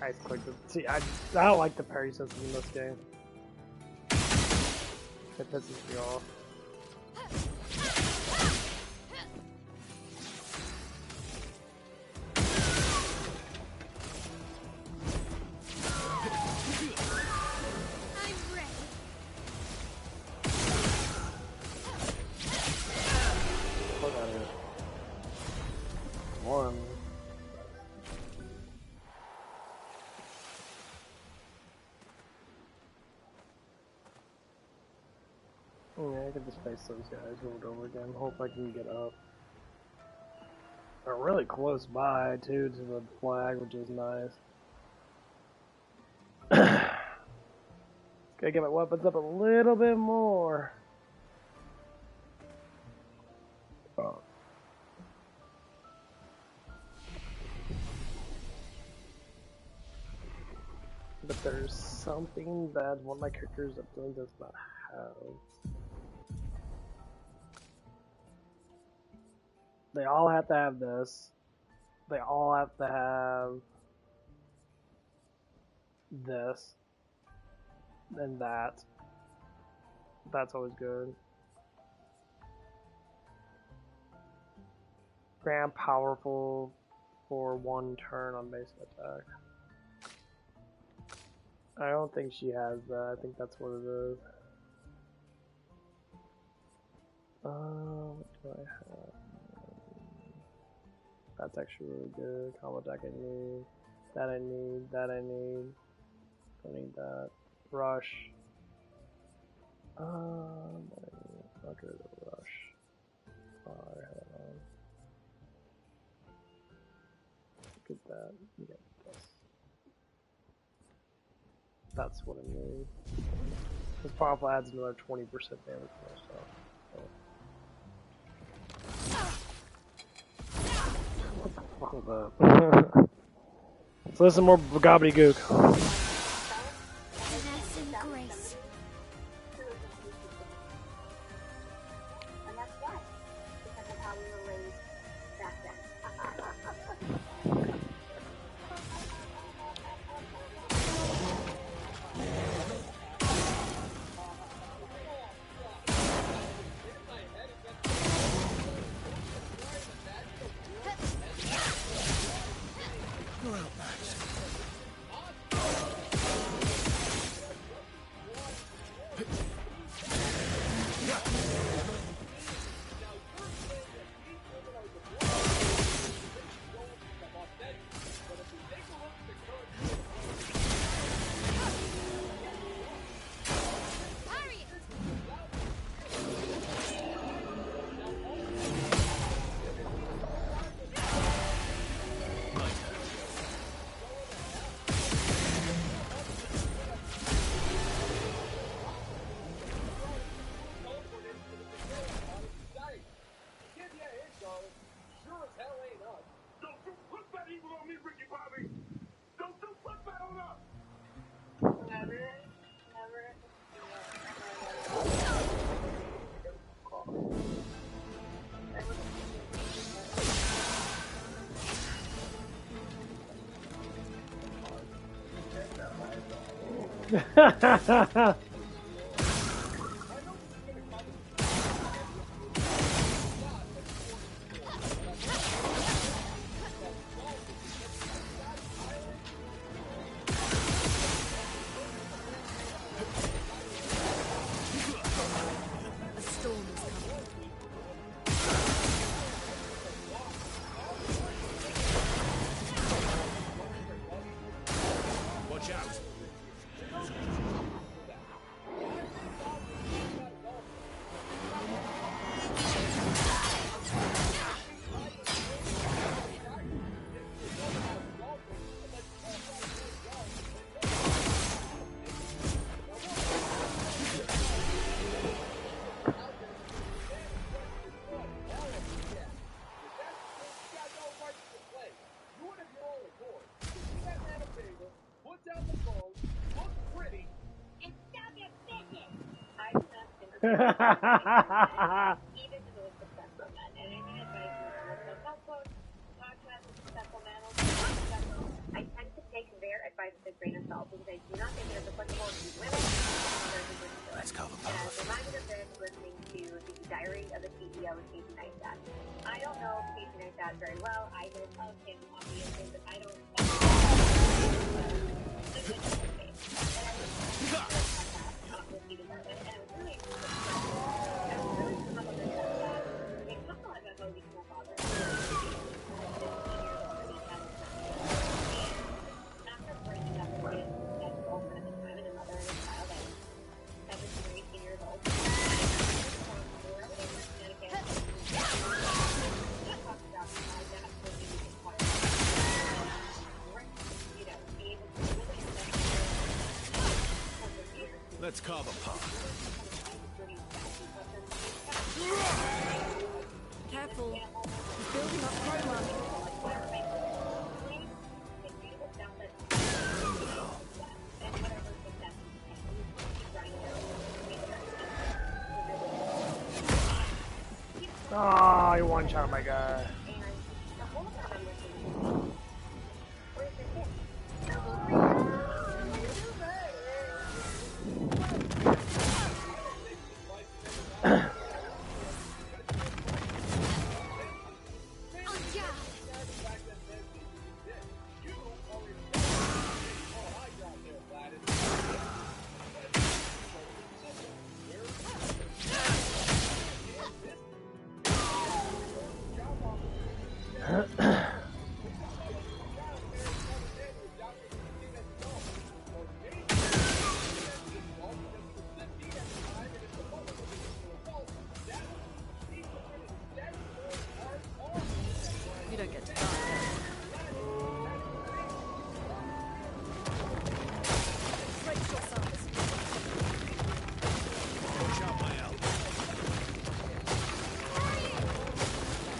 Nice click. See, I don't like the parry system in this game. It pisses me off. I'm ready. Look at it. One. I could just face those guys over and over again. Hope I can get up. They're really close by, too, to the flag, which is nice. Gotta get my weapons up a little bit more. Oh. But there's something that one of my characters ability does not have. They all have to have this. They all have to have this. And that. That's always good. Grant powerful for one turn on basic attack. I don't think she has that. I think that's what it is. What do I have? That's actually really good. Combo attack I need. That I need. That I need. Don't need that. Rush. Okay, the rush. Oh, I have it on. Look at that. You get this. That's what I need. This powerful adds another 20% damage to myself. What the fuck was that? Let's listen more gobbledygook. Finesse and grace. And that's why. Because of how we were raised back then. You're outmatched. A storm is coming. Watch out. Even to those successful men. And any advice you want to help folks, podcast with successful men, I tend to take their advice with a grain of salt because I do not think it is applicable to women and others who wouldn't do it. Let's cover And I was both. reminded of this listening to the Diary of a CEO with Casey Neistat. I don't know Casey Neistat very well. I know of him, obviously, but I don't know. Let's carve a path. Careful. He's building up chroma. Oh, you one shot my guy. You don't get to brace yourselves. Watch out, my ally.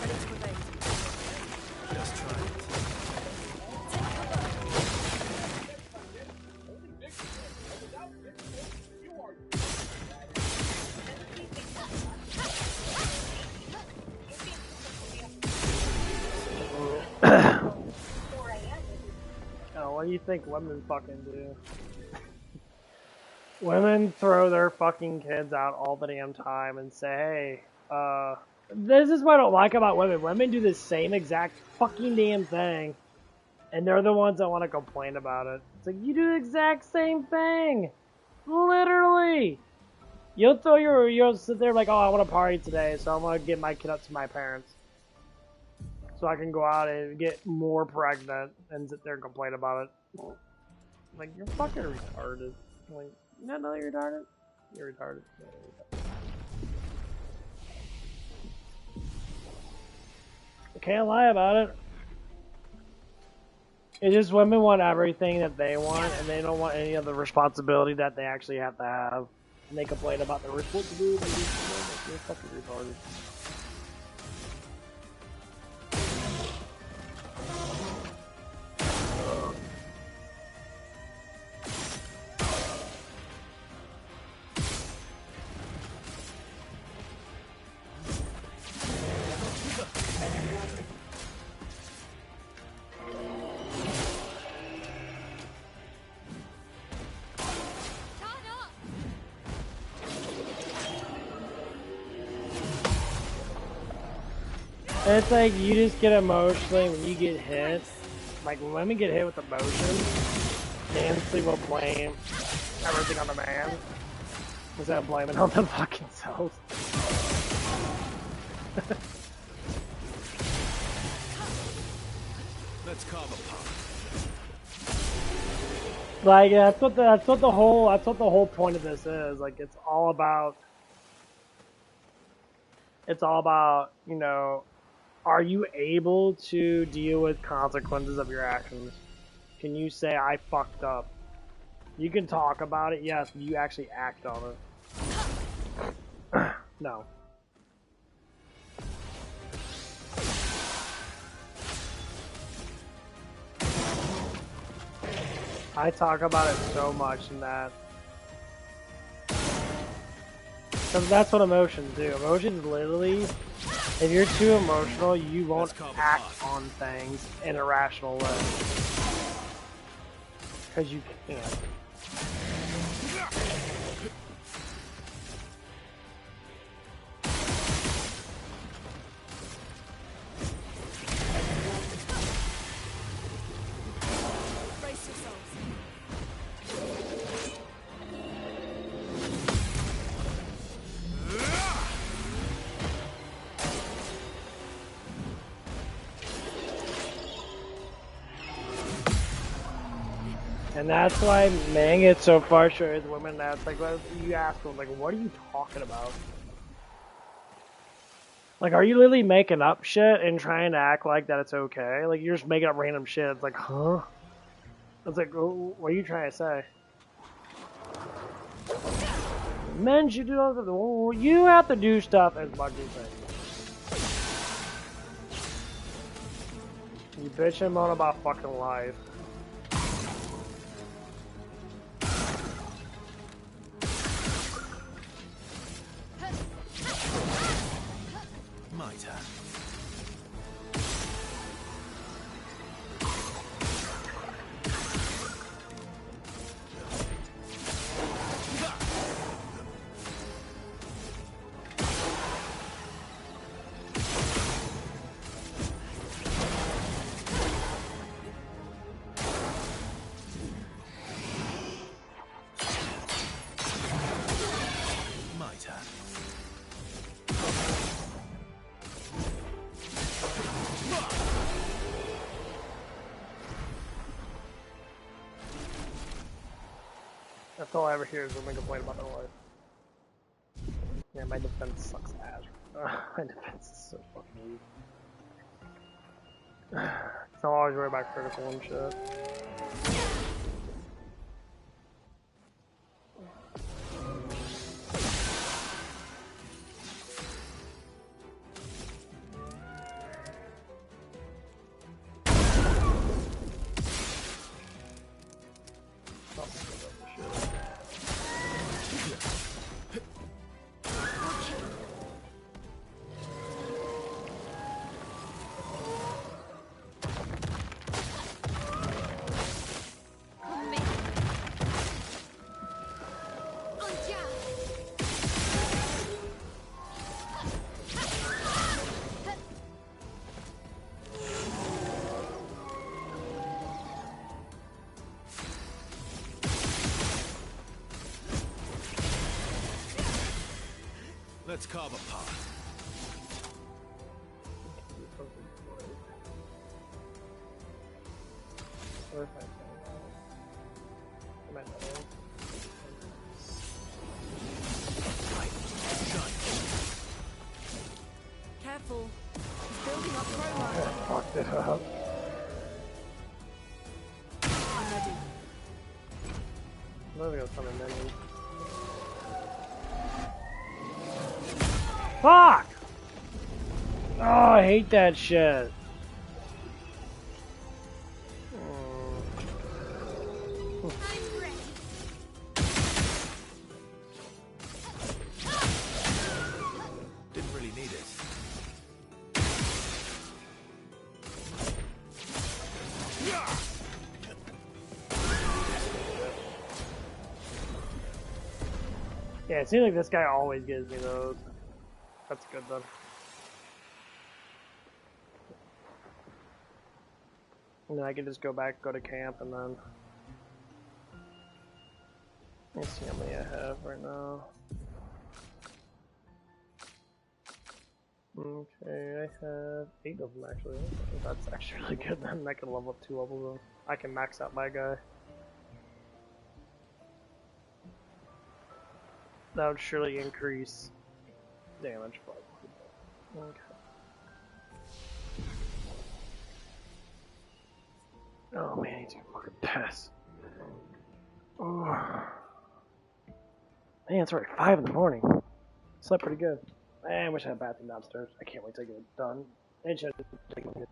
Ready to evade. Just try it. Oh, what do you think women fucking do? Women throw their fucking kids out all the damn time and say, hey, this is what I don't like about women. Women do the same exact fucking damn thing, and they're the ones that want to complain about it. It's like, you do the exact same thing! Literally! You'll sit there like, oh, I want to party today, so I'm gonna get my kid up to my parents. So I can go out and get more pregnant and sit there and complain about it. Like, you're fucking retarded. Like, you not know you're retarded? You're retarded. Yeah, you're retarded. I can't lie about it. It's just women want everything that they want, and they don't want any of the responsibility that they actually have to have. And they complain about the responsibility. You're fucking retarded. It's like you just get emotionally when you get hit. Like when women get hit with emotion, they instantly will blame everything on the man instead of blaming on the fucking self. Let's carve a path. Like that's what the whole point of this is. Like it's all about, you know, are you able to deal with consequences of your actions? Can you say, I fucked up? You can talk about it, yes, but you actually act on it. No. I talk about it so much in that. Because that's what emotions do. Emotions literally, if you're too emotional, you won't act on things in a rational way. Because you can't. Brace yourselves. And that's why men get so frustrated with women. That's like, you ask them, like, what are you talking about? Like, are you literally making up shit and trying to act like that it's okay? Like, you're just making up random shit. It's like, huh? It's like, what are you trying to say? Men should do other. Well, you have to do stuff as much as they do. You bitch and moan about fucking life. My turn. My turn. That's all I ever hear is women complain about their life. Yeah, my defense sucks ass. My defense is so fucking weak. So I'm always worried about critical and shit. Let's carve a path. Careful. He's building up chroma. Fucked it up. I'm ready. I'm gonna go summon minions. Fuck! Oh, I hate that shit. I'm ready. Didn't really need it. Yeah, it seems like this guy always gives me those. That's good then. And then I can just go back, go to camp, and then... Let me see how many I have right now. Okay, I have 8 of them actually. That's actually really good then. I can level up 2 levels of them. I can max out my guy. That would surely increase damage, but... Okay. Oh man, he's a fucking piss. Oh. Man, it's already 5 in the morning. Slept pretty good. Man, I wish I had a bathroom downstairs. I can't wait to get it done. And should take it.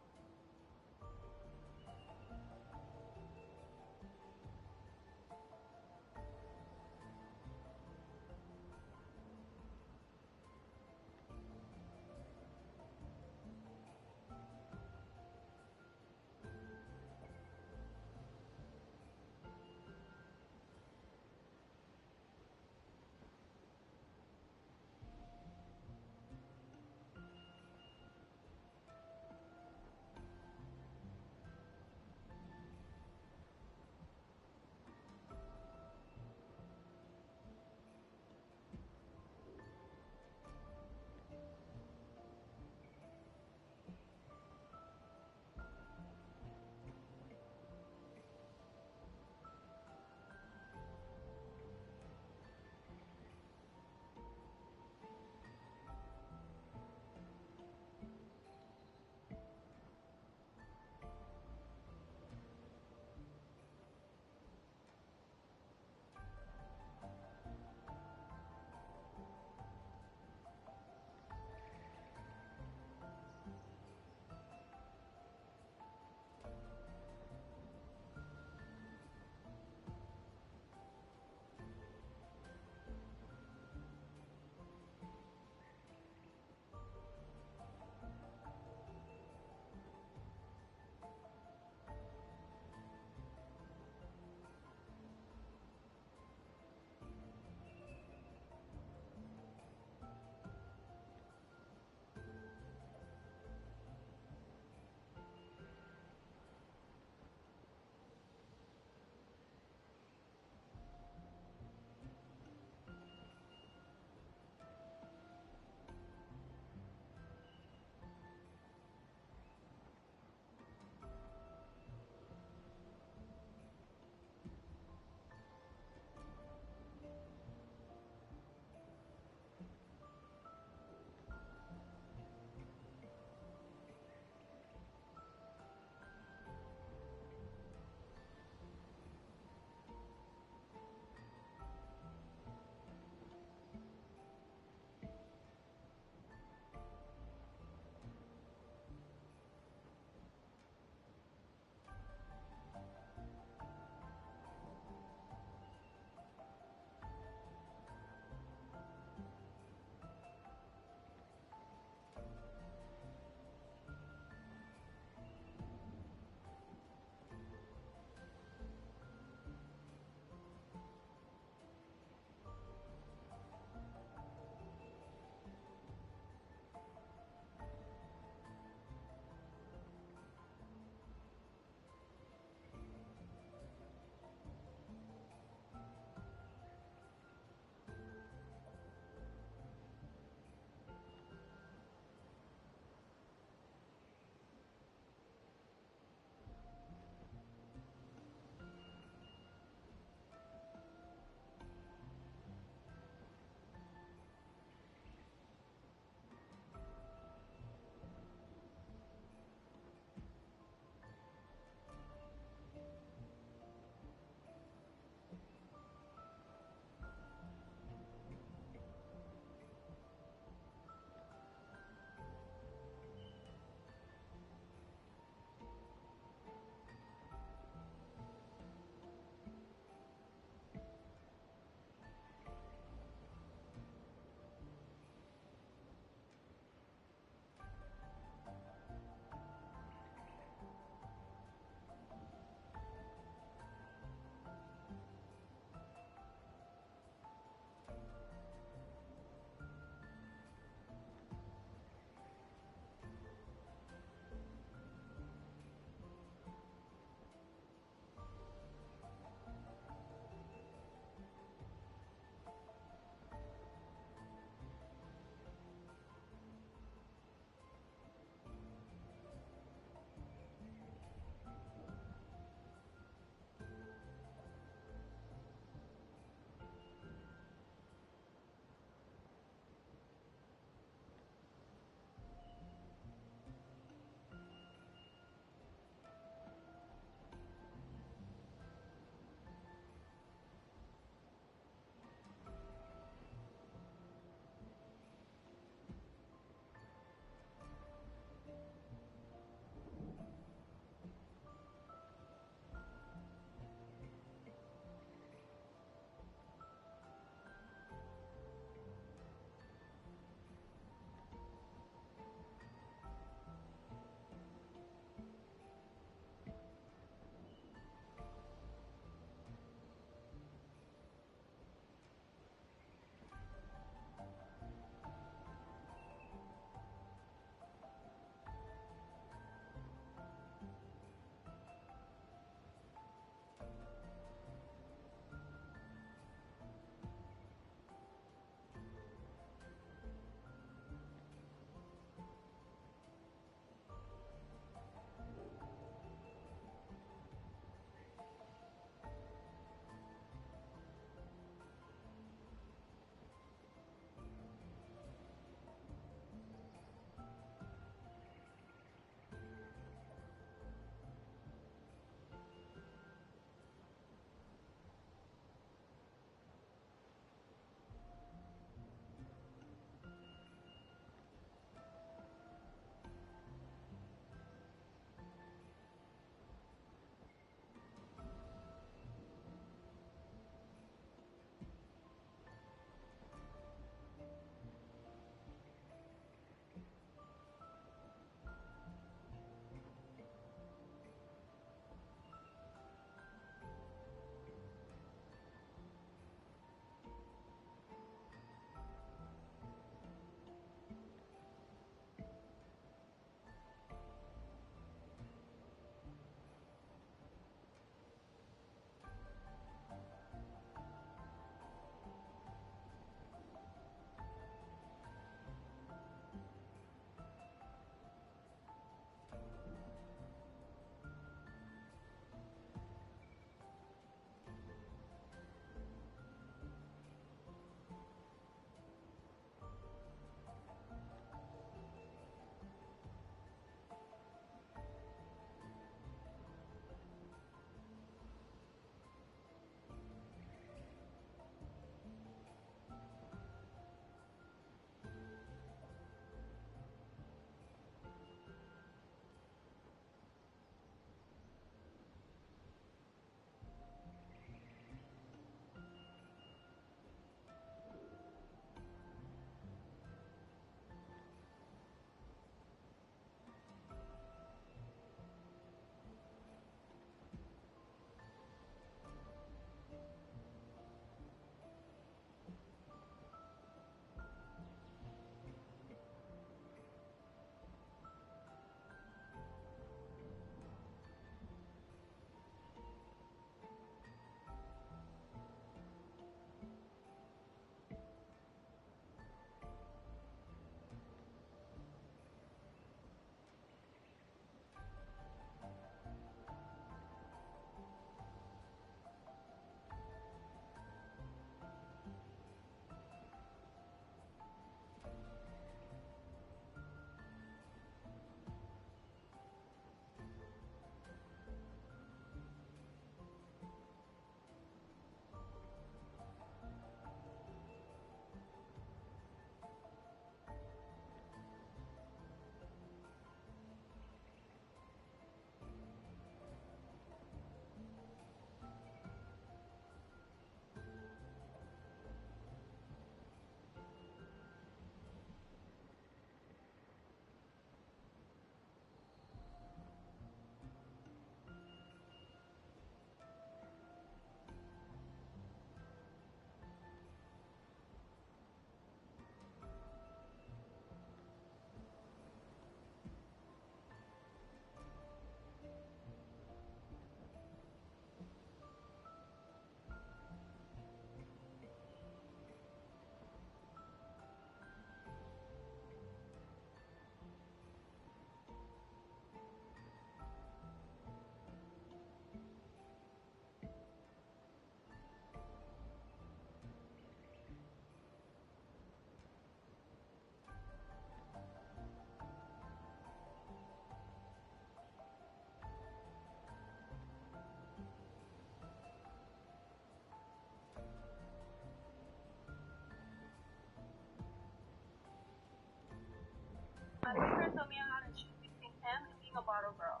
Sarah told me I had to choose between him and being a bottle girl.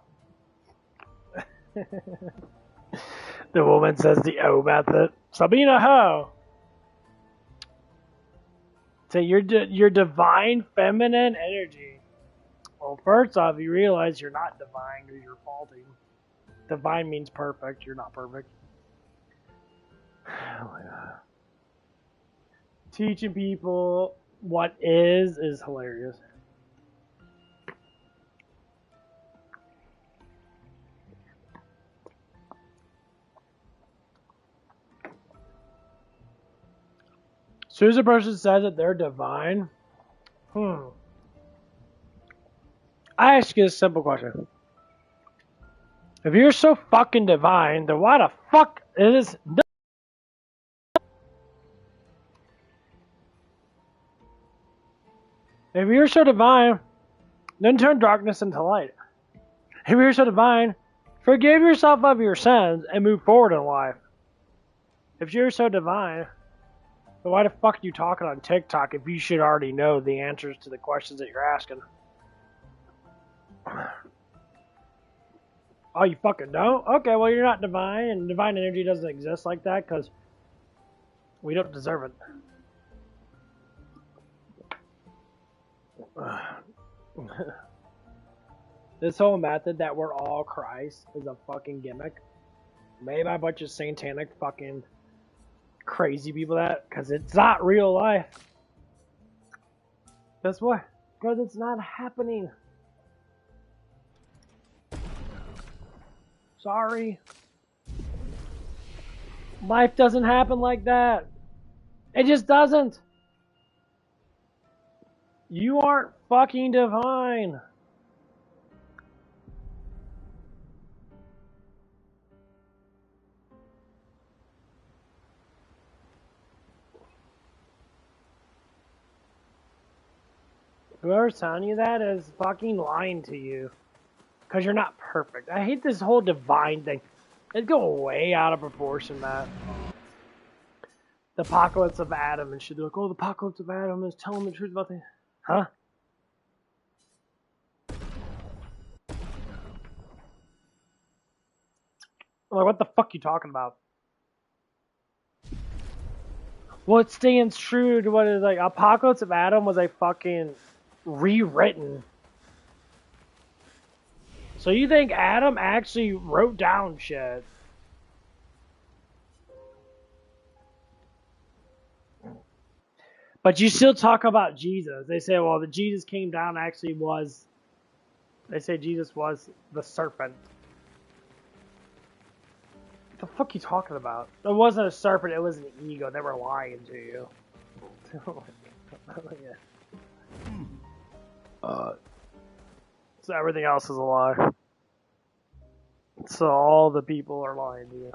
The woman says the O method. Sabina Ho. So your divine feminine energy. Well, first off, you realize you're not divine because you're faulty. Divine means perfect. You're not perfect. Oh my God. Teaching people what is hilarious. As soon as a person says that they're divine, I ask you a simple question. If you're so fucking divine, then why the fuck is... If you're so divine, then turn darkness into light. If you're so divine, forgive yourself of your sins and move forward in life. If you're so divine, then why the fuck are you talking on TikTok if you should already know the answers to the questions that you're asking? Oh, you fucking don't? Okay, well, you're not divine, and divine energy doesn't exist like that because we don't deserve it. This whole method that we're all Christ is a fucking gimmick made by a bunch of satanic fucking crazy people because it's not real life. That's why. Because it's not happening. Sorry. Life doesn't happen like that. It just doesn't. You aren't fucking divine. Whoever's telling you that is fucking lying to you. Because you're not perfect. I hate this whole divine thing. It's going way out of proportion, that. The apocalypse of Adam and shit. They're like, oh, the apocalypse of Adam is telling the truth about things. Huh? Like, what the fuck you talking about? Well, it stands true to what is like Apocalypse of Adam was a fucking rewritten. So you think Adam actually wrote down shit? But you still talk about Jesus. They say, well, the Jesus came down actually was. They say Jesus was the serpent. What the fuck are you talking about? It wasn't a serpent, it was an ego. They were lying to you. So everything else is a lie. So all the people are lying to you.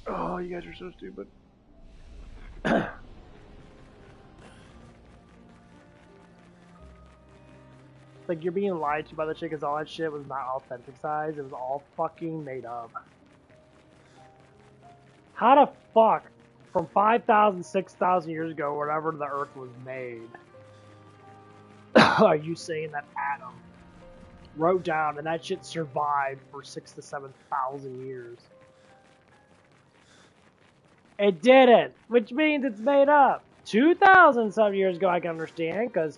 Oh, you guys are so stupid. Like, you're being lied to by the chick because all that shit was not authentic size. It was all fucking made up. How the fuck, from 5,000, 6,000 years ago, whenever the earth was made, are you saying that Adam wrote down and that shit survived for 6,000 to 7,000 years? It didn't, which means it's made up. 2,000 some years ago, I can understand, because,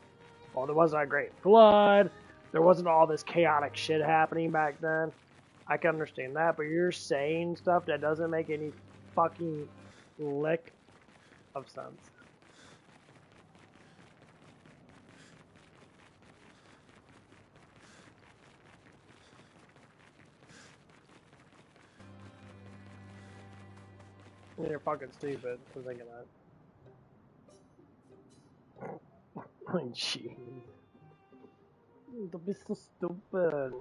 well, there wasn't a great flood. There wasn't all this chaotic shit happening back then. I can understand that, but you're saying stuff that doesn't make any fucking lick of sense. You're fucking stupid for thinking that. Oh, jeez. Don't be so stupid.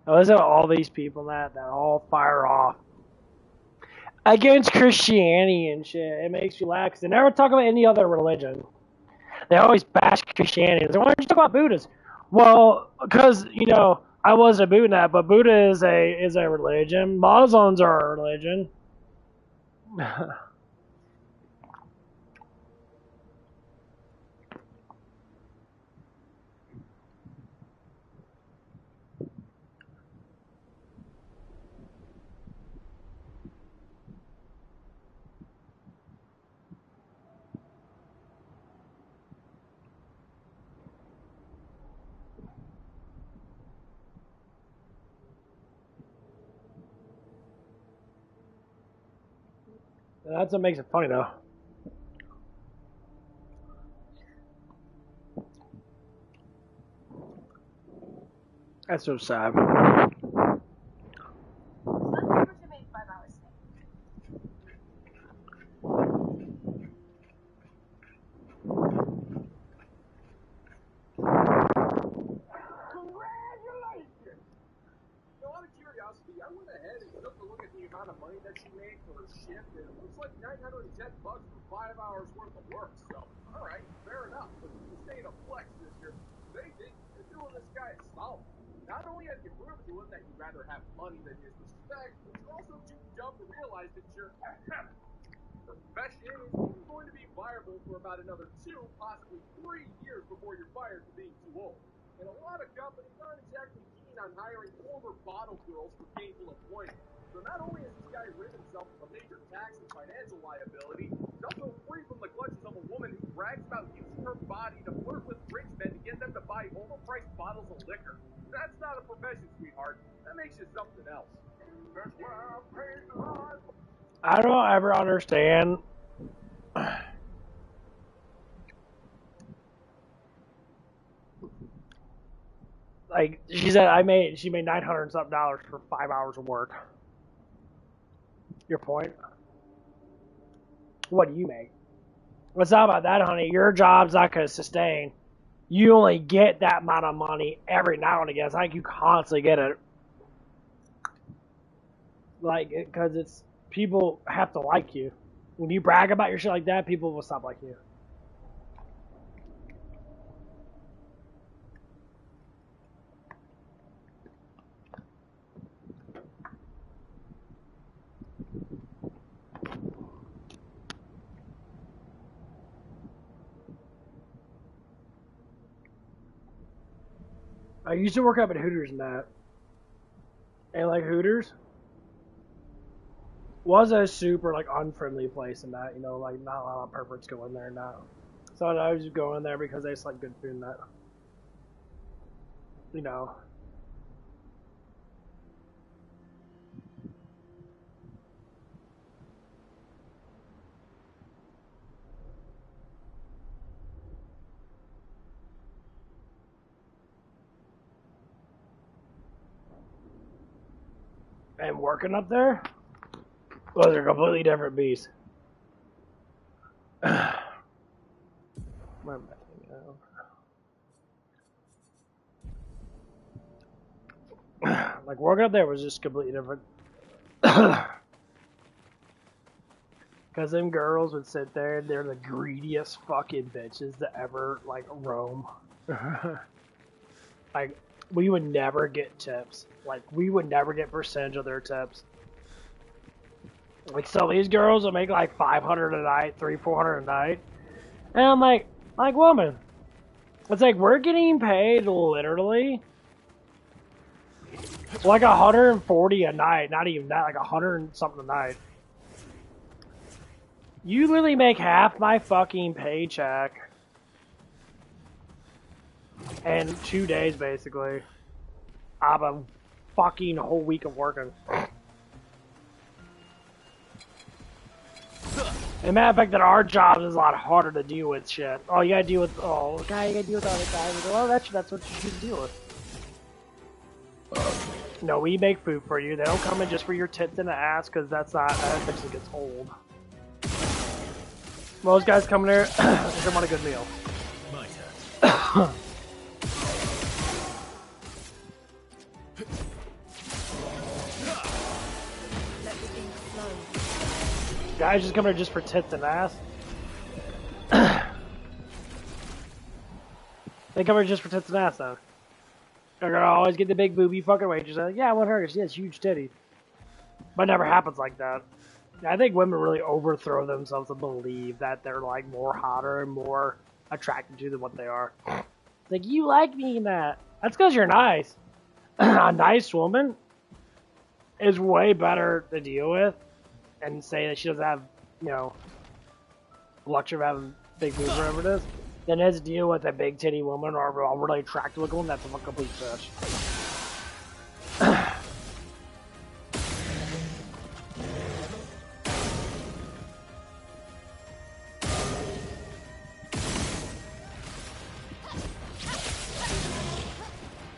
Oh, listen to all these people that all fire off against Christianity and shit. It makes you laugh because they never talk about any other religion. They always bash Christianity. Why don't you talk about Buddhists? Well, because I was a Buddha, but Buddha is a religion. Muslims are a religion. That's what makes it funny, though. That's so sad. Some people to make 5 hours stay. Congratulations! So out of curiosity, I went ahead and took a look at the amount of money that she made for her shift, and it looks like $910 for 5 hours worth of work. So, all right, fair enough. But you stayed a flex this year. They think you're doing this guy a solid. Not only have you proved to him that you'd rather have money than his respect, but you're also too dumb to realize that your profession is only going to be viable for about another 2, possibly 3 years before you're fired for being too old. And a lot of companies aren't exactly keen on hiring former bottle girls for gainful employment. So not only has this guy rid himself of a major tax and financial liability, he's also free from the clutches of a woman who brags about using her body to flirt with rich men to get them to buy overpriced bottles of liquor. That's not a profession, sweetheart. That makes you something else. That's why I praise the Lord. I don't ever understand. Like she said, she made $900 and something for 5 hours of work. Your point? What do you make? It's not about that, honey. Your job's not going to sustain. You only get that amount of money every now and again. It's not like you constantly get it. Like, because it's people have to like you. When you brag about your shit like that, people will stop liking you. I used to work up at Hooters and that. And like Hooters was a super like unfriendly place and that, like not a lot of perverts go in there and that. So I was just going there because they just like good food and that. And working up there was a completely different beast. Where am I now? Like working up there was just completely different. Because them girls would sit there and they're the greediest fucking bitches to ever like roam. Like we would never get tips. Like we would never get percentage of their tips. Like some of these girls will make like $500 a night, $300-400 a night, and I'm like woman, it's like we're getting paid literally like $140 a night, not even that, like 100 and something a night. You literally make half my fucking paycheck in 2 days, basically, out of a fucking whole week of working. And matter of fact, that our jobs is a lot harder to deal with shit. Oh, you gotta deal with, you gotta deal with other guys. Well, that's what you should deal with. No, we make food for you. They don't come in just for your tits and the ass, because that eventually gets old. Most guys come in there, they want a good meal. My turn. Guys just come here just for tits and ass. They cover just for tits and ass now. They're gonna always get the big booby fucking waitress. Like, yeah, I want her. She has huge titties. But it never happens like that. I think women really overthrow themselves to believe that they're like more hotter and more attracted to than what they are. It's like, you like me in that. That's because you're nice. A nice woman is way better to deal with and say that she doesn't have, you know, luxury of having big boobs or whatever it is, than it is to deal with a big titty woman or a really attractive looking woman that's a complete fish.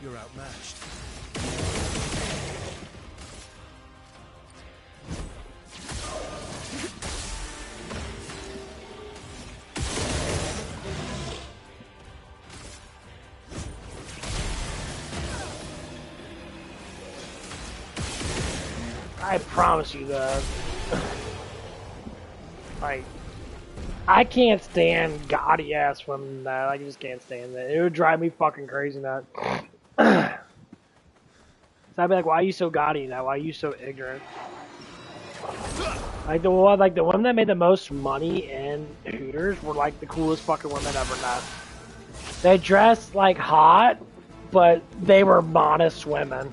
You're outmatched. I promise you that. Like, I can't stand gaudy ass women that. I just can't stand that. It would drive me fucking crazy that. So I'd be like, why are you so gaudy now? Why are you so ignorant? Like the women that made the most money in Hooters were like the coolest fucking women ever met. They dressed like hot, but they were modest women.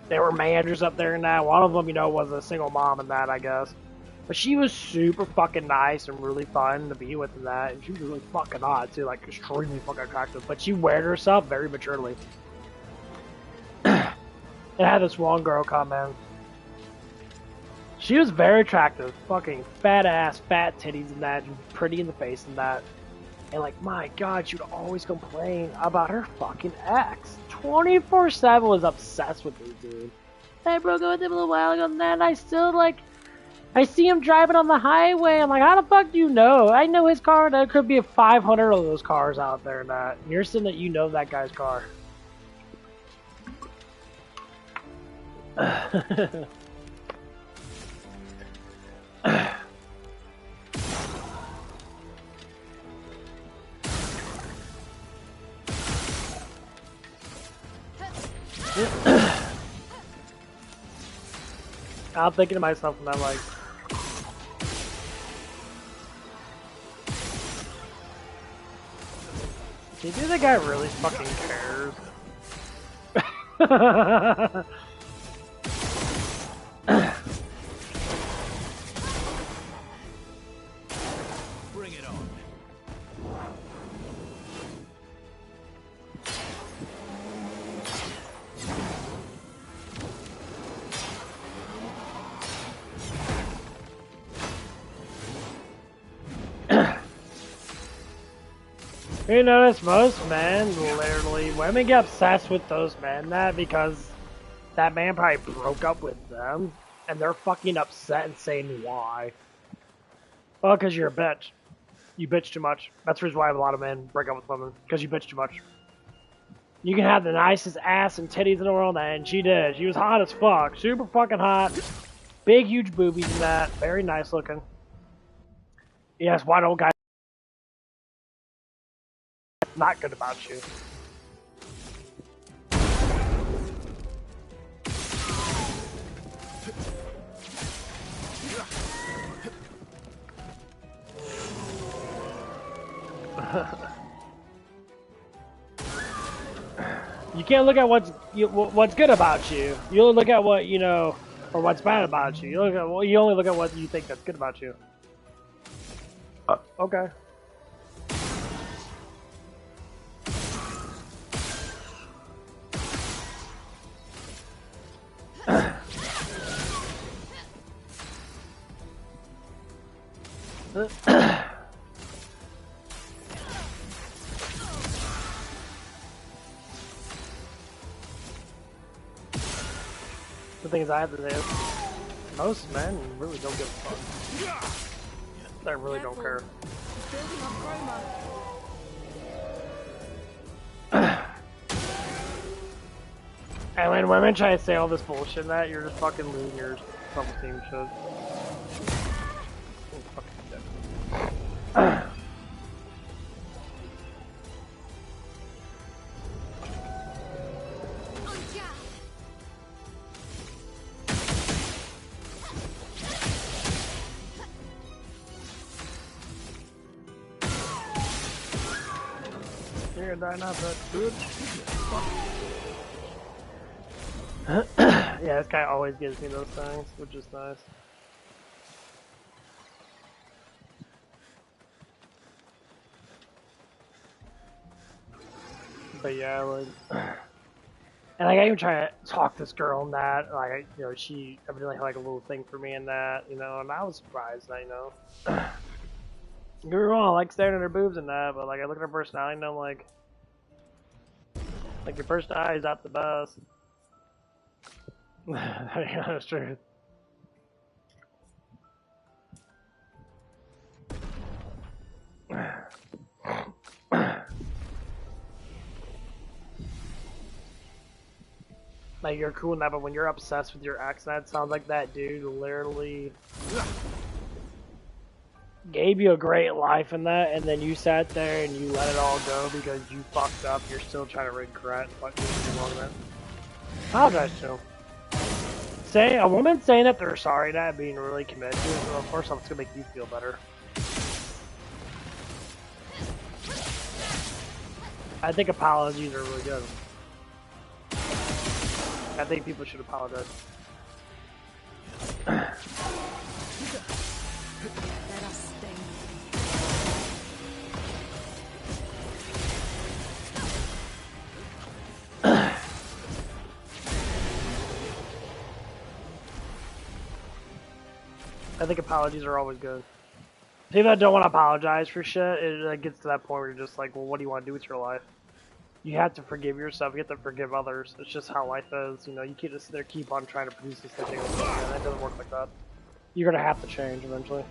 They were managers up there and that. One of them, you know, was a single mom and that, I guess. But she was super fucking nice and really fun to be with and that. And she was really fucking hot too, like extremely fucking attractive. But she weared herself very maturely. And I had this one girl come in. She was very attractive, fucking fat ass, fat titties and that, and pretty in the face and that. And like, my god, she would always complain about her fucking ex. 24/7 was obsessed with me, dude. I broke up with him a little while ago and that, and I still like, I see him driving on the highway. I'm like, how the fuck do you know? I know his car. There could be 500 of those cars out there and that. And you're saying that you know that guy's car. I'm thinking to myself and I'm like, do you think that guy really fucking cares? Bring it on. You notice most men, literally, women get obsessed with those men that because that man probably broke up with them and they're fucking upset and saying why. Well, because you're a bitch. You bitch too much. That's the reason why a lot of men break up with women, because you bitch too much. You can have the nicest ass and titties in the world, and she did. She was hot as fuck. Super fucking hot. Big, huge boobies and that. Very nice looking. Yes, white old guy. Not good about you. You can't look at what's good about you. You only look at what you know, or what's bad about you. You only look at what you think that's good about you. Okay. The thing is, I have to say, most men really don't give a fuck. They really don't care. Building up chroma. And when women try to say all this bullshit that, you're just fucking losing your self-esteem shit. You're gonna die now, but good. Yeah, this guy always gives me those things, which is nice. But yeah, like, and like, I even try to talk this girl and that, like, you know, she evidently had like a little thing for me and that, you know, and I was surprised, you know. Don't get me wrong, I like staring at her boobs and that, but like, I look at her personality and I'm like your personality is not the best. Yeah, that's true. Like, you're cool now, but when you're obsessed with your ex, that sounds like that dude literally gave you a great life in that, and then you sat there and you let it all go because you fucked up. You're still trying to regret what you did wrong then. Apologize to him. Say a woman saying that they're sorry, that being really committed to it. Well, first off, it's gonna make you feel better. I think apologies are really good. I think people should apologize. Let us stay. I think apologies are always good. People that don't want to apologize for shit, it gets to that point where you're just like, well, what do you want to do with your life? You have to forgive yourself. You have to forgive others. It's just how life is. You know, you can't just sit there keep on trying to produce this thing. And it doesn't work like that. You're gonna have to change eventually.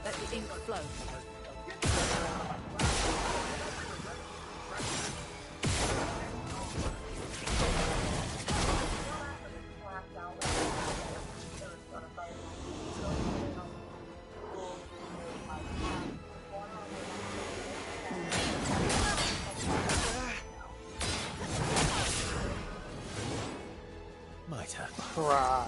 Let the ink flow. Might have. Right.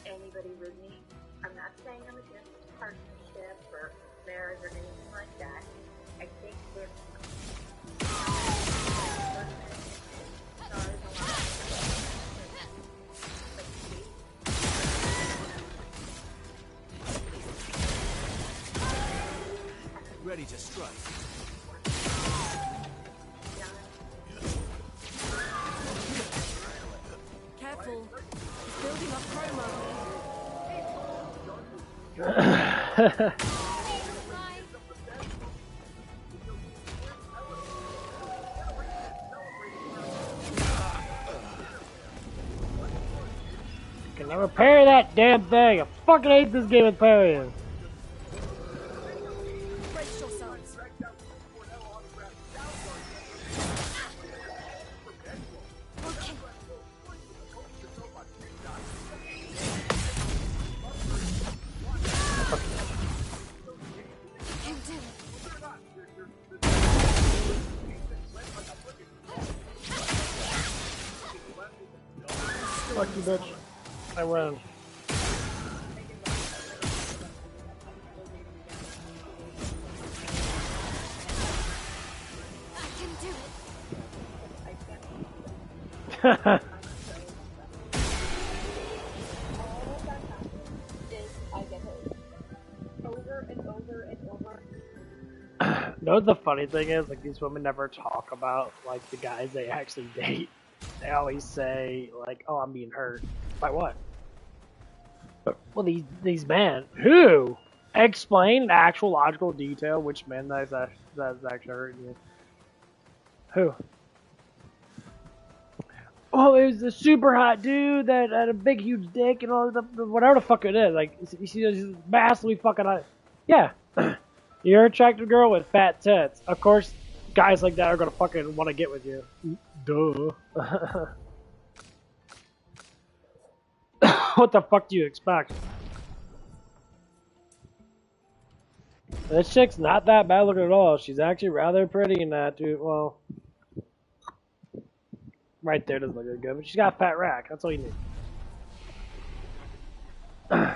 Anybody with me? I'm not saying I'm against partnership or marriage or anything like that. I think if Ready to strike. Careful. He's building up chroma. Can I repair that damn thing? I fucking hate this game with parrying. Brace yourselves. Okay. Can do it. Fuck you, bitch. I win. I can do it. All that happens is I get hurt. Over and over and over. You know what the funny thing is? Like, these women never talk about, like, the guys they actually date. They always say, like, oh, I'm being hurt. By what? Well, these men. Who? Explain in actual logical detail which men that's actually hurting you. Who? Oh, it was a super hot dude that had a big, huge dick and all the whatever the fuck it is. Like, you see those massively fucking hot. Yeah. You're an attractive girl with fat tits. Of course, guys like that are gonna fucking want to get with you. Duh. What the fuck do you expect? This chick's not that bad looking at all. She's actually rather pretty in that, dude. Well, right there doesn't look good, but she's got a fat rack. That's all you need.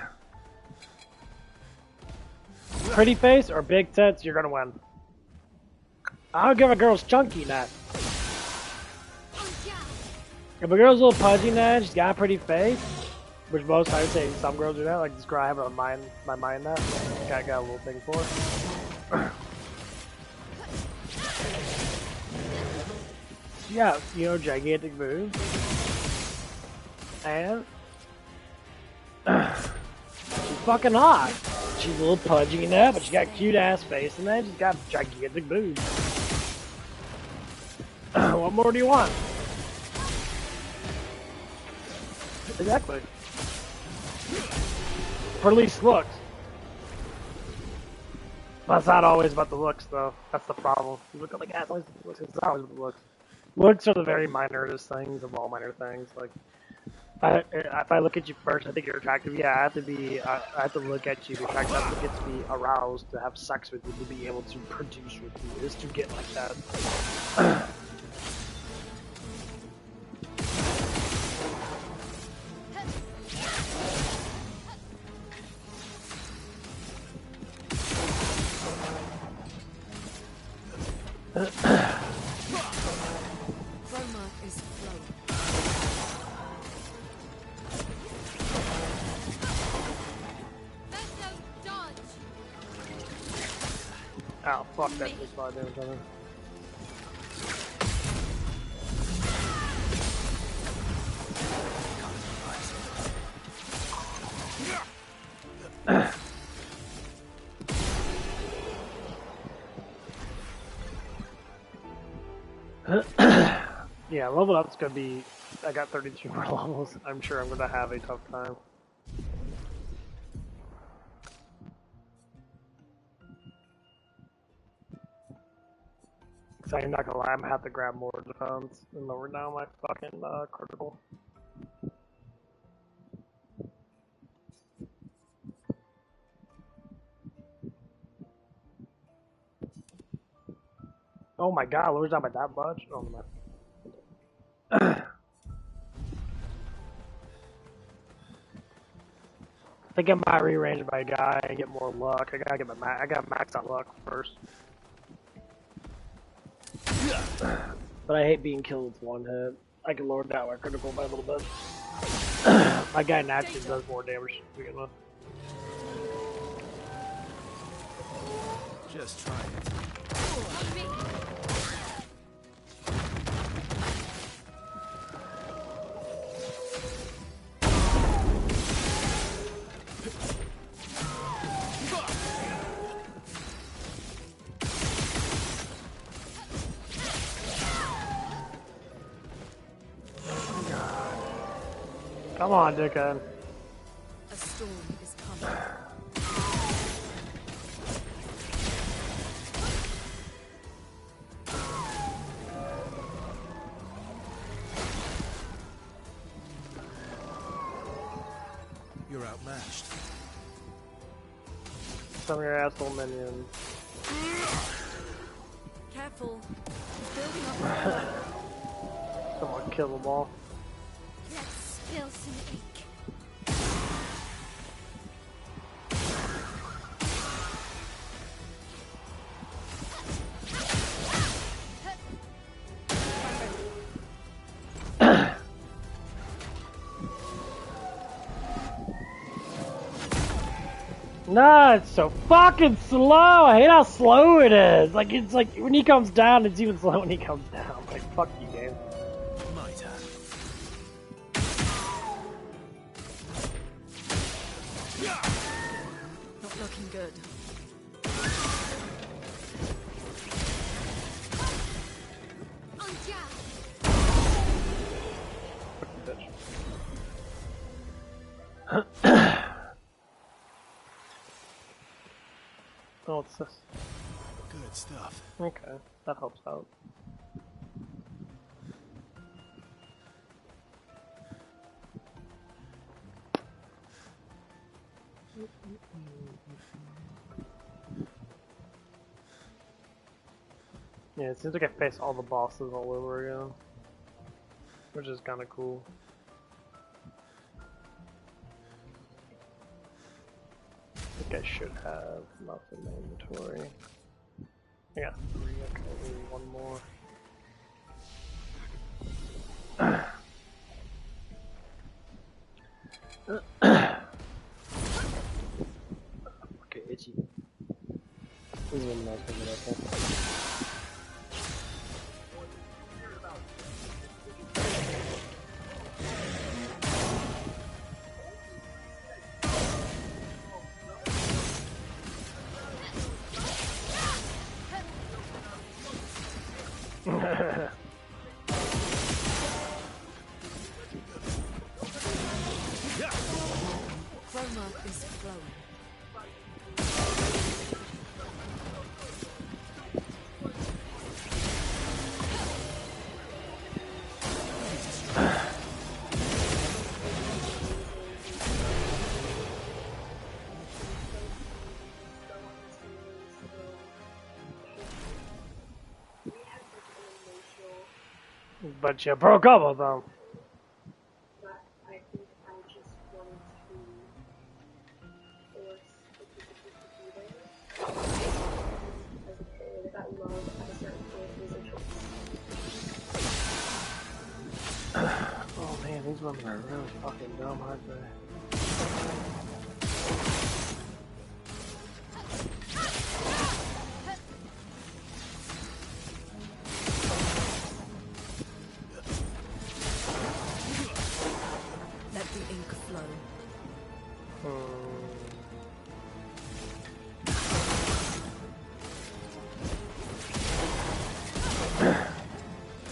Pretty face or big tits, you're gonna win. I don't give a girl's chunky nut. If a girl's a little pudgy nut, she's got a pretty face, which most I would say some girls do that. Like this girl, I have my mind that. I got a little thing for her. Yeah, you know, gigantic boobs. And she's fucking hot. She's a little pudgy in that, but she got a cute ass face and then she's got gigantic boobs. What more do you want? Exactly. For at least looks. That's not always about the looks, though. That's the problem. You look at the guys, always the looks. It's not always about the looks. Looks are the very minorest things of all minor things. Like, if I look at you first, I think you're attractive. Yeah, I have to look at you. I have to get to be aroused, to have sex with you, to be able to produce with you, is to get like that. Chroma is flowing. Oh, fuck, that just saw damage on her. Yeah, level up's gonna be. I got 32 more levels. I'm sure I'm gonna have a tough time. So I'm not gonna lie, I'm gonna have to grab more defense and lower down my fucking critical. Oh my god, lowers down by that much? Oh my. I think I might rearrange my guy and get more luck. I gotta max out luck first. But I hate being killed with one hit. I can lower down my critical by a little bit. My guy naturally does more damage to begin with. Just try it. Come on, dickhead. A storm is coming. You're outmatched. Some of your asshole minions. Careful. Building up chroma. Someone kill them all. Let's spill some ink. Nah, it's so fucking slow. I hate how slow it is. Like, it's like when he comes down, it's even slow when he comes down. Like, fuck you, game. My turn. Not looking good. Oh, what's this? Good stuff. Okay, that helps out. Yeah, it seems like I face all the bosses all over again, which is kind of cool. I think I should have enough in my inventory. I got 3, okay, maybe one more. Okay, itchy. This is one nice thing that I think. Chroma is flowing. But you broke up with them. But I think I just wanted to force the people to be there. As a kid, that love at a certain point was a choice. Oh man, these women are really fucking dumb, aren't they? Let the ink flow.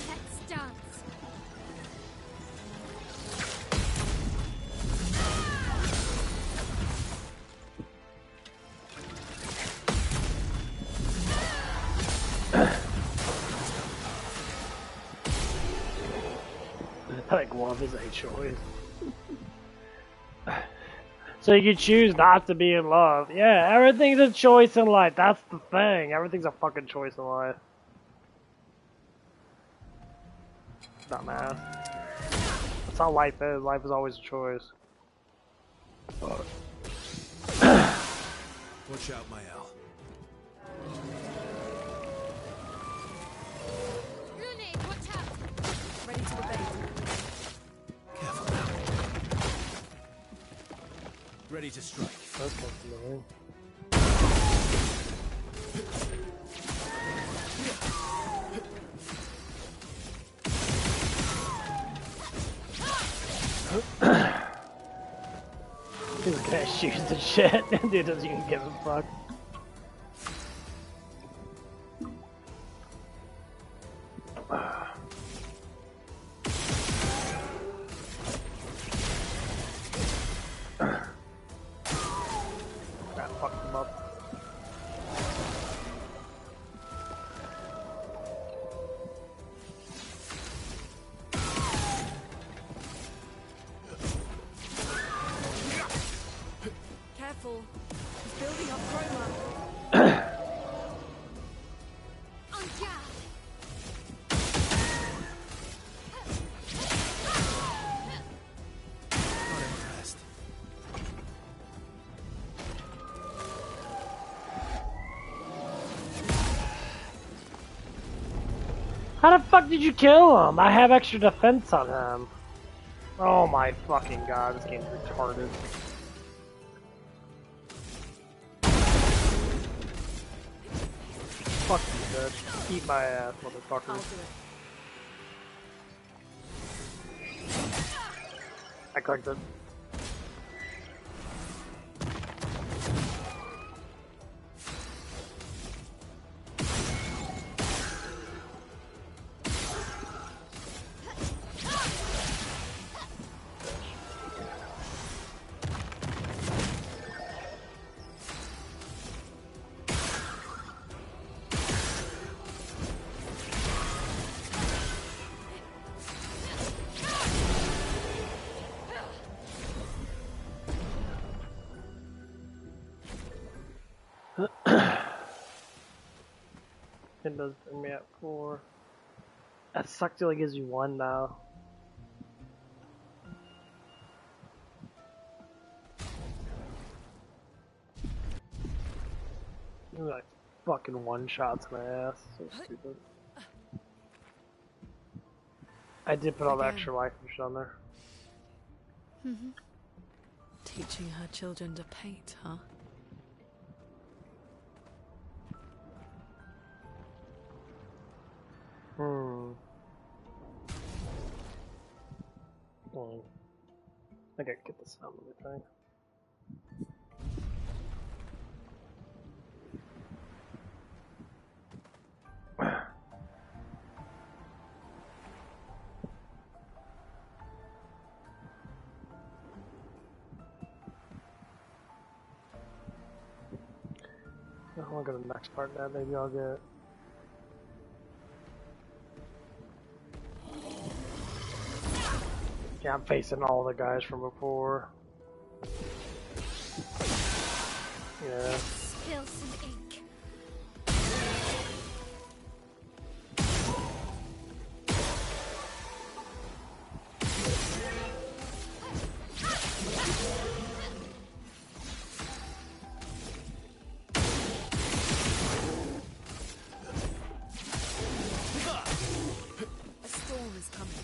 Let's dance. Like love is a choice. So you can choose not to be in love. Yeah, everything's a choice in life. That's the thing. Everything's a fucking choice in life. Dumbass. That's how life is. Life is always a choice. Watch out, Mael. Rooney, watch out! Ready to obey. Careful now. Ready to strike. That's kind of annoying. He's gonna shoot the shit. Dude doesn't even give a fuck. How the fuck did you kill him? I have extra defense on him. Oh my fucking god, this game's retarded. Fuck you, bitch. Eat my ass, motherfucker. I'll do it. I clicked it. It does bring me at 4. That sucks, it only gives you 1 now. It like fucking one-shots my ass. So stupid. I did put all the extra life and shit on there. Teaching her children to paint, huh? I gotta get the sound of the thing. I'll go to the next part now, maybe I'll get... Yeah, I'm facing all the guys from before. Yeah. Spill some ink. A storm is coming.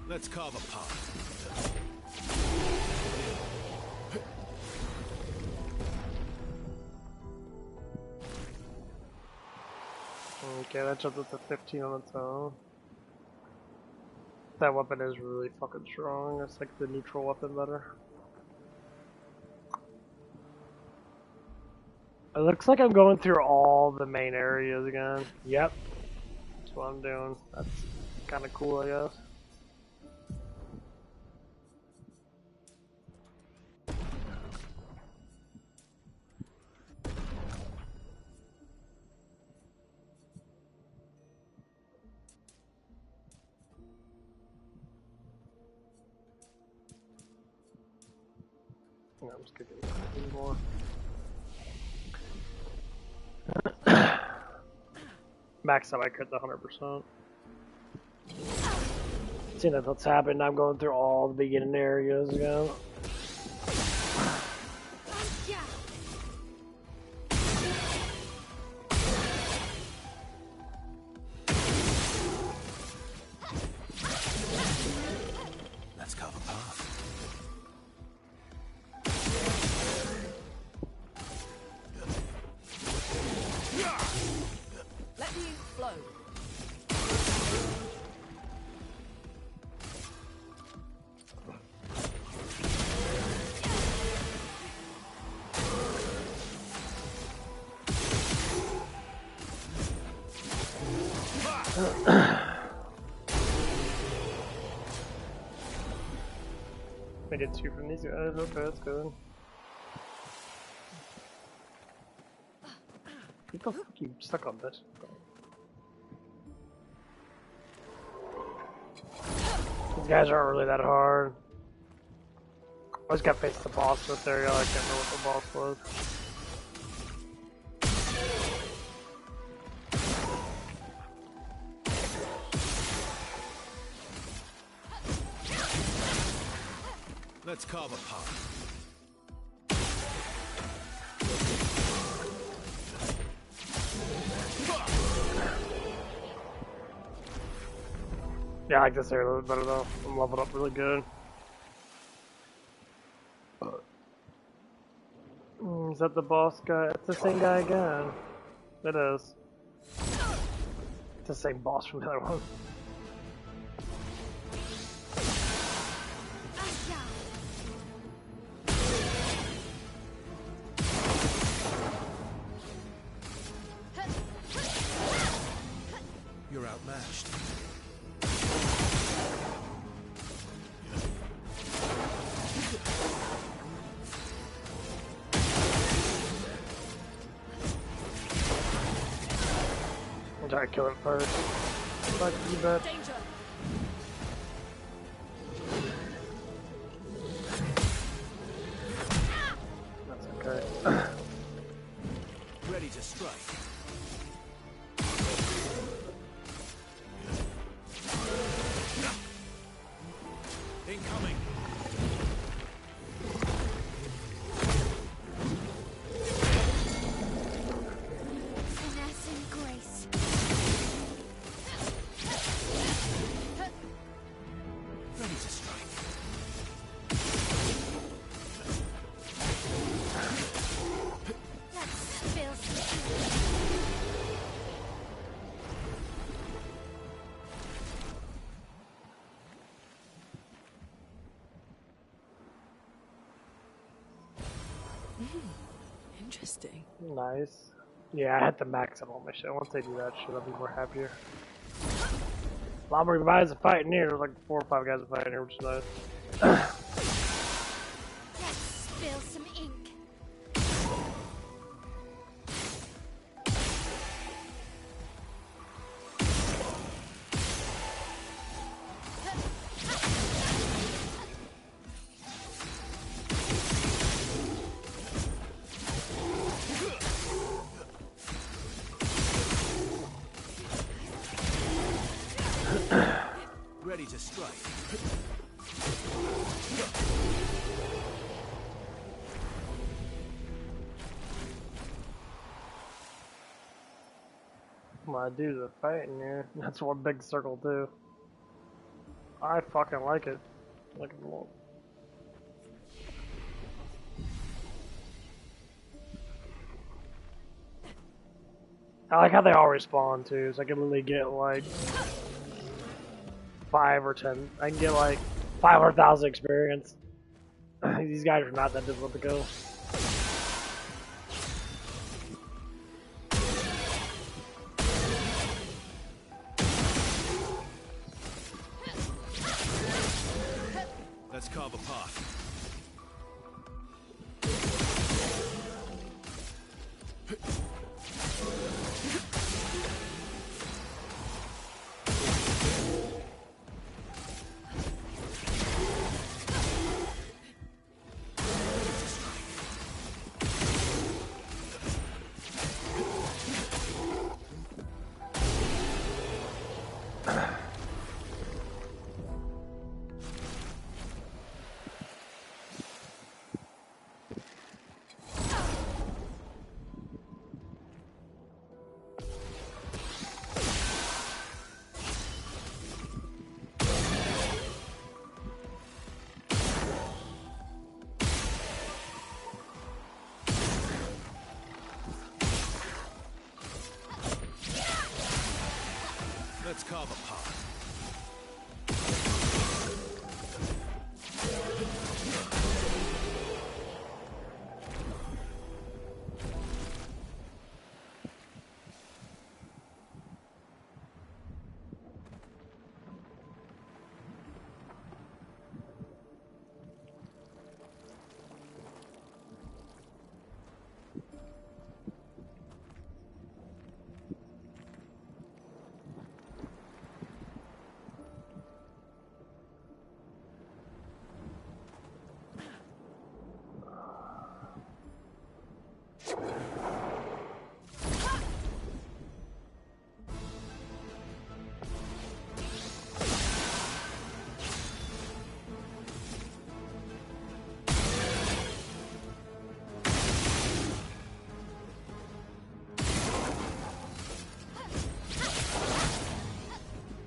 Let's carve a path. Okay, that jumped up to 15 on its own. That weapon is really fucking strong. It's like the neutral weapon better. It looks like I'm going through all the main areas again. Yep. That's what I'm doing. That's kind of cool, I guess. Yeah, I'm just gonna get a more. Max out, I crit the 100%. Seeing that what's happened, I'm going through all the beginning areas again. Let's carve a path. Let the ink flow. I did 2 from these guys. Okay, that's good. Get the fuck you stuck on this. These guys aren't really that hard. I just got faced the boss with there, I can't remember what the boss was. Let's carve a path. Yeah, I like this area a little bit better though. I'm leveled up really good. Is that the boss guy? It's the same guy again. It is. It's the same boss from the other one. You're outmatched. I'll try to kill it first. Fuck you, bet. Danger. That's okay. Ready to strike. Incoming. Finesse and grace. Ready to strike. Let's spill some. Interesting. Nice. Yeah, I had to max up all my shit. Once they do that shit, I'll be more happier. A lot more guys are fighting here. There's like 4 or 5 guys are fighting here, which is nice. Let's spill some ink. Ready to strike. My dudes are fighting here. That's one big circle too. I fucking like it. Look at the wall. I like how they all respawn too, so I can literally get like 5 or 10. I can get like 500,000 experience. These guys are not that difficult to kill. Let's carve a path. Let's carve a path.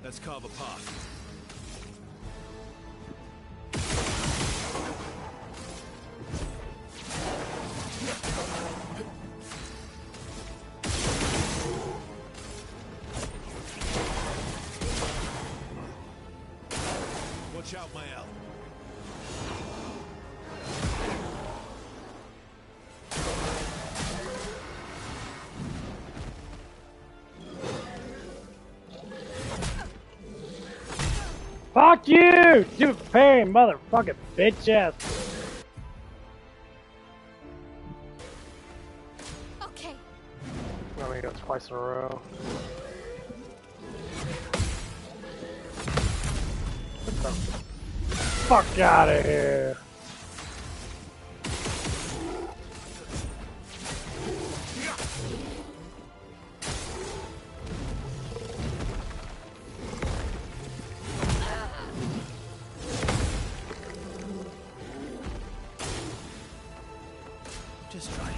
Let's carve a path. Shout my out. Fuck you! Stupid pain, motherfucking bitch ass. Okay. I mean, that's twice in a row. Get the fuck out of here. Just try it.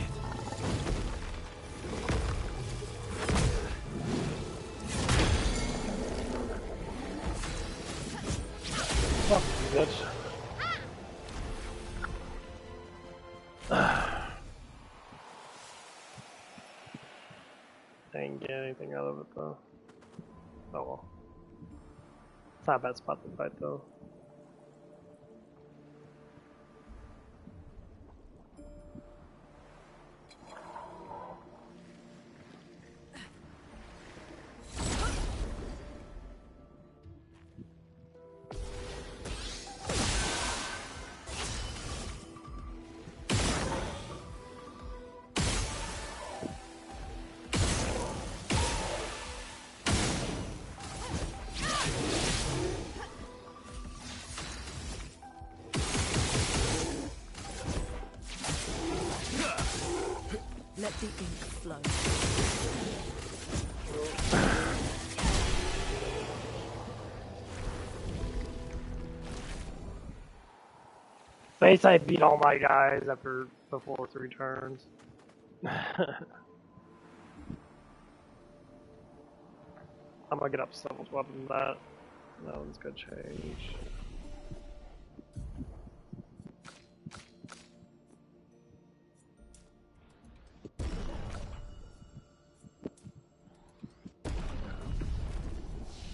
Fuck you, bitch. Didn't get anything out of it though. Oh well. It's not a bad spot to fight though. Let the ink flow. Base, I beat all my guys after before 3 turns. I'm gonna get up Symbol's weapon with that. That one's gonna change.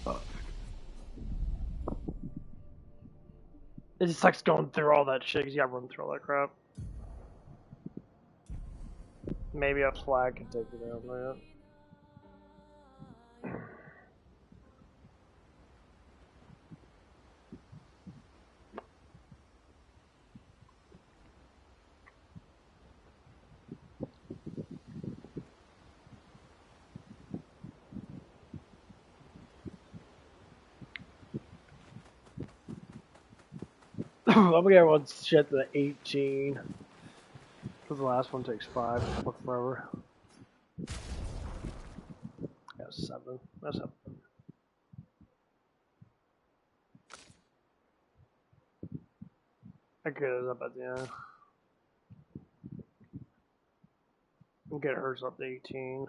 Fuck. It just sucks going through all that shit because you gotta run through all that crap. Maybe a flag can take you down, man. I'm gonna get everyone's shit to 18. Because the last one takes 5. It took forever. Yeah, 7. That's 7. I get it up at the end. We'll get hers up to 18.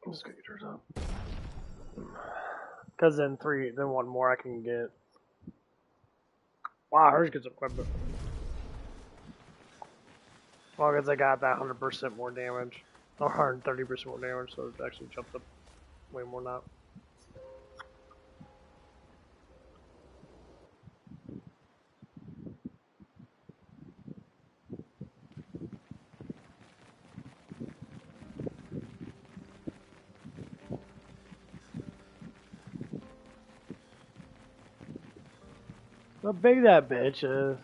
Let's get hers up. Because then 3, then 1 more I can get. Wow, hers gets equipment. As long as I got that 100% more damage. Or 130% more damage, so it actually jumped up way more now. How big that bitch is.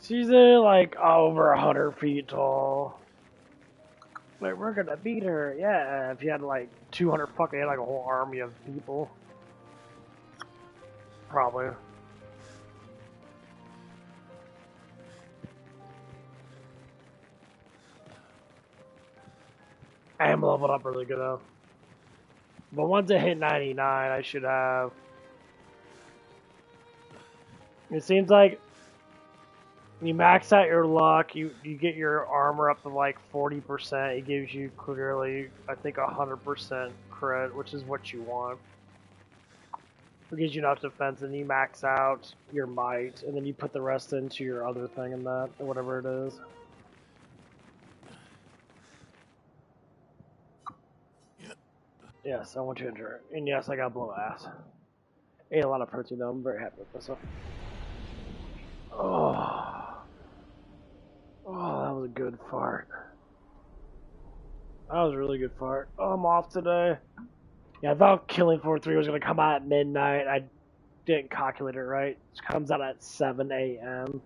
She's like over 100 feet tall. Like, we're gonna beat her. Yeah, if you had like 200 fucking, like a whole army of people. Probably. I am leveled up really good though. But once I hit 99, I should have It seems like you max out your luck, you get your armor up to like 40%. It gives you clearly, I think, 100% crit, which is what you want. It gives you enough defense, and you max out your might, and then you put the rest into your other thing in that, or whatever it is. Yes, I want you to enter. And yes, I got blow ass. Ate a lot of protein though, I'm very happy with myself. Oh, that was a good fart. That was a really good fart. Oh, I'm off today. Yeah, I thought Killing Floor 3 was going to come out at midnight. I didn't calculate it right. It comes out at 7 a.m.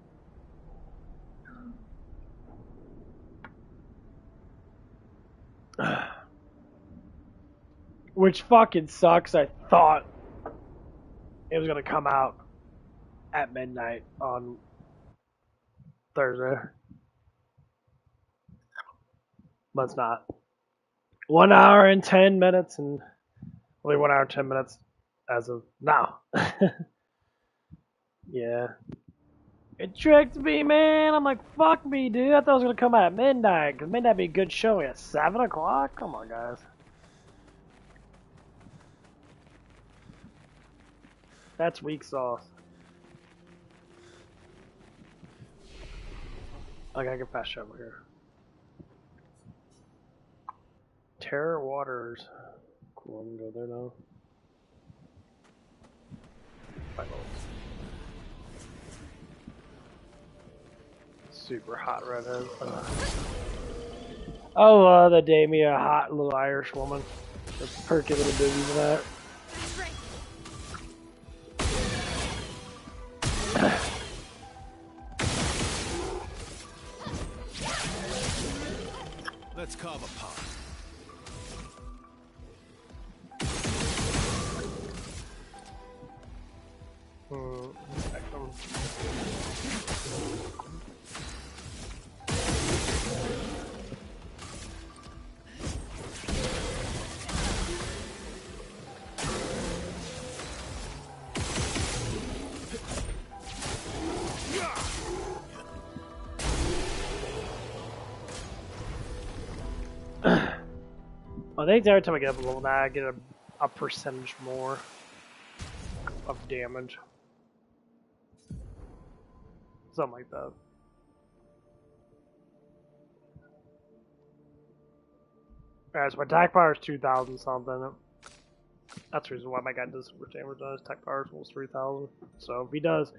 Which fucking sucks. I thought it was going to come out at midnight on Thursday. But it's not. 1 hour and 10 minutes, and only 1 hour and 10 minutes as of now. Yeah. It tricked me, man. I'm like, fuck me, dude. I thought it was going to come out at midnight, because midnight would be a good showing at 7 o'clock? Come on, guys. That's weak sauce. I gotta get fast over here. Terror Waters. Cool, I'm gonna go there now. Super hot redhead. Oh, the Damia, hot little Irish woman. The perky little baby for that. Let's carve a path. I think every time I get up a level now, I get a percentage more of damage. Something like that. Alright, so my attack power is 2,000 something. That's the reason why my guy does so much damage on his attack power is almost 3,000. So if he does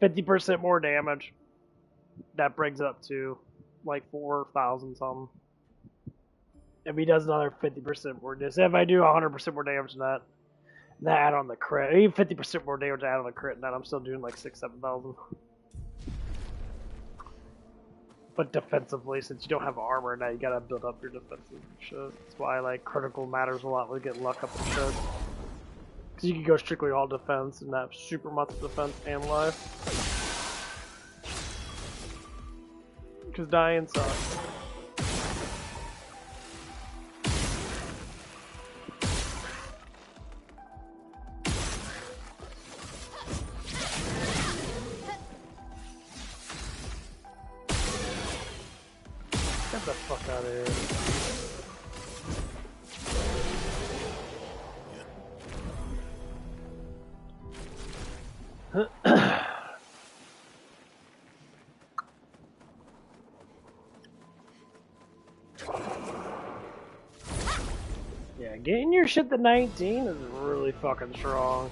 50% more damage, that brings it up to like 4,000 something. If he does another 50% more damage, if I do 100% more damage than that, and that add on the crit, even 50% more damage add on the crit, and that I'm still doing like 6,000-7,000. But defensively, since you don't have armor now, you gotta build up your defensive shit. That's why like critical matters a lot with getting luck up and shit. Because you can go strictly all defense and have super much defense and life. Because dying sucks. Get the fuck out of here. Yeah, getting your shit to 19 is really fucking strong.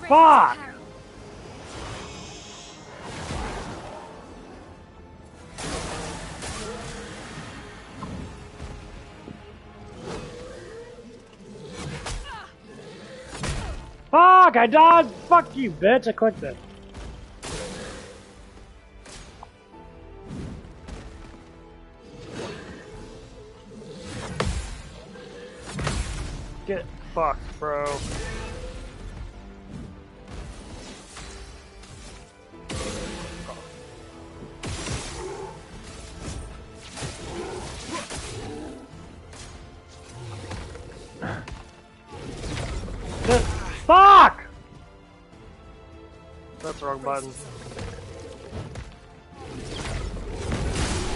Fuck! Fuck! I dodged! Fuck you, bitch! I clicked it. Get fucked, bro. Fuck! That's the wrong button.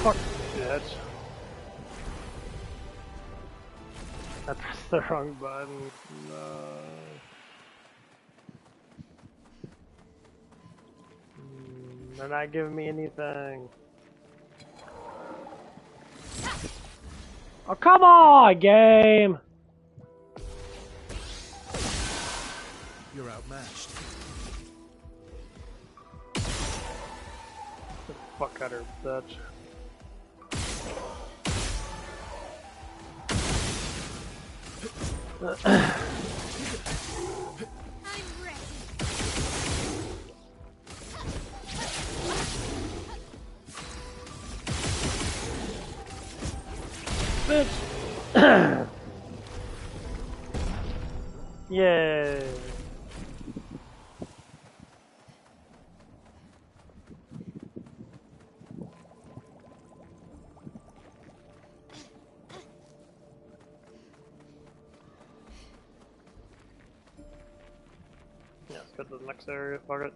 Fuck, bitch. I pressed the wrong button. No. They're not giving me anything. Oh, come on, game! You're outmatched. Get the fuck out of her, bitch. Bitch! Yay! Yeah, let's go to the next area, fuck it.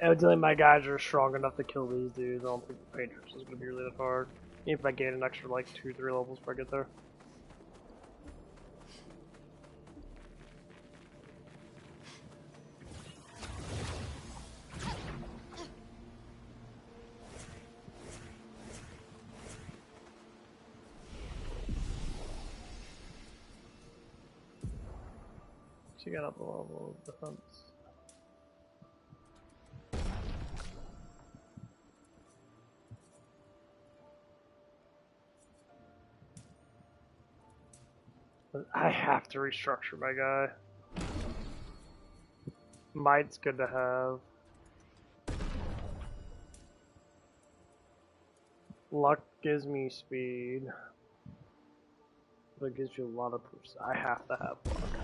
Evidently my guys are strong enough to kill these dudes. I don't think the Patriots is gonna be really that hard. Even if I gain an extra like 2-3 levels before I get there. She got up a level of defense. I have to restructure my guy. Might's good to have. Luck gives me speed. But it gives you a lot of percent. I have to have luck.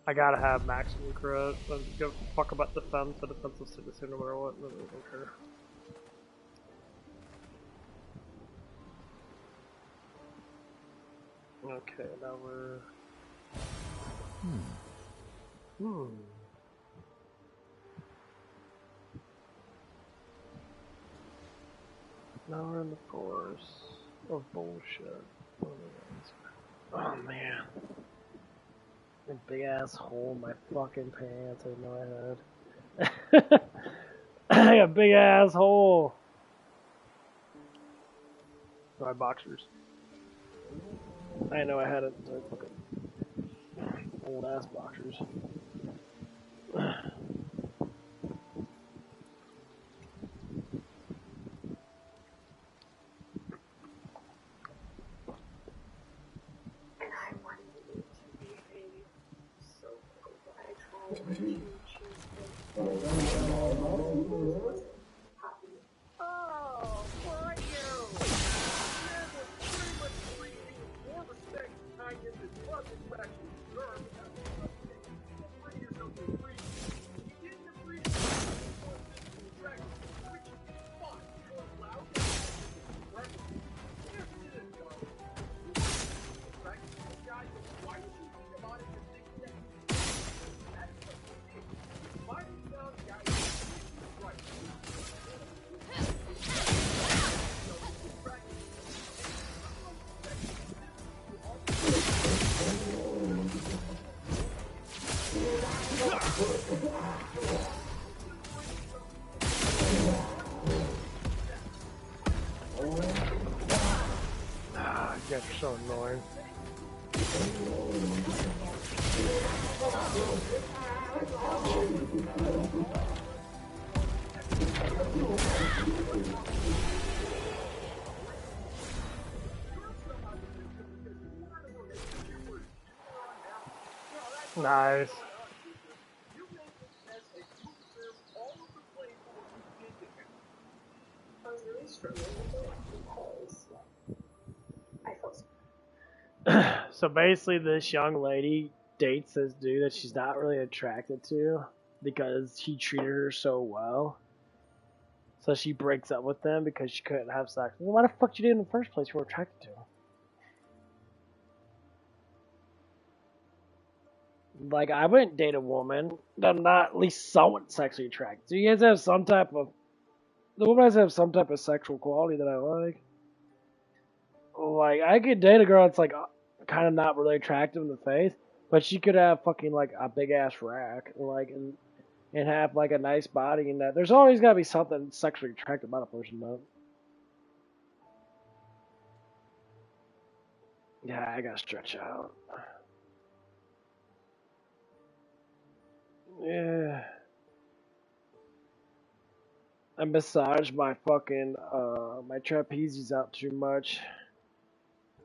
I gotta have maximum crit. I don't give a fuck about defense. The defense will stay the same no matter what. I don't care. Okay, now we're... Now we're in the forest of bullshit. Oh man. A big ass hole in my fucking pants. I didn't know I had. I got a big ass hole. My boxers. I know I had it. Fucking old ass boxers. And I wanted it to be a so I tried to choose Oh, fuck you! Man was pretty much breathing more respect, kindness, and trust is what actually deserve. Don't bring yourself to a breeze. You didn't appreciate the dragon, which is fun. You're allowed to have it. Yes, it is, darling. Dragon, guys, why did you think about it and think that that's what you did? Finding down guys is right. Ah, you guys are so annoying. Nice. I was really struggling with it because I felt So basically, this young lady dates this dude that she's not really attracted to because he treated her so well. So she breaks up with him because she couldn't have sex. Well, why the fuck did you do it in the first place? You were attracted to him. Like, I wouldn't date a woman that I'm not at least somewhat sexually attracted to. You guys have some type of. The woman has to have some type of sexual quality that I like. Like, I could date a girl that's, like, kind of not really attractive in the face, but she could have fucking, like, a big ass rack, like, and have, like, a nice body and that. There's always gotta be something sexually attractive about a person, though. Yeah, I gotta stretch out. Yeah. I massaged my fucking, my trapezius out too much.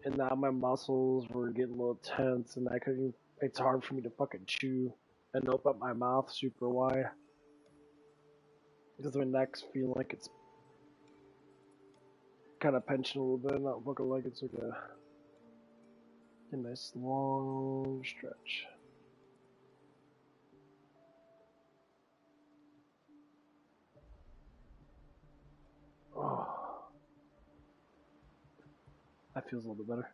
And now my muscles were getting a little tense and I couldn't, it's hard for me to fucking chew and open up my mouth super wide. Because my neck's feeling like it's kind of pinching a little bit, not looking like it's like a nice long stretch. Oh. That feels a little bit better.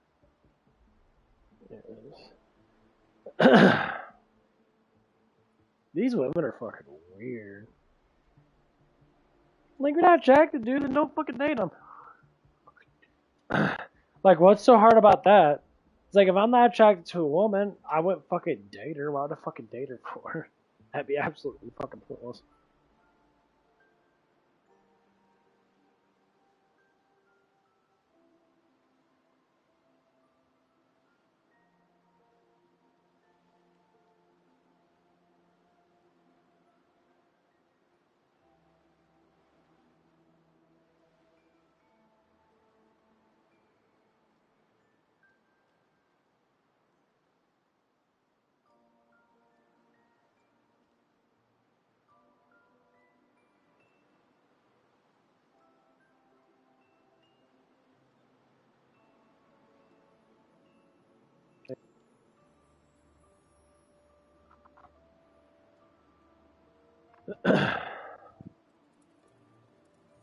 Yeah, it is. These women are fucking weird. Like, you're not attracted, dude, then don't fucking date them. Like, what's so hard about that? It's like, if I'm not attracted to a woman, I wouldn't fucking date her. Why would I fucking date her for? That'd be absolutely fucking pointless.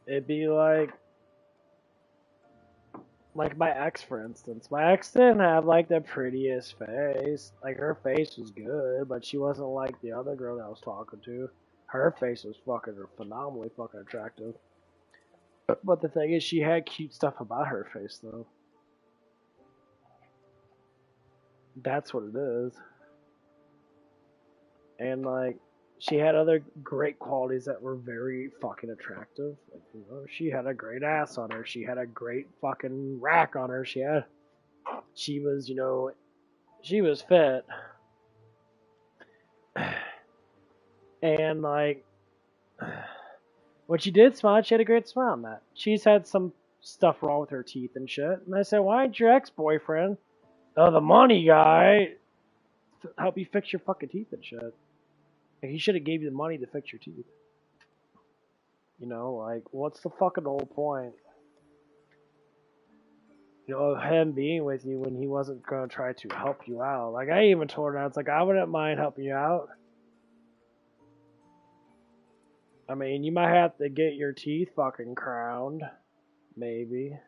It'd be like my ex, for instance. My ex didn't have like the prettiest face. Like, her face was good, but she wasn't like the other girl that I was talking to. Her face was fucking phenomenally fucking attractive. But the thing is, she had cute stuff about her face, though. That's what it is. And like, she had other great qualities that were very fucking attractive. Like, you know, she had a great ass on her. She had a great fucking rack on her. She was, you know, she was fit. And like, when she did smile, she had a great smile, Matt. She's had some stuff wrong with her teeth and shit. And I said, why ain't your ex-boyfriend, the money guy, help you fix your fucking teeth and shit? Like, he should have gave you the money to fix your teeth. You know, like, what's the fucking whole point? You know, of him being with you when he wasn't gonna try to help you out. Like, I even told her, it's like, I wouldn't mind helping you out. I mean, you might have to get your teeth fucking crowned. Maybe.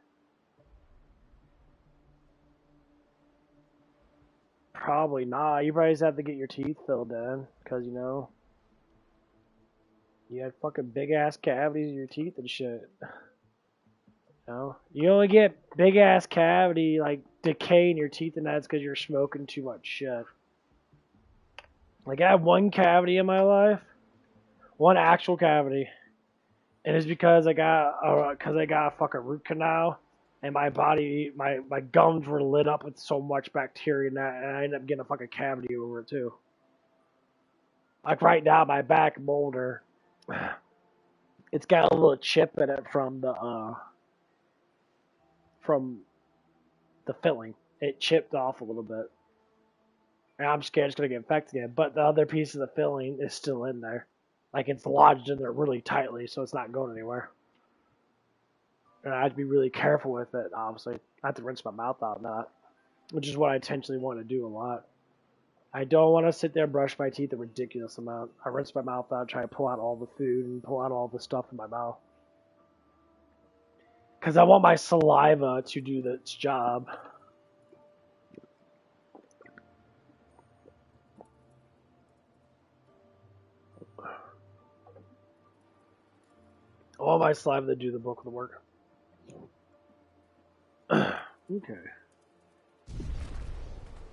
Probably not. You probably just have to get your teeth filled in. Because, you know, you had fucking big ass cavities in your teeth and shit. You know? You only get big ass cavity, like, decay in your teeth, and that's because you're smoking too much shit. Like, I have one cavity in my life. One actual cavity. And it's because I got a fucking root canal. And my body, my gums were lit up with so much bacteria and I ended up getting a fucking cavity over it too. Like, right now, my back molder, it's got a little chip in it from the filling. It chipped off a little bit. And I'm scared it's going to get infected again. But the other piece of the filling is still in there. Like, it's lodged in there really tightly, so it's not going anywhere. And I have to be really careful with it, obviously. I have to rinse my mouth out and that. which is what I intentionally want to do a lot. I don't want to sit there and brush my teeth a ridiculous amount. I rinse my mouth out, try to pull out all the food and pull out all the stuff in my mouth. Because I want my saliva to do its job. I want my saliva to do the bulk of the work. Okay.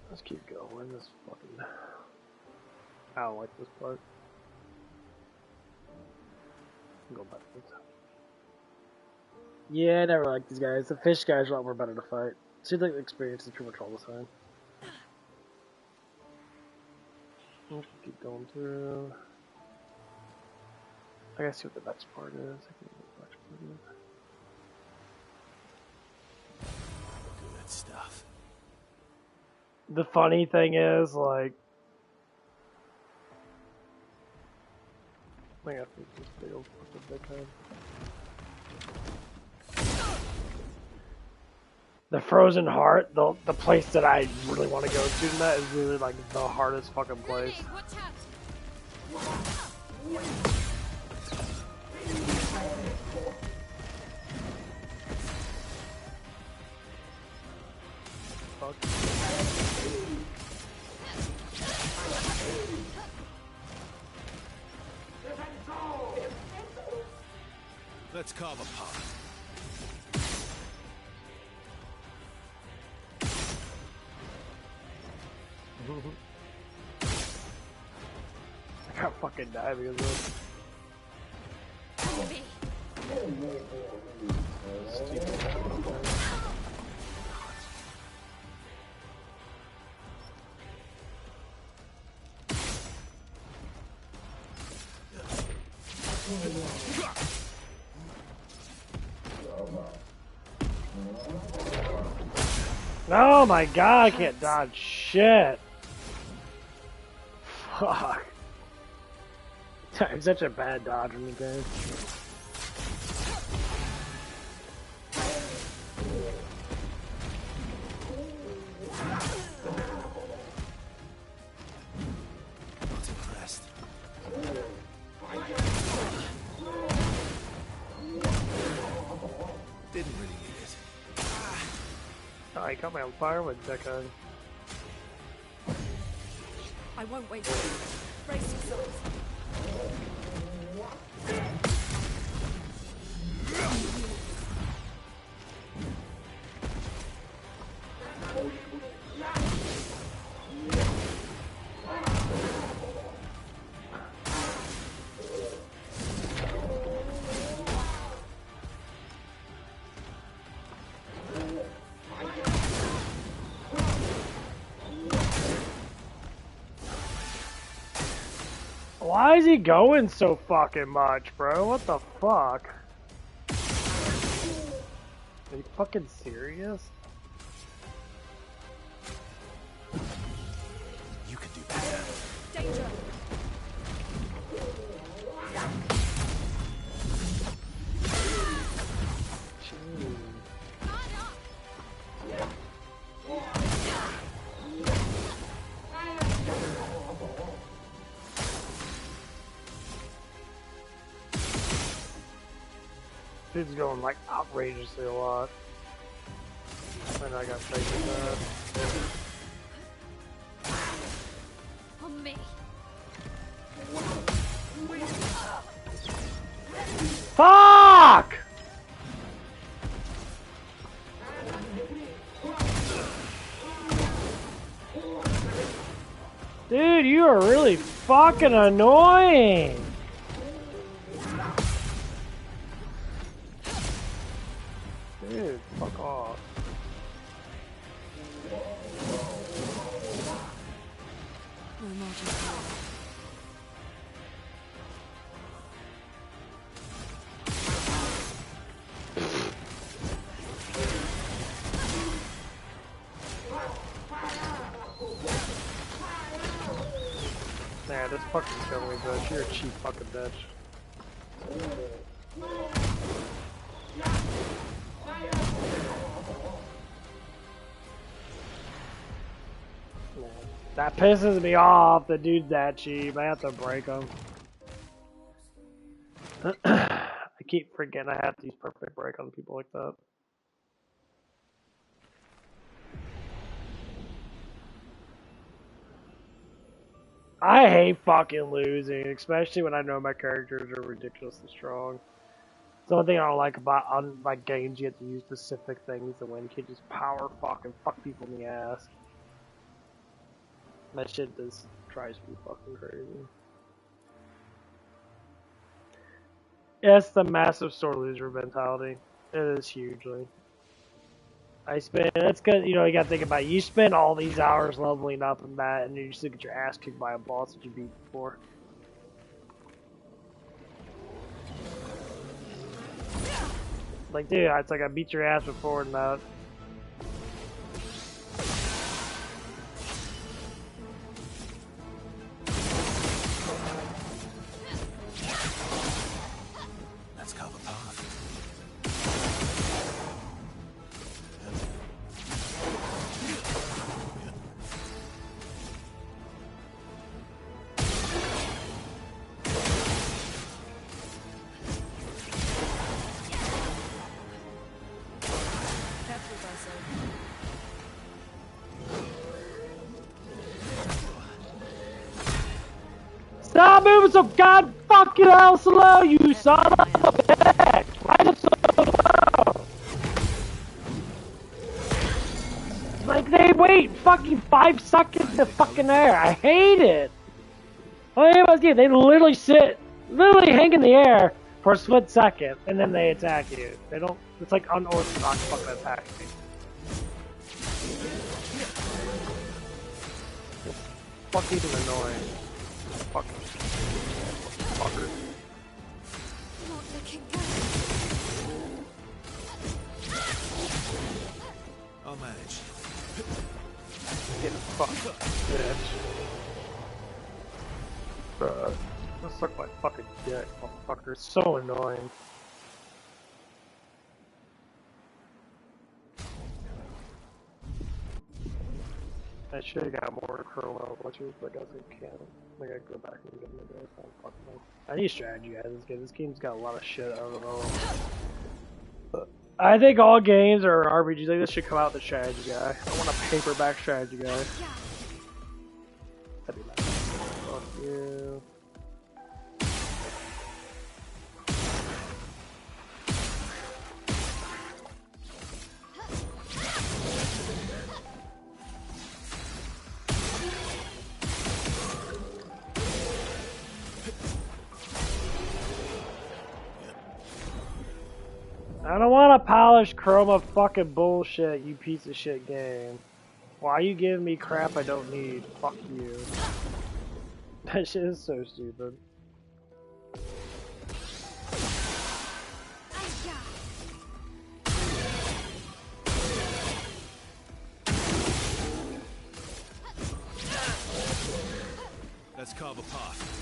Let's keep going. This fucking... I don't like this part. Go backwards. Yeah, I never liked these guys. The fish guys are a lot more better to fight. Seems like the experience is pretty much all the same. Let's keep going through. I gotta see what the next part is. I can see what the next part is. Good stuff. The funny thing is, like, I got this big old fucking dickhead. The Frozen Heart, the place that I really want to go to in that is really like the hardest fucking place. Watch out. Fuck. Let's carve a path. I got fucking die because of this. Oh my god, I can't dodge shit. Fuck. I'm such a bad dodger in the game. Not impressed. Didn't really need it. Oh, he caught me on fire with that guy. I won't wait. Brace yourselves. Why is he going so fucking much, bro? What the fuck? Are you fucking serious? You can do better. Danger. Dude's going like outrageously a lot. And I got played with that. On me. Fuck! Dude, you are really fucking annoying! Dude, fuck off. Nah, just fucking kill me, bitch. You're a cheap fucking bitch. That pisses me off. The dude's that cheap. I have to break him. I keep forgetting I have to use perfect break on people like that. I hate fucking losing, especially when I know my characters are ridiculously strong. It's the only thing I don't like about like games you have to use specific things to win. You can't just power fucking fuck people in the ass. That shit just drives me fucking crazy. Yeah, it's the massive sore loser mentality. It is hugely. It's good, you know, you gotta think about it. You spend all these hours leveling up and that, and you still get your ass kicked by a boss that you beat before. Like, dude, it's like I beat your ass before and that. Let's carve a path. Stop moving so god fucking hell slow, you son of a bitch! Why is it so slow? Like they wait fucking 5 seconds in the fucking air. I hate it. Oh yeah, they literally hang in the air for a split second and then they attack you. They don't. It's like unorthodox fucking attacking. It's fucking annoying. Fucking fucker. Not looking good. I'll manage. Get fucked, bitch. That suck my fucking dick, motherfucker. It's so annoying. I should have got more curl glitches, but I guess I can't. I gotta go back and get my guys. I need strategy guys. This game's got a lot of shit. I don't know. I think all games or RPGs like this should come out with a strategy guy. I want a paperback strategy guy. That'd be nice. Fuck you. I don't want to polish chroma fucking bullshit, you piece of shit game. Why are you giving me crap I don't need? Fuck you. That shit is so stupid. Let's carve a path.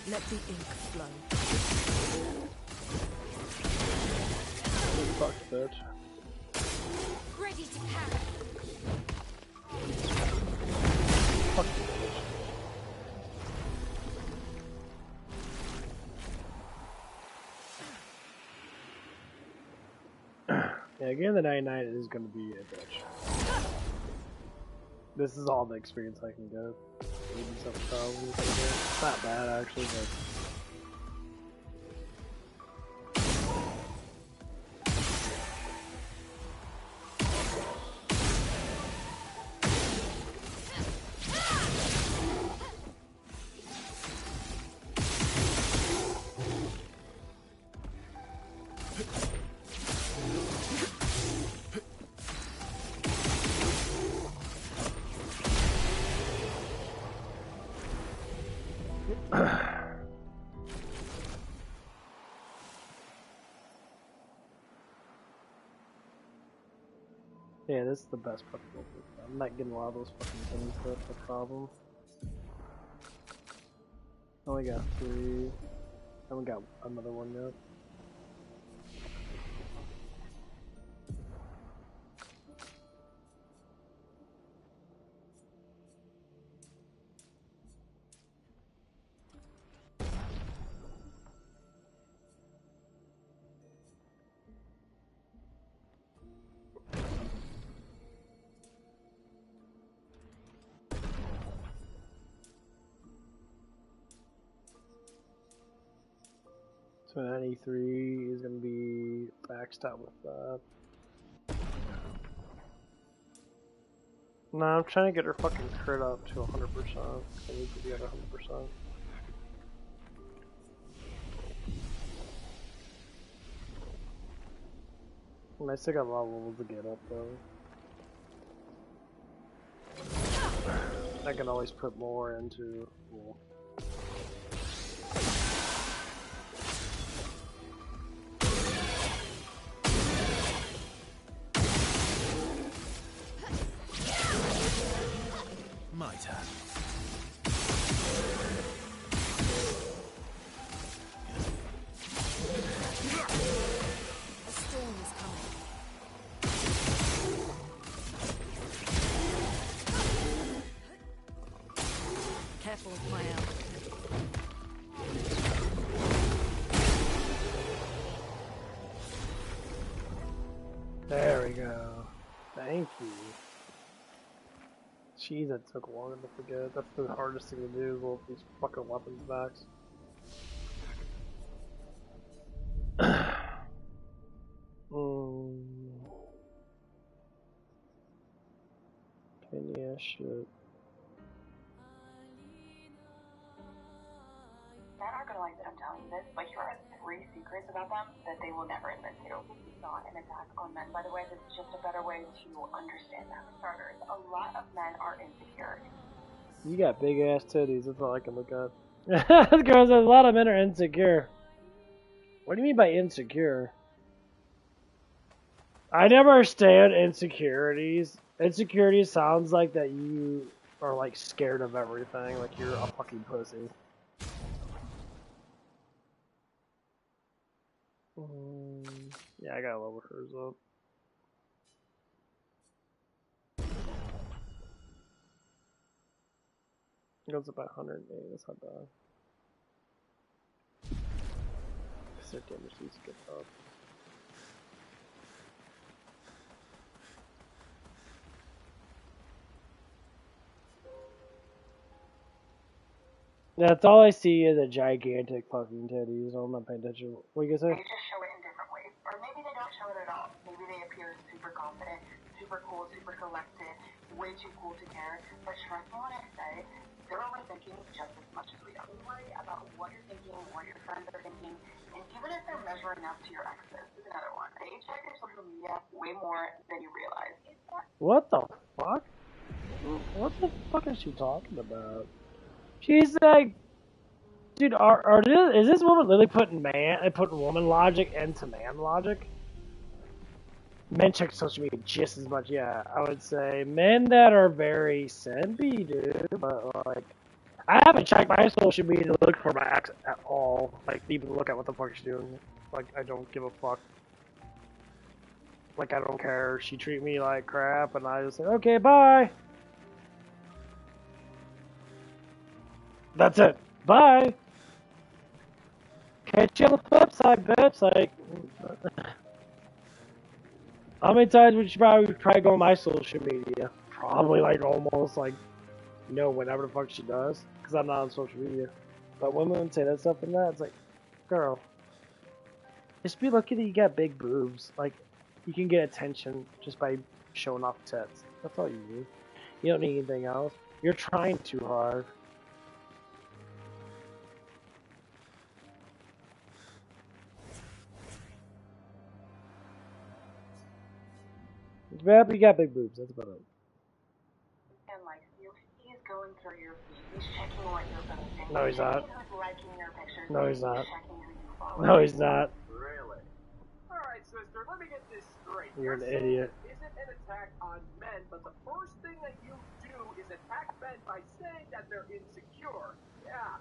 Let the ink flow. Fuck bitch. Ready to carry. Fuck you, bitch. Yeah, getting the 99 is gonna be a bitch. This is all the experience I can get. Maybe something probably. It's not bad actually, but. Yeah, this is the best fucking build. I'm not getting a lot of those fucking things, that's the problem. Only got 3. Haven't got another one yet. So an E3 is going to be backstop with that. No, I'm trying to get her fucking crit up to 100%. I need to be at 100%. I still got a lot of levels to get up though. I can always put more into. Well, My turn. A storm is coming. Careful of my elbow. there we go. Thank you. Jeez, that took long to forget. That's the hardest thing to do is roll these fucking weapons backs. Yeah, shit. Men are gonna like that I'm telling you this, but here are 3 secrets about them that they will never admit to. This is not an attack on men, by the way. This is just a better way to understand them. Starters, a lot of men are insecure. You got big ass titties, that's all I can look up. Girls, a lot of men are insecure. What do you mean by insecure? I never understand insecurities. Insecurity sounds like that you are like scared of everything, like you're a fucking pussy. Yeah, I gotta lower hers up. It goes up by 108, that's not bad. Their damage needs to get up. That's all I see is a gigantic fucking titties. I'm not paying attention. What you gonna say? They just show it in different ways. Or maybe they don't show it at all. Maybe they appear super confident, super cool, super collected, way too cool to care. But trust me when I say, they're overthinking just as much as we are. Worry about what you're thinking, what your friends are thinking, and even if they're measuring up to your exes, is another one. They check your social media way more than you realize. What the fuck? What the fuck is she talking about? She's like, dude, is this woman literally putting woman logic into man logic? Men check social media just as much, yeah. I would say men that are very simpy, dude, but like, I haven't checked my social media to look for my ex at all. Like, even look at what the fuck she's doing. Like, I don't give a fuck. Like, I don't care. She treat me like crap, and I just say, okay, bye. That's it. Bye. Catch you on the flip side, bitch. Like, how many times would you probably try to go on my social media? Probably like almost like, whenever the fuck she does, because I'm not on social media. But women say that stuff and that, it's like, girl, just be lucky that you got big boobs. Like, you can get attention just by showing off tits. That's all you need. You don't need anything else. You're trying too hard. But you got big boobs, that's about it. And likes you. He's going through your feed. He's checking what you're posting. No, he's not. He's liking your pictures. No, he's not. Checking who you follow. No, he's not. Really? Alright, sister, let me get this straight. You're an Your idiot. sin isn't an attack on men, but the first thing that you do is attack men by saying that they're insecure. Yeah.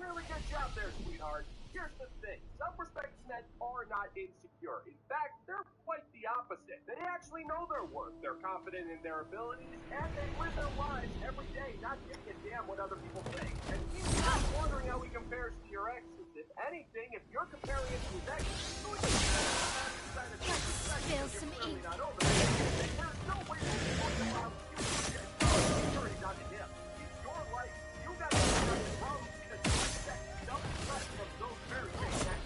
Really good job there, sweetheart. Here's the thing. Self-respect men are not insecure. In fact, they're quite the opposite. They actually know their worth. They're confident in their abilities, and they live their lives every day, not giving a damn what other people think. And he's not wondering how he compares to your exes. If anything, if you're comparing it to his exes, so it's Spill some ink. not over. There's no way to point him out. You're not to him. It's your life. You got to from because you accept no threat from those very things that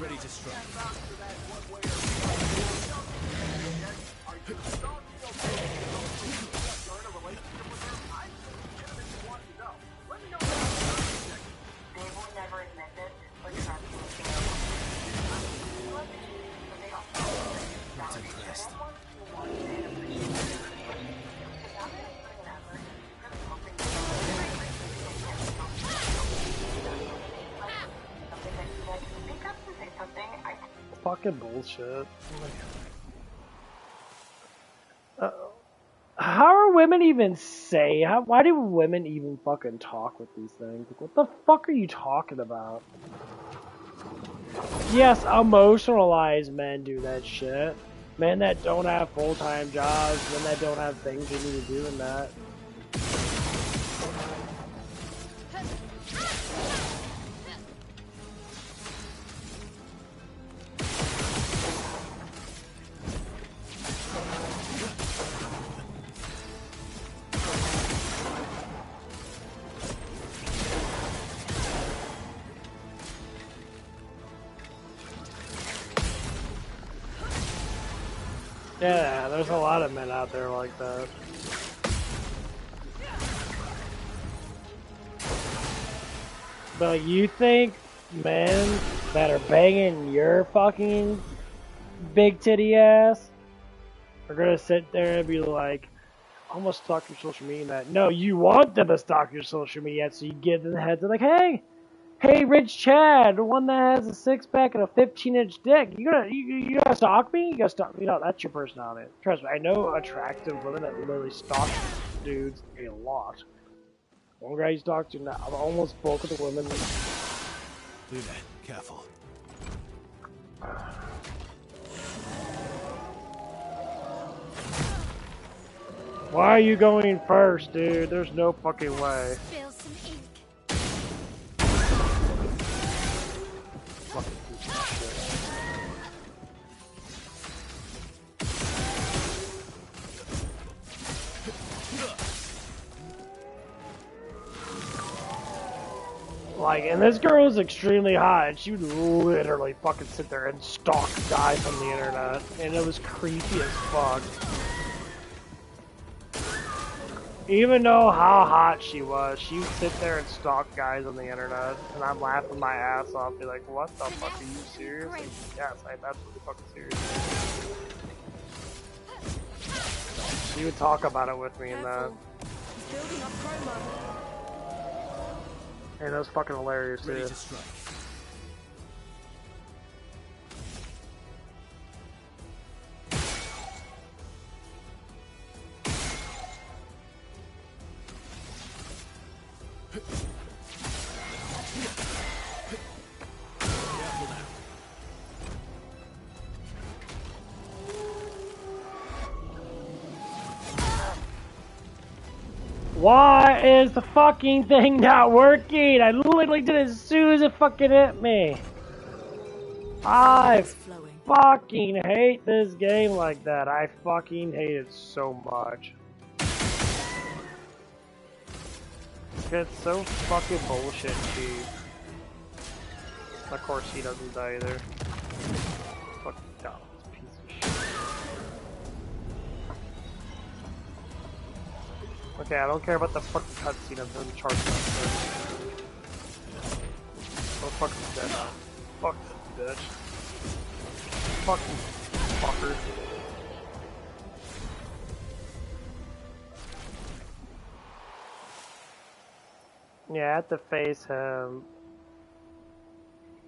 Ready to strike. They will never admit this, but trust me, they are. So they also Not impressed. someone who wants to and appreciates their relationship without any putting an effort, really hoping that something that you guys can speak up and say something. I Fucking bullshit. How are women even say? Why do women even fucking talk with these things? Like, what the fuck are you talking about? Yes, emotionalized men do that shit. Men that don't have full-time jobs, men that don't have things they need to do in that. Yeah, there's a lot of men out there like that. But you think men that are banging your fucking big titty ass are gonna sit there and be like, I'm gonna stalk your social media net? No, you want them to stalk your social media, so you get in the head, they're like, hey, Rich Chad, the one that has a six-pack and a 15-inch dick. You gonna stalk me? You gotta stalk me? No, that's your personality. Trust me, I know attractive women that literally stalk dudes a lot. One guy he's talked to now, I've almost spoke with a woman. Do that. Careful. Why are you going first, dude? There's no fucking way. Spill some ink. Fucking piece of shit. Like, and this girl is extremely hot, and she would literally fucking sit there and stalk guys on the internet, and it was creepy as fuck. Even though how hot she was, she would sit there and stalk guys on the internet, and I'm laughing my ass off, be like, what the fuck, are you serious? Like, yes, I'm absolutely fucking serious. She would talk about it with me and that. Building up chroma. And that was fucking hilarious, Ready dude. to strike. Careful now. Why is the fucking thing not working? I literally did it as soon as it fucking hit me. I Flowing. fucking hate this game like that. I fucking hate it so much. It's so fucking bullshit cheap. Of course he doesn't die either. Fucking dumb piece of shit. Okay, I don't care about the fucking cutscene of him charging up first. Oh, fucking dead now. Fuck this bitch. Fucking fucker. Yeah, I have to face him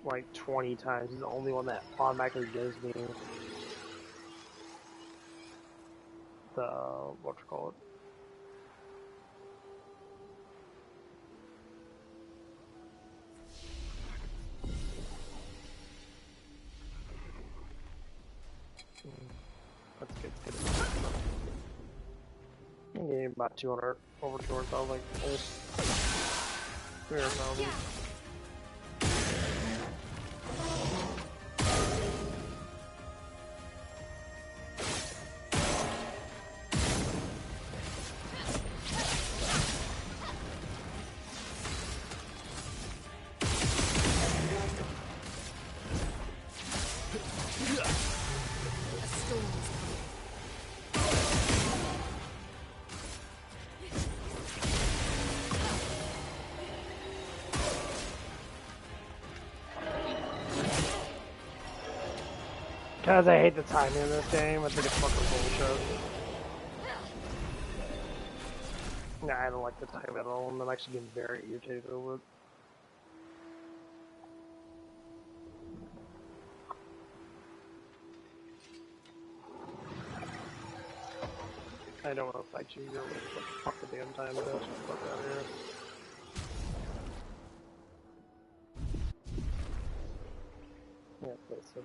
like 20 times. He's the only one that automatically gives me the, what you call it? Let's get it. I'm getting about 200, over 200,000, like almost 300,000. Cause I hate the timing in this game. I think it's fucking bullshit. Nah, I don't like the time at all, and I'm actually getting very irritated over it. I don't want to fight you. You're like, fuck the damn time. Bitch. Fuck out of here. Yeah, play some.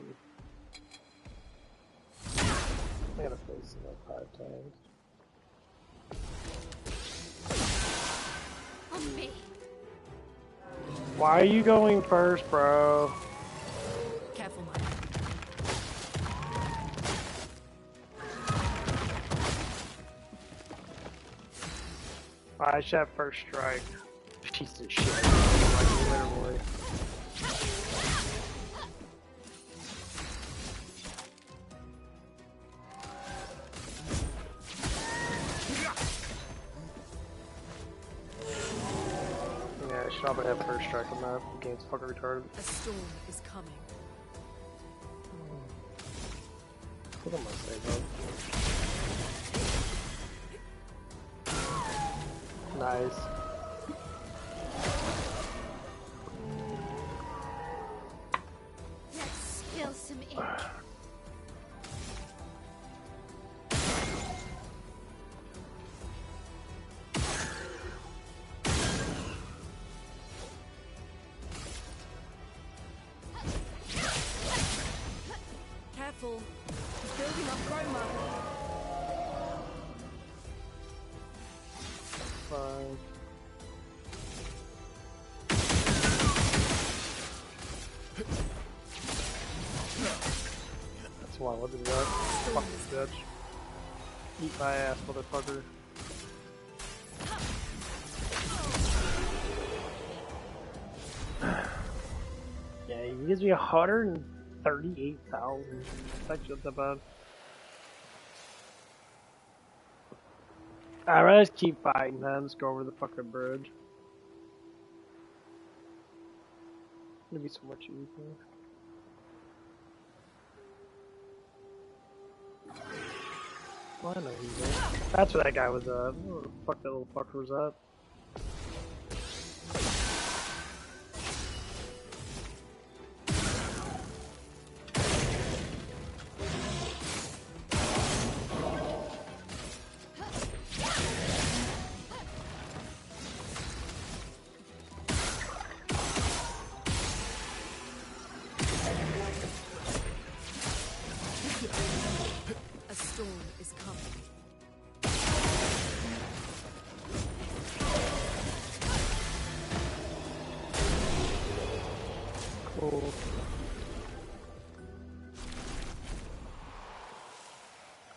I gotta face him like 5 times. On me. Why are you going first, bro? Careful, Mike. I shot first strike. Piece of shit. Like, literally. Yeah, I should probably have first strike on that. The game's fucking retarded. A storm is coming. What am I saying, bro? Nice. Let's spill some ink. Careful. He's building up chroma. Fine. That's why I wanted that. Fucking bitch. Eat my ass, motherfucker. Yeah, he gives me 138,000. That's actually not that bad. I'd rather just keep fighting, man. Let's go over the fucking bridge. It'd be so much easier. Well, I know he's there. That's where that guy was at. Where the fuck that little fucker was at. A storm is coming. Cool.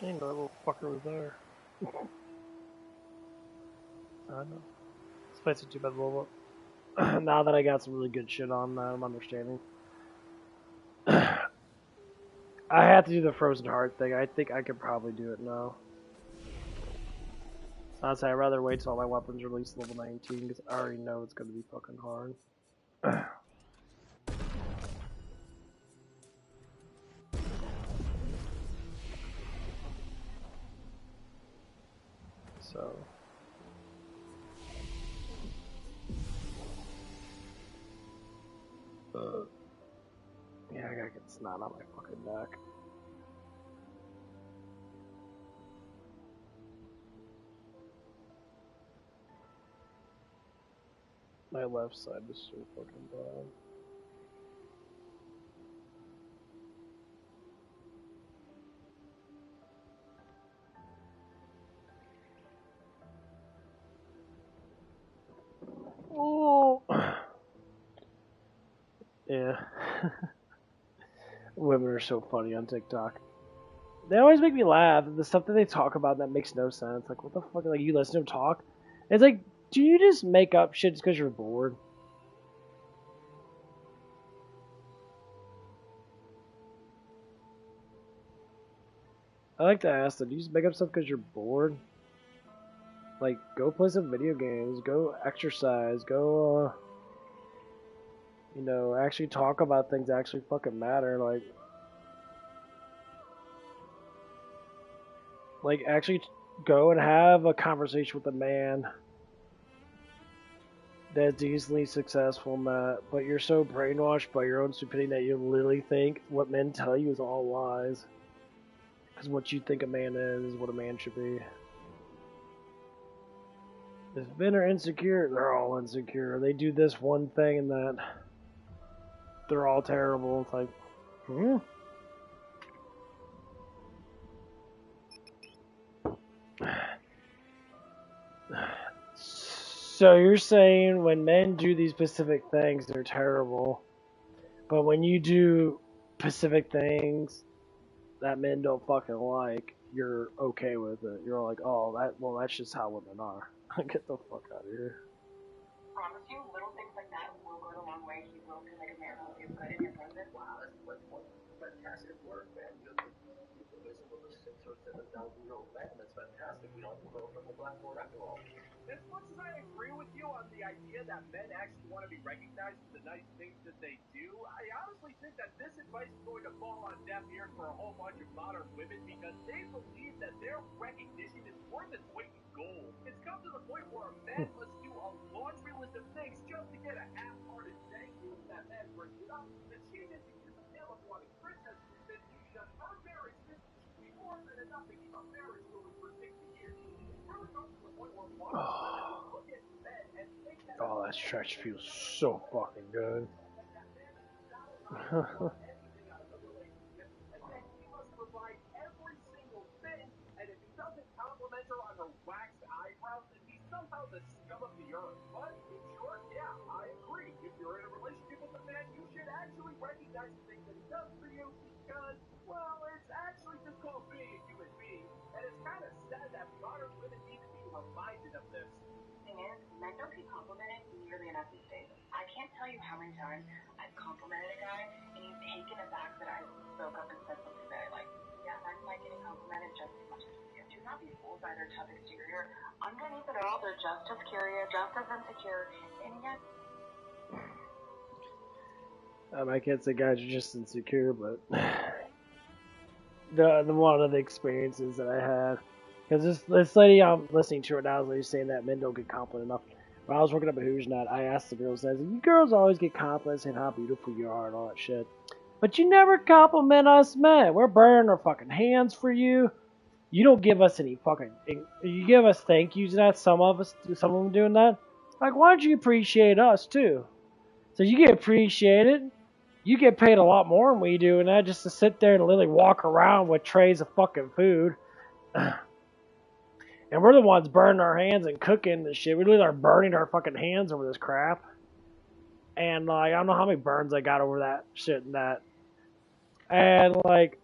I didn't know that little fucker was there. I know. This place is too bad to level up. Now that I got some really good shit on that, I'm understanding. I have to do the frozen heart thing. I think I could probably do it now. Honestly, I'd rather wait till all my weapons release level 19 because I already know it's going to be fucking hard. So. Yeah, I gotta get snot on my fucking neck. My left side is so fucking bad. Oh. Yeah. Women are so funny on TikTok. They always make me laugh. The stuff that they talk about that makes no sense. Like, what the fuck? Like, you listen to them talk? It's like, do you just make up shit just because you're bored? I like to ask them, do you just make up stuff because you're bored? Like, go play some video games, go exercise, go, you know, actually talk about things that actually fucking matter. Like, Like, actually go and have a conversation with a man that's easily successful in that, but you're so brainwashed by your own stupidity that you literally think what men tell you is all lies. Because what you think a man is what a man should be. If men are insecure, they're all insecure. They do this one thing and that they're all terrible. It's like, So you're saying when men do these specific things, they're terrible. But when you do specific things that men don't fucking like, you're okay with it. You're like, oh, that's just how women are. Get the fuck out of here. Promise you, little things like that will go a long way. He will feel like a man who is good in your presence. Wow, that's fantastic work, man. You're a 6,000 or 7,000-year-old man. That's fantastic. We don't grow from the blackboard after all. As much as I agree with you on the idea that men actually want to be recognized for the nice things that they do, I honestly think that this advice is going to fall on deaf ears for a whole bunch of modern women because they believe that their recognition is worth its weight in gold. It's come to the point where a man must do a laundry list of things just to get a half-hearted thank you that man brings it up. And she didn't accuse him of wanting princess treatment because her marriage is more than enough to keep a marriage going for 60 years. It's really come to the point where Oh, that stretch feels so fucking good. Somehow the scum of the earth. But in short, yeah, I agree. If you're in a relationship with a man, you should actually recognize the things that he does for you because, well, it's actually just called being a human being. And it's kind of sad that modern women need to be reminded of this. The thing is, men don't get complimented nearly enough these days. I can't tell you how many times I've complimented a guy and he's taken aback that I spoke up and said something that I like. Yeah, men like getting complimented just as much as we do. Do not be fooled by their tough exterior. Underneath it all, they're just as curious, just as insecure, and yet... I can't say guys are just insecure, but the one of the experiences that I had, because this lady I'm listening to right now is lady saying that men don't get complimented enough. When I was working up at Hoosier Nut, I asked the girls, I said, you girls always get compliments saying how beautiful you are and all that shit, but you never compliment us men. We're burning our fucking hands for you. You don't give us any fucking, you give us thank yous and that, some of them doing that. Like, why don't you appreciate us too? So you get appreciated, you get paid a lot more than we do, and that just to sit there and literally walk around with trays of fucking food. And we're the ones burning our hands and cooking and shit. We literally are burning our fucking hands over this crap. And like, I don't know how many burns I got over that shit and that. And like,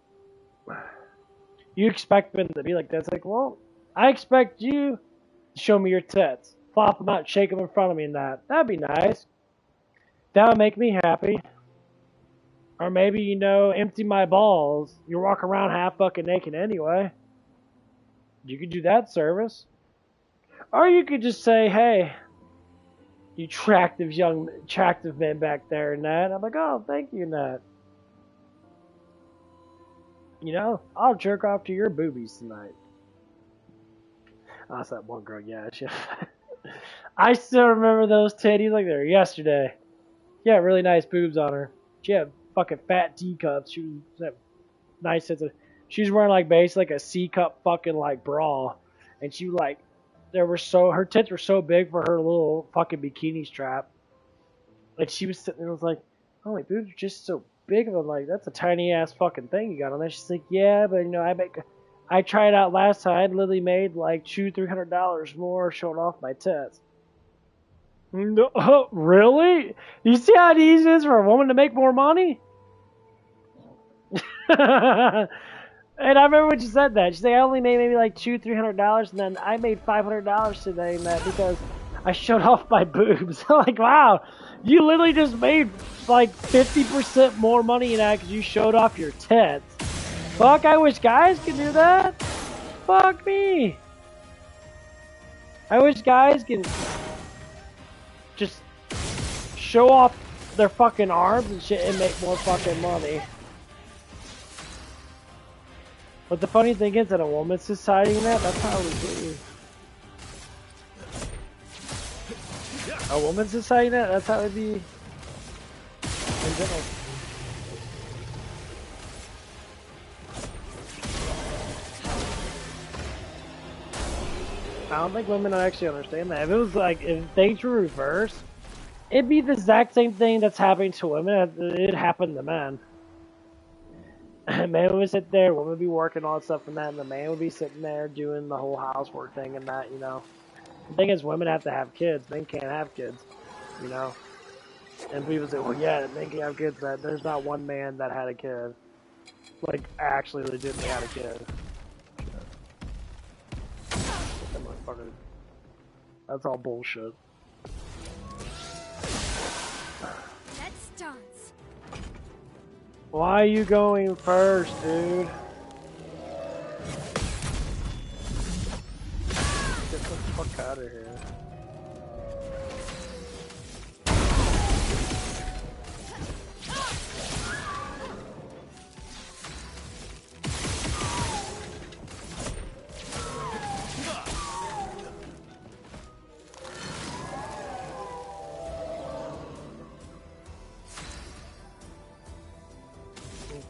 you expect men to be like that. It's like, well, I expect you to show me your tits. Flop them out, shake them in front of me and that. That'd be nice. That would make me happy. Or maybe, you know, empty my balls. You walk around half fucking naked anyway. You could do that service. Or you could just say, hey, you attractive men back there and that. I'm like, oh, thank you, Nat. You know, I'll jerk off to your boobies tonight. That's that one girl, yeah. I still remember those titties like they were yesterday. She had really nice boobs on her. She had fucking fat teacups. She was nice sense of. She was wearing like basically like a C-cup fucking like bra, and she like her tits were so big for her little fucking bikini strap. Like she was sitting there, was like, oh my boobs are just so big. I'm like, that's a tiny ass fucking thing you got on there. She's like, yeah, but you know, I tried it out last time. I literally made like $200-300 more showing off my tits. No, really? You see how easy it is for a woman to make more money? And I remember when she said that. She said, I only made maybe like $200-300, and then I made $500 today in that because I showed off my boobs. I'm like, wow, you literally just made like 50% more money in that because you showed off your tits. Fuck, I wish guys could do that. Fuck me. I wish guys can just show off their fucking arms and shit and make more fucking money. But the funny thing is that a woman's deciding that, that's how it would be. A woman's deciding that, that's how it would be in general. I don't think women actually understand that. If it was like, if things were reversed, it'd be the exact same thing that's happening to women. It happened to men. Man would sit there, women would be working on stuff and that, and the man would be sitting there doing the whole housework thing and that, you know. The thing is, women have to have kids. Men can't have kids, you know. And people say, well, yeah, men can have kids. That there's not one man that had a kid. Like, actually legitimately had a kid. That motherfucker. That's all bullshit. Let's dance. Why are you going first, dude? Get the fuck out of here.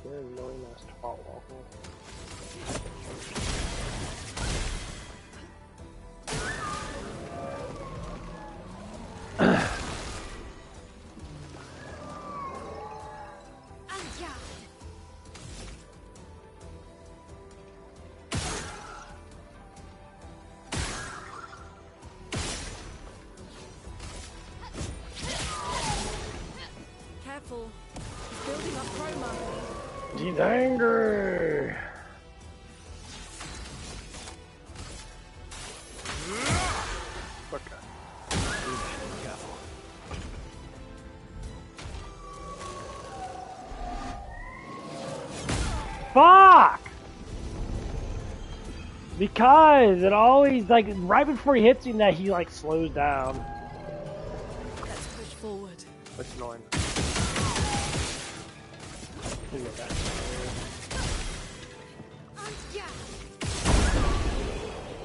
Really nice twat waffle. Careful. He's building up chroma. He's angry. Okay. Careful. Fuck! Because it always, like, right before he hits him, that he, like, slows down. Let's push forward. That's annoying. Let me get that. Yeah.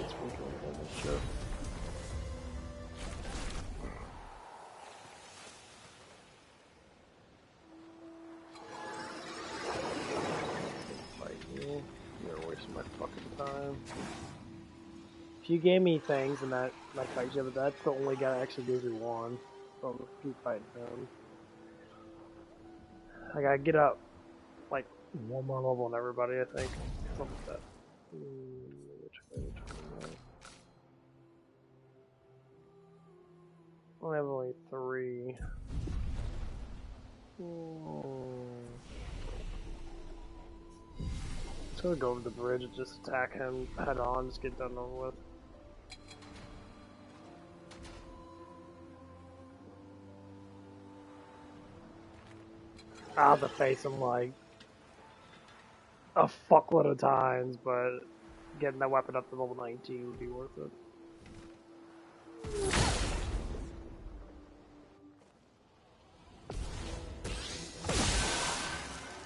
It's freaking cool, this shit. Fight you. You're wasting my fucking time. If you gave me things and that fight you, but that's the only guy that actually gives you one. So I'm gonna keep fighting him. I gotta get up like one more level on everybody, I think. Something like that. Which way? I have only 3. Just gonna go over the bridge and just attack him head on, just get done over with. I'll have to face him like a fuckload of times, but getting that weapon up to level 19 would be worth it.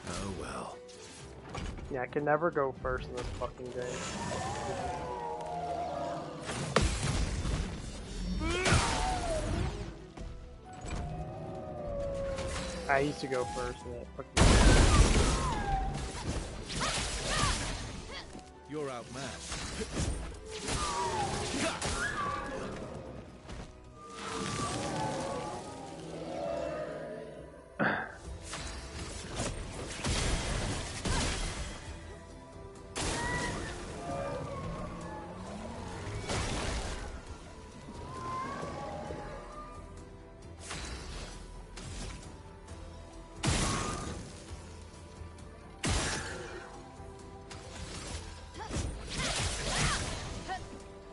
Oh well. Yeah, I can never go first in this fucking game. I used to go first in that fucking game. You're outmatched.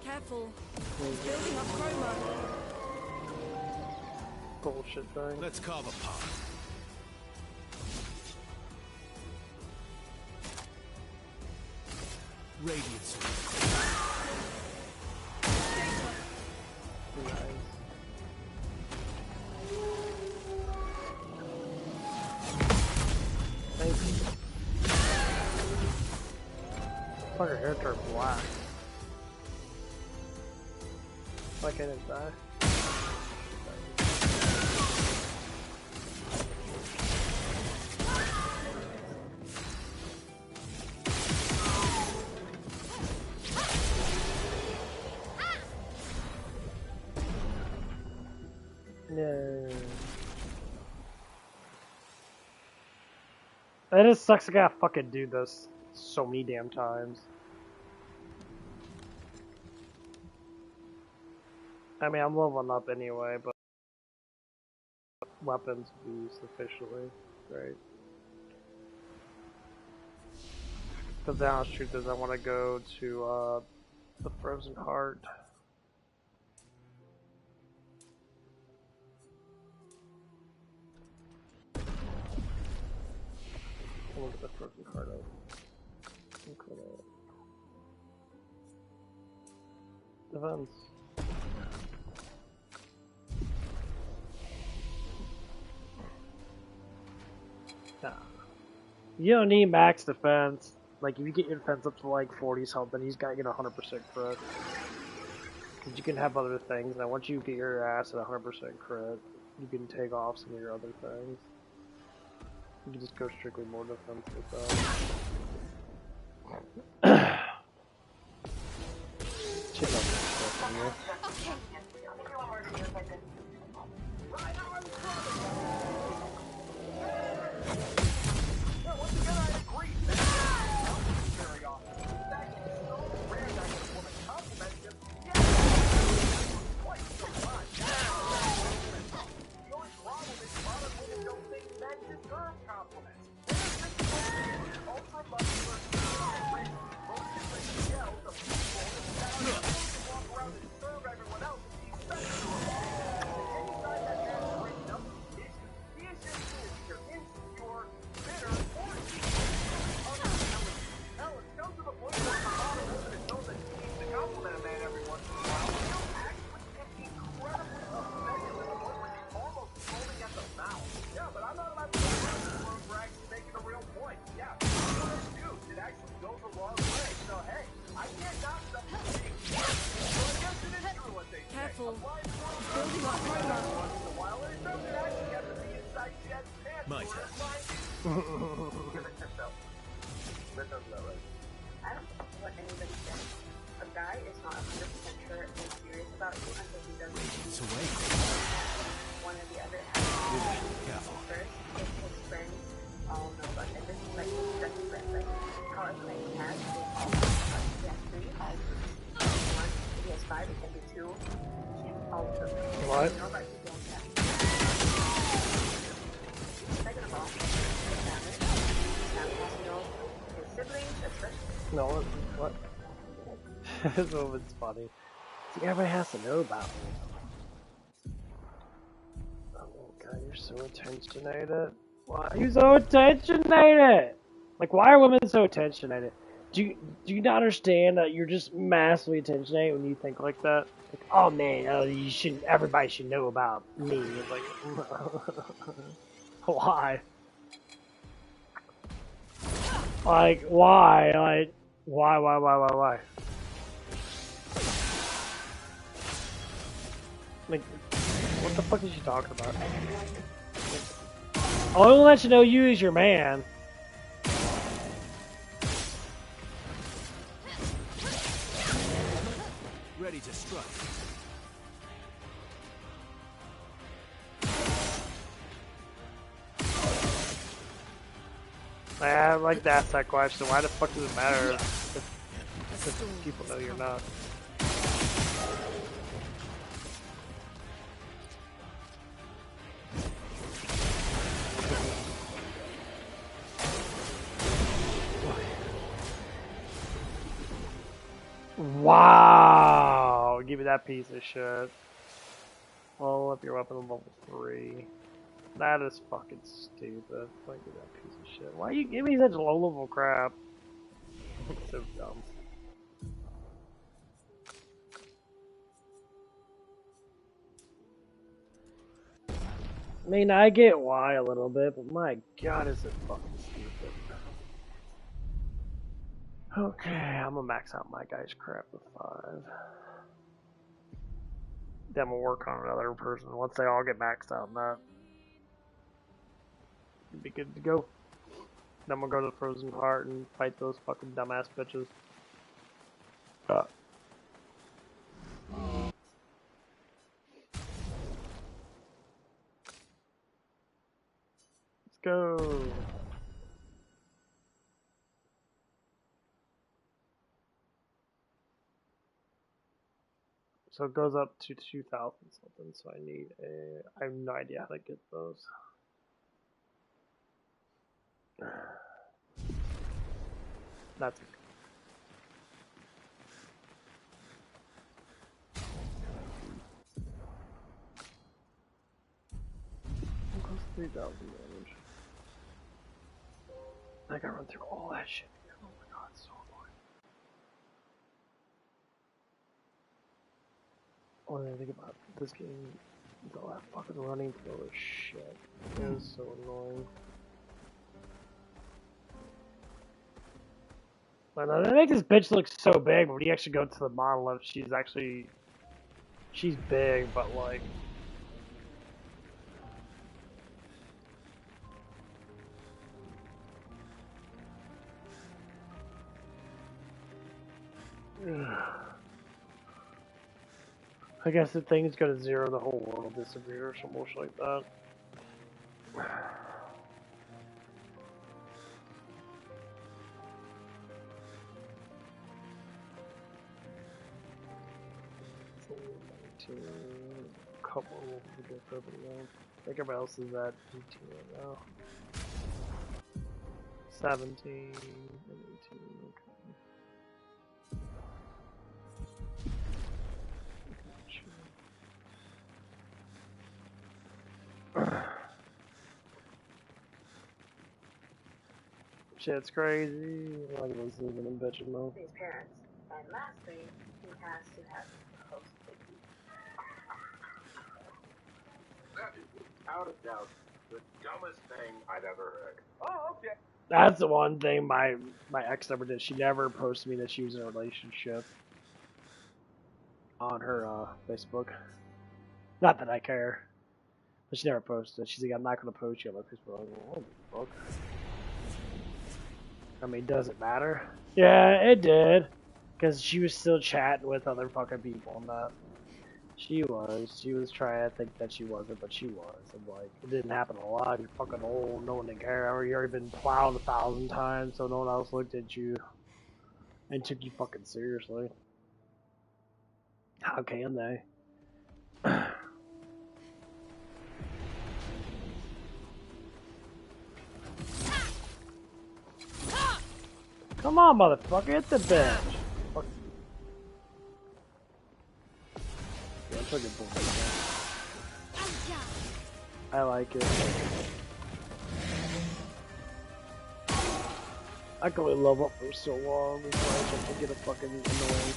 Careful. He's building up chroma. bullshit thing. Let's carve a path. Radiance. Nice. Thank you. Fuck, her hair turned black. Why can't it die? No. That just sucks. I gotta fucking do this so many damn times. I mean, I'm leveling up anyway, but weapons boost officially, right? But the honest truth is, I want to go to the Frozen Heart. Look at the Frozen Heart out. Defense. Nah. You don't need max defense. Like, if you get your defense up to like 40 something, he's gotta get 100% crit. Because you can have other things, and once you get your ass at 100% crit, you can take off some of your other things. You can just go strictly more defense with that. Shit, no stuff on you. Careful. Building up chroma. My turn. I don't know what anybody says. A guy is not 100% sure and serious about you until he does It's away. one or the other. Careful. First, if his friends all know about it. This is like his best friend, like how a friend has is all he has 3, all one. If he has 5, it can be 2. All of them. What? You know about people like that. Second of all, his family. His family has to know his siblings, especially. No, what? This woman's funny. See, everybody has to know about me. Oh god, you're so attentionated. Why are you so attentionated? Like, why are women so attentionated? Do you not understand that you're just massively attentionated when you think like that? Like, oh man, you should. Everybody should know about me. It's like, why? Like, why? Like, why? Like, what the fuck is she talking about? I'll only let you know you is your man. Ready to strike. I'd like to ask that question. Why the fuck does it matter if people know you're not? Wow! Give me that piece of shit. Level up your weapon to level 3. That is fucking stupid. Why give that piece of shit? Why you give me such low level crap? It's so dumb. I mean, I get why a little bit, but my god, is it fucking stupid. Okay, I'm gonna max out my guy's crap with 5. Then we'll work on another person once they all get maxed out and that. Be good to go. Then we'll go to the frozen heart and fight those fucking dumbass bitches. Let's go. So it goes up to 2,000 something, so I have no idea how to get those. That's okay. Close to 3,000 damage. I gotta run through all that shit again. Oh my god, it's so annoying. When I think about this game, it's all that fucking running through all this shit. It is so annoying. But no, that makes this bitch look so big, but when you actually go to the monolith, she's big, but like, I guess the thing's gonna zero the whole world disappear or some bullshit like that. Couple to get everybody else. I think everybody else is at 18 right now. 17 and 18, okay. Shit's crazy. I can listen to them bitching though. His parents. And lastly, he has to have host baby. That is without a doubt the dumbest thing I've ever heard. Oh, okay. That's the one thing my ex never did. She never posted me that she was in a relationship on her Facebook. Not that I care. But she never posted it. She's like, I'm not gonna post you on my Facebook. I'm like, what the fuck? I mean, does it matter? Yeah, it did. Because she was still chatting with other fucking people and that. She was trying to think that she wasn't, but she was. And like, it didn't happen a lot. You're fucking old, no one didn't care. You already been plowed 1,000 times, so no one else looked at you and took you fucking seriously. How can they? Come on, motherfucker, hit the bench. Fuck. Yeah, it's a good point. I like it. I can only love up for so long before I just get a fucking annoying.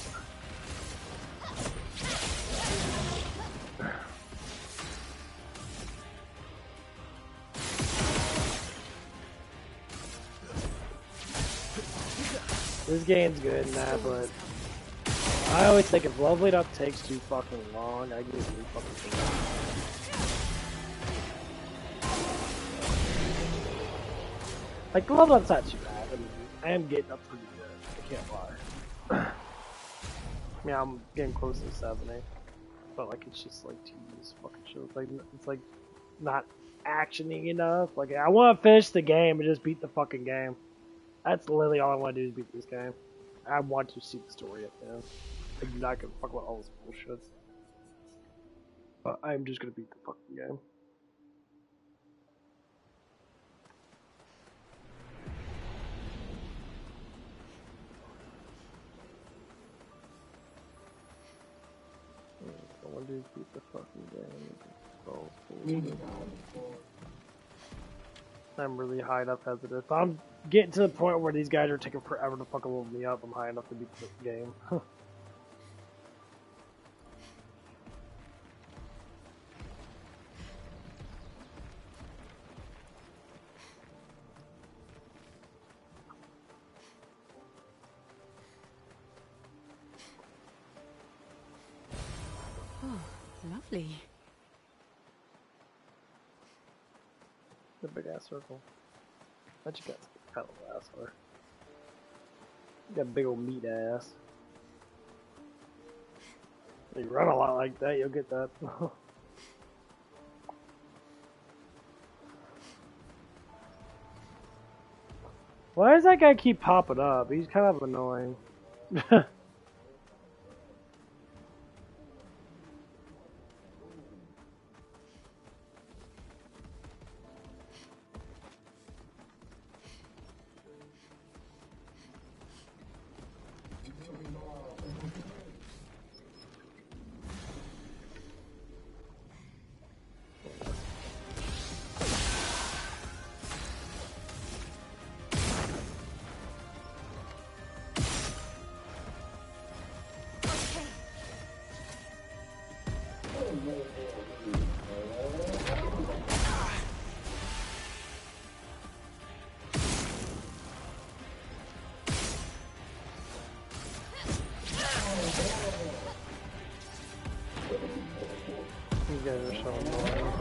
This game's good and that, but I always think if leveling up takes too fucking long, I get really fucking things. Like, the level up's not too bad. I mean, I am getting up pretty good. I can't lie. I mean, I'm getting close to 70. But, like, it's just, like, tedious fucking shit. It's like not actioning enough. Like, I want to finish the game and just beat the fucking game. That's literally all I want to do is beat this game. I want to see the story at the end. I'm not gonna fuck about all this bullshit. But I'm just gonna beat the fucking game. I want to do is beat the fucking game. I'm really high enough as it is. If I'm getting to the point where these guys are taking forever to fucking level me up, I'm high enough to beat the game. lovely. The big ass circle. Bet you got some pedal ass or you got a big old meat ass. You run a lot like that, you'll get that. Why does that guy keep popping up? He's kind of annoying. You guys are so annoying.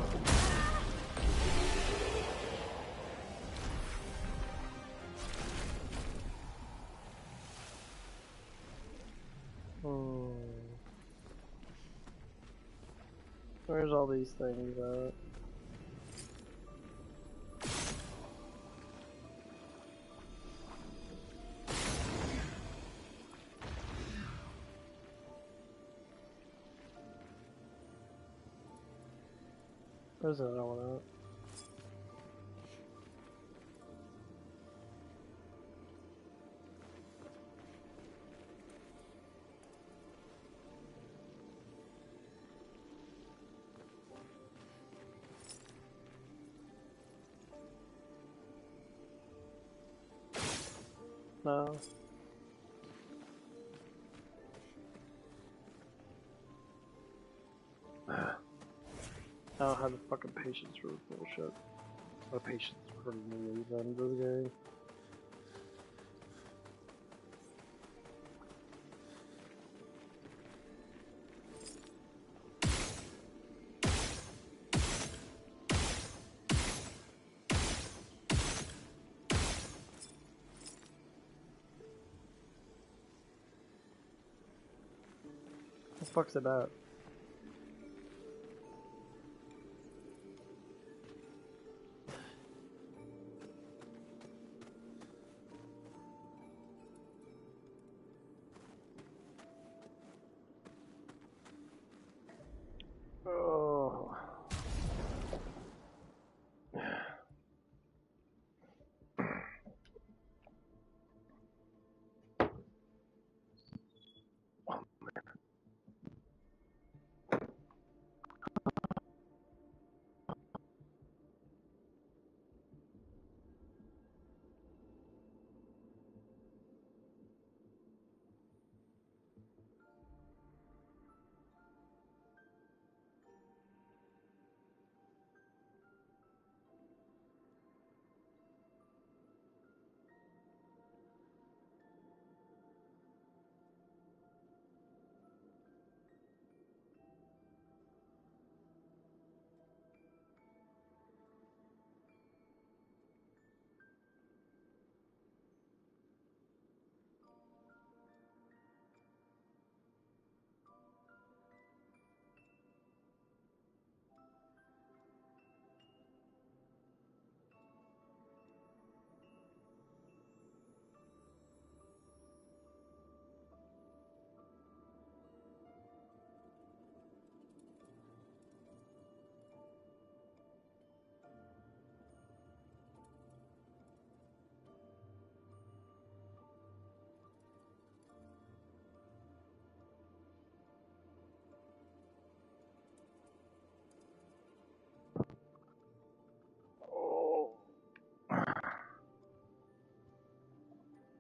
Where's all these things at? Where's that one at? No. I don't have the fucking patience for this bullshit. No patience for the movies end of the game. What the fuck's it at? Oh.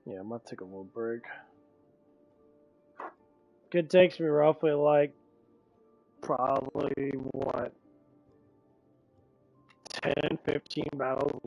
Yeah, I'm gonna take a little break. It takes me roughly like probably what 10, 15 battles.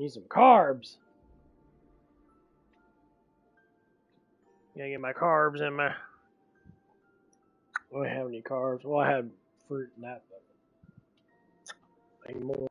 Need some carbs. Gotta get my carbs in my. I don't have any carbs. Well, I had fruit and that, but any more.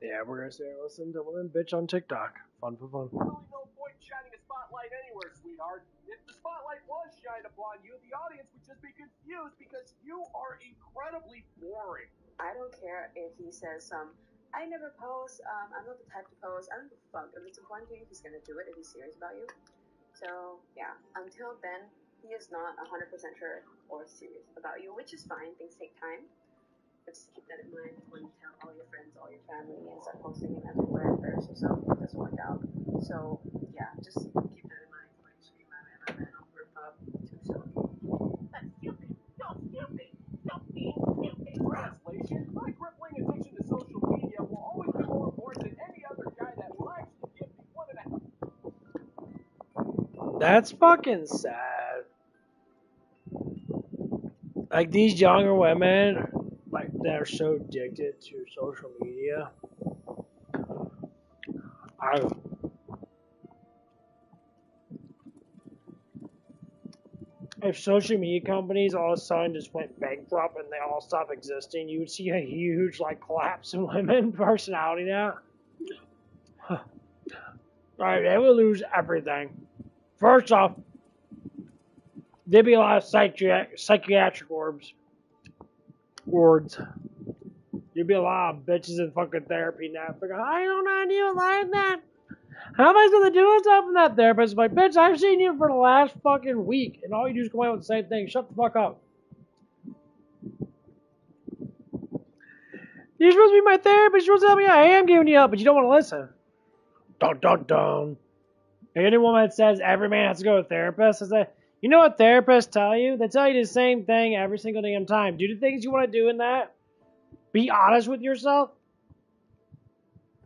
Yeah, we're gonna say listen to women bitch on TikTok. Fun for fun. Really no point shining a spotlight anywhere, sweetheart. If the spotlight was shined upon you, the audience would just be confused because you are incredibly boring. I don't care if he says I never post, I'm not the type to post, I don't give a fuck. If it's important to you, he's gonna do it if he's serious about you. So, yeah, until then, he is not 100% sure or serious about you, which is fine, things take time. But just keep that in mind when you tell all your friends, all your family, and start posting him everywhere and embarrass yourself if it doesn't work out. So, yeah, just keep that in mind when you scream, my man, on rooftop too soon. That's stupid. So stupid. Stop being stupid. Translation, my crippling addiction to social media will always be more important than any other guy that will actually give me one and a half. That's fucking sad. Like these younger women, like they're so addicted to social media. If social media companies all of a sudden just went bankrupt and they all stopped existing, you would see a huge like collapse in women personality now. Right, they would lose everything. First off, there'd be a lot of psychiatric wards. There'd be a lot of bitches in fucking therapy now. I don't know you like that. How am I supposed to do myself in that therapist? Like, bitch, I've seen you for the last fucking week, and all you do is come out with the same thing. Shut the fuck up. You're supposed to be my therapist. You're supposed to tell me I am giving you up, but you don't want to listen. Dun dun dun. Any woman that says every man has to go to a therapist, I say, you know what therapists tell you? They tell you the same thing every single damn time. Do the things you want to do in that. Be honest with yourself.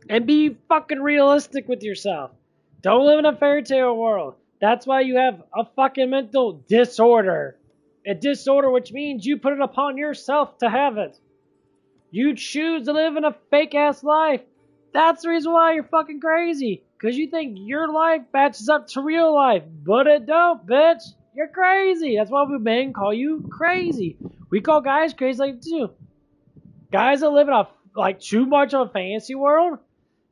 And be fucking realistic with yourself. Don't live in a fairy tale world. That's why you have a fucking mental disorder. A disorder which means you put it upon yourself to have it. You choose to live in a fake ass life. That's the reason why you're fucking crazy. Because you think your life matches up to real life. But it don't, bitch. You're crazy. That's why we men call you crazy. We call guys crazy like too. Guys that live in a like too much of a fantasy world.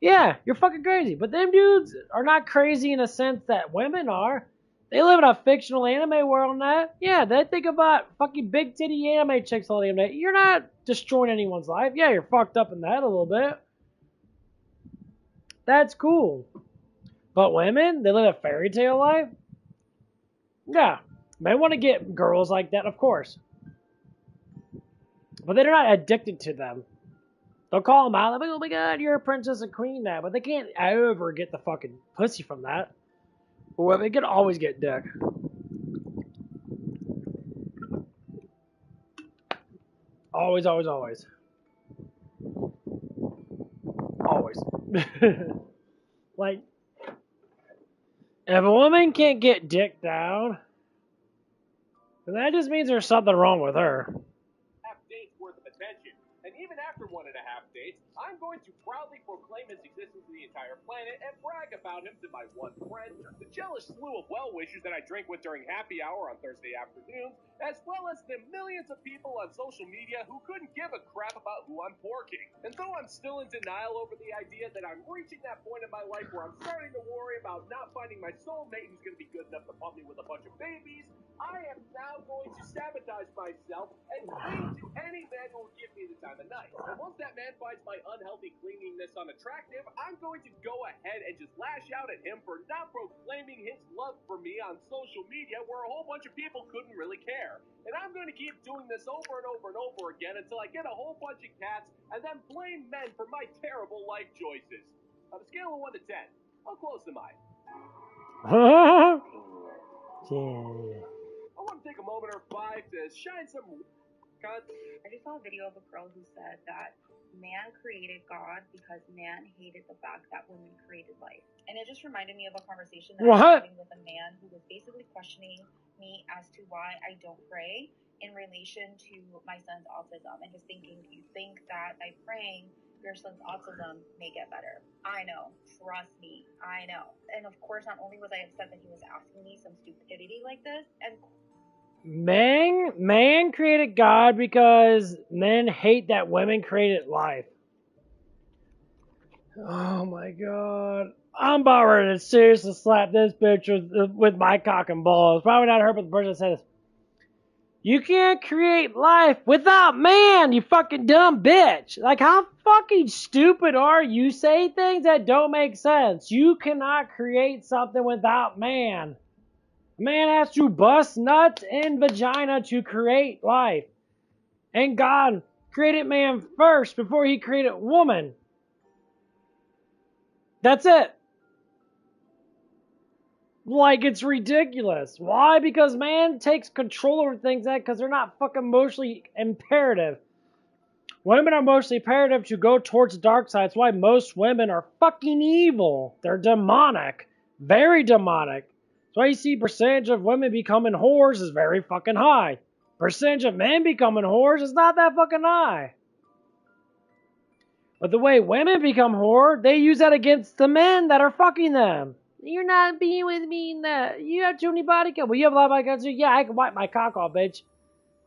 Yeah, you're fucking crazy. But them dudes are not crazy in a sense that women are. They live in a fictional anime world and that. Yeah, they think about fucking big titty anime chicks all day. You're not destroying anyone's life. Yeah, you're fucked up in that a little bit. That's cool. But women, they live a fairy tale life? Yeah. Men want to get girls like that, of course. But they're not addicted to them. They'll call them out, like, oh my god, you're a princess and queen now. But they can't ever get the fucking pussy from that. Well, they can always get dick. Always, always, always. Always. Like, if a woman can't get dick down, then that just means there's something wrong with her. Half dates worth of attention. And even after 1.5 dates, I'm going to proudly proclaim his existence to the entire planet and brag about him to my one friend, the jealous slew of well-wishers that I drink with during happy hour on Thursday afternoons, as well as the millions of people on social media who couldn't give a crap about who I'm porking. And though I'm still in denial over the idea that I'm reaching that point in my life where I'm starting to worry about not finding my soulmate who's going to be good enough to pump me with a bunch of babies, I am now going to sabotage myself and cling to any man who will give me the time of night. And once that man finds my unhealthy cleanliness unattractive, I'm going to go ahead and just lash out at him for not proclaiming his love for me on social media where a whole bunch of people couldn't really care. And I'm going to keep doing this over and over and over again until I get a whole bunch of cats and then blame men for my terrible life choices. On a scale of 1 to 10, how close am I? Yeah. I want to take a moment or 5 to shine some I just saw a video of a girl who said that man created God because man hated the fact that women created life. And it just reminded me of a conversation that I was having with a man who was basically questioning me as to why I don't pray in relation to my son's autism. And just thinking, do you think that by praying your son's autism may get better? I know. Trust me. I know. And of course, not only was I upset that he was asking me some stupidity like this, and Man created God because men hate that women created life. Oh my god. I'm about ready to seriously slap this bitch with my cock and balls. Probably not her, but the person that said this. You can't create life without man, you fucking dumb bitch. Like, how fucking stupid are you? Say things that don't make sense. You cannot create something without man. Man has to bust nuts and vagina to create life. And God created man first before he created woman. That's it. Like, it's ridiculous. Why? Because man takes control over things because they're not fucking emotionally imperative. Women are emotionally imperative to go towards the dark side. That's why most women are fucking evil. They're demonic. Very demonic. That's why you see percentage of women becoming whores is very fucking high. Percentage of men becoming whores is not that fucking high. But the way women become whore, they use that against the men that are fucking them. You're not being with me in that. You have too many body counts. Well, you have a lot of body counts. Yeah, I can wipe my cock off, bitch.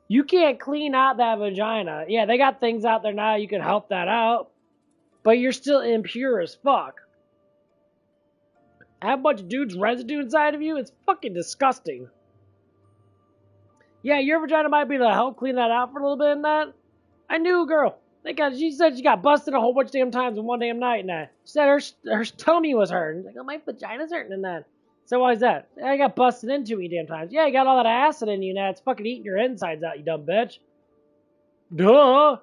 You can't clean out that vagina. Yeah, they got things out there now. You can help that out. But you're still impure as fuck. Have a bunch of dudes residue inside of you? It's fucking disgusting. Yeah, your vagina might be able to help clean that out for a little bit in that. I knew a girl. She said she got busted a whole bunch of damn times in one damn night and that. She said her tummy was hurting. Like, oh, my vagina's hurting in that. So why is that? I got busted in too many damn times. Yeah, you got all that acid in you now. It's fucking eating your insides out, you dumb bitch. Duh.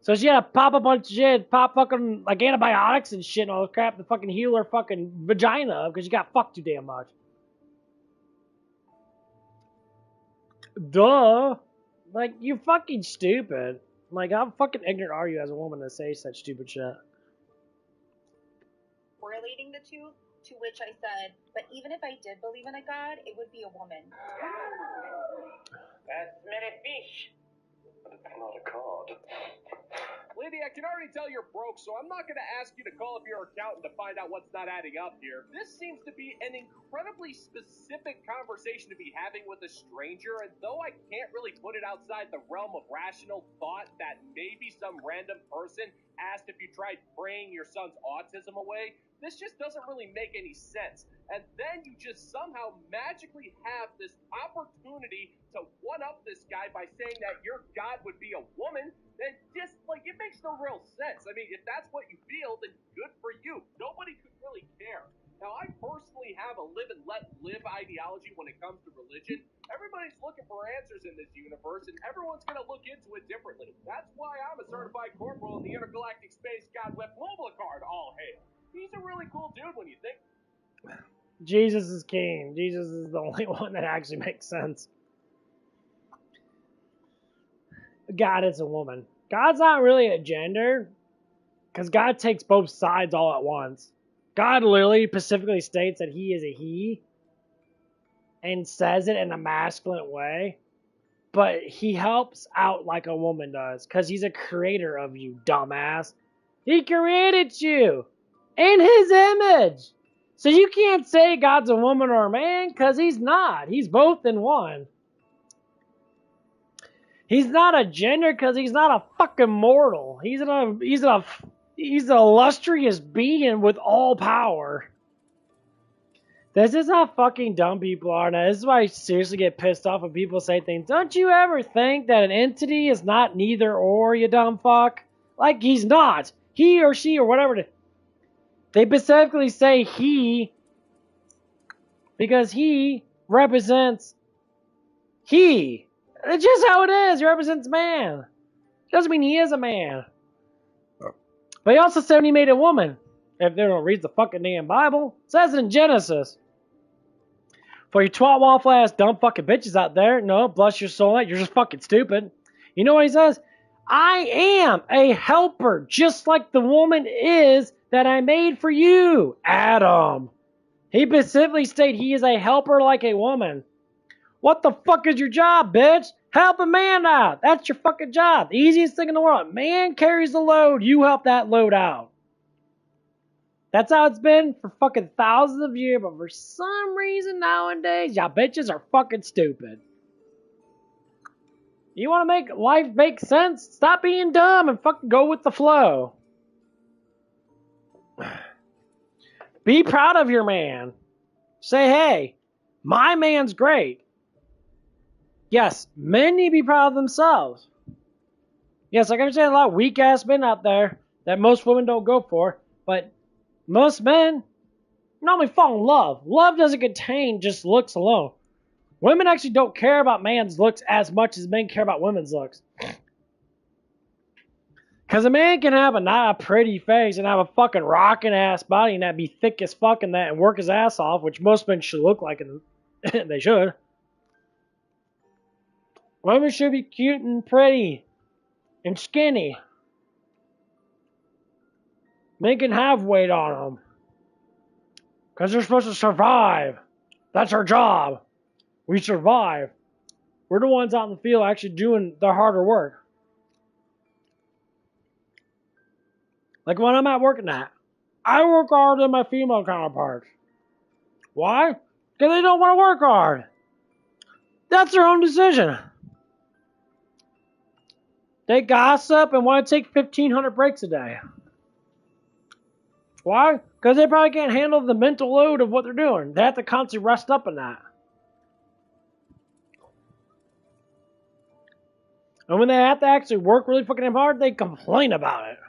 So she had to pop a bunch of shit, pop fucking like antibiotics and shit and all this crap to fucking heal her fucking vagina because she got fucked too damn much. Duh. Like, you fucking stupid. Like, how fucking ignorant are you as a woman to say such stupid shit? Correlating the two, to which I said, but even if I did believe in a god, it would be a woman. That's many fish. But it's not a cod. Lady, I can already tell you're broke, so I'm not going to ask you to call up your accountant to find out what's not adding up here. This seems to be an incredibly specific conversation to be having with a stranger, and though I can't really put it outside the realm of rational thought that maybe some random person asked if you tried praying your son's autism away, this just doesn't really make any sense. And then you just somehow magically have this opportunity to one-up this guy by saying that your God would be a woman, and just, like, it makes no real sense. I mean, if that's what you feel, then good for you. Nobody could really care. Now, I personally have a live and let live ideology when it comes to religion. Everybody's looking for answers in this universe, and everyone's going to look into it differently. That's why I'm a certified corporal in the Intergalactic Space God Web Card, all hail. He's a really cool dude when you think. Jesus is king. Jesus is the only one that actually makes sense. God is a woman. God's not really a gender, because God takes both sides all at once. God literally specifically states that he is a he, and says it in a masculine way, but he helps out like a woman does, because he's a creator of you, dumbass. He created you in his image. So you can't say God's a woman or a man, because he's not. He's both in one. He's not a gender because he's not a fucking mortal. He's an illustrious being with all power. This is how fucking dumb people are now. This is why I seriously get pissed off when people say things. Don't you ever think that an entity is not neither or, you dumb fuck? Like, he's not. He or she or whatever. They specifically say he because he represents he. It's just how it is. He represents man. Doesn't mean he is a man. But he also said he made a woman. If they don't read the fucking damn Bible, it says it in Genesis. For you twat waffle ass dumb fucking bitches out there, no, bless your soul, you're just fucking stupid. You know what he says? I am a helper, just like the woman is that I made for you, Adam. He specifically stated he is a helper like a woman. What the fuck is your job, bitch? Help a man out. That's your fucking job. The easiest thing in the world. Man carries the load. You help that load out. That's how it's been for fucking thousands of years. But for some reason nowadays, y'all bitches are fucking stupid. You want to make life make sense? Stop being dumb and fucking go with the flow. Be proud of your man. Say, hey, my man's great. Yes, men need to be proud of themselves. Yes, I can understand a lot of weak-ass men out there that most women don't go for, but most men normally fall in love. Love doesn't contain just looks alone. Women actually don't care about man's looks as much as men care about women's looks. Because a man can have not a pretty face and have a fucking rockin' ass body and that be thick as fuck and that and work his ass off, which most men should look like, and they should. Women should be cute and pretty and skinny. Men can have weight on them. Because they're supposed to survive. That's our job. We survive. We're the ones out in the field actually doing the harder work. Like when I'm out working at, I work harder than my female counterparts. Why? Because they don't want to work hard. That's their own decision. They gossip and want to take 1,500 breaks a day. Why? Because they probably can't handle the mental load of what they're doing. They have to constantly rest up in that. And when they have to actually work really fucking hard, they complain about it.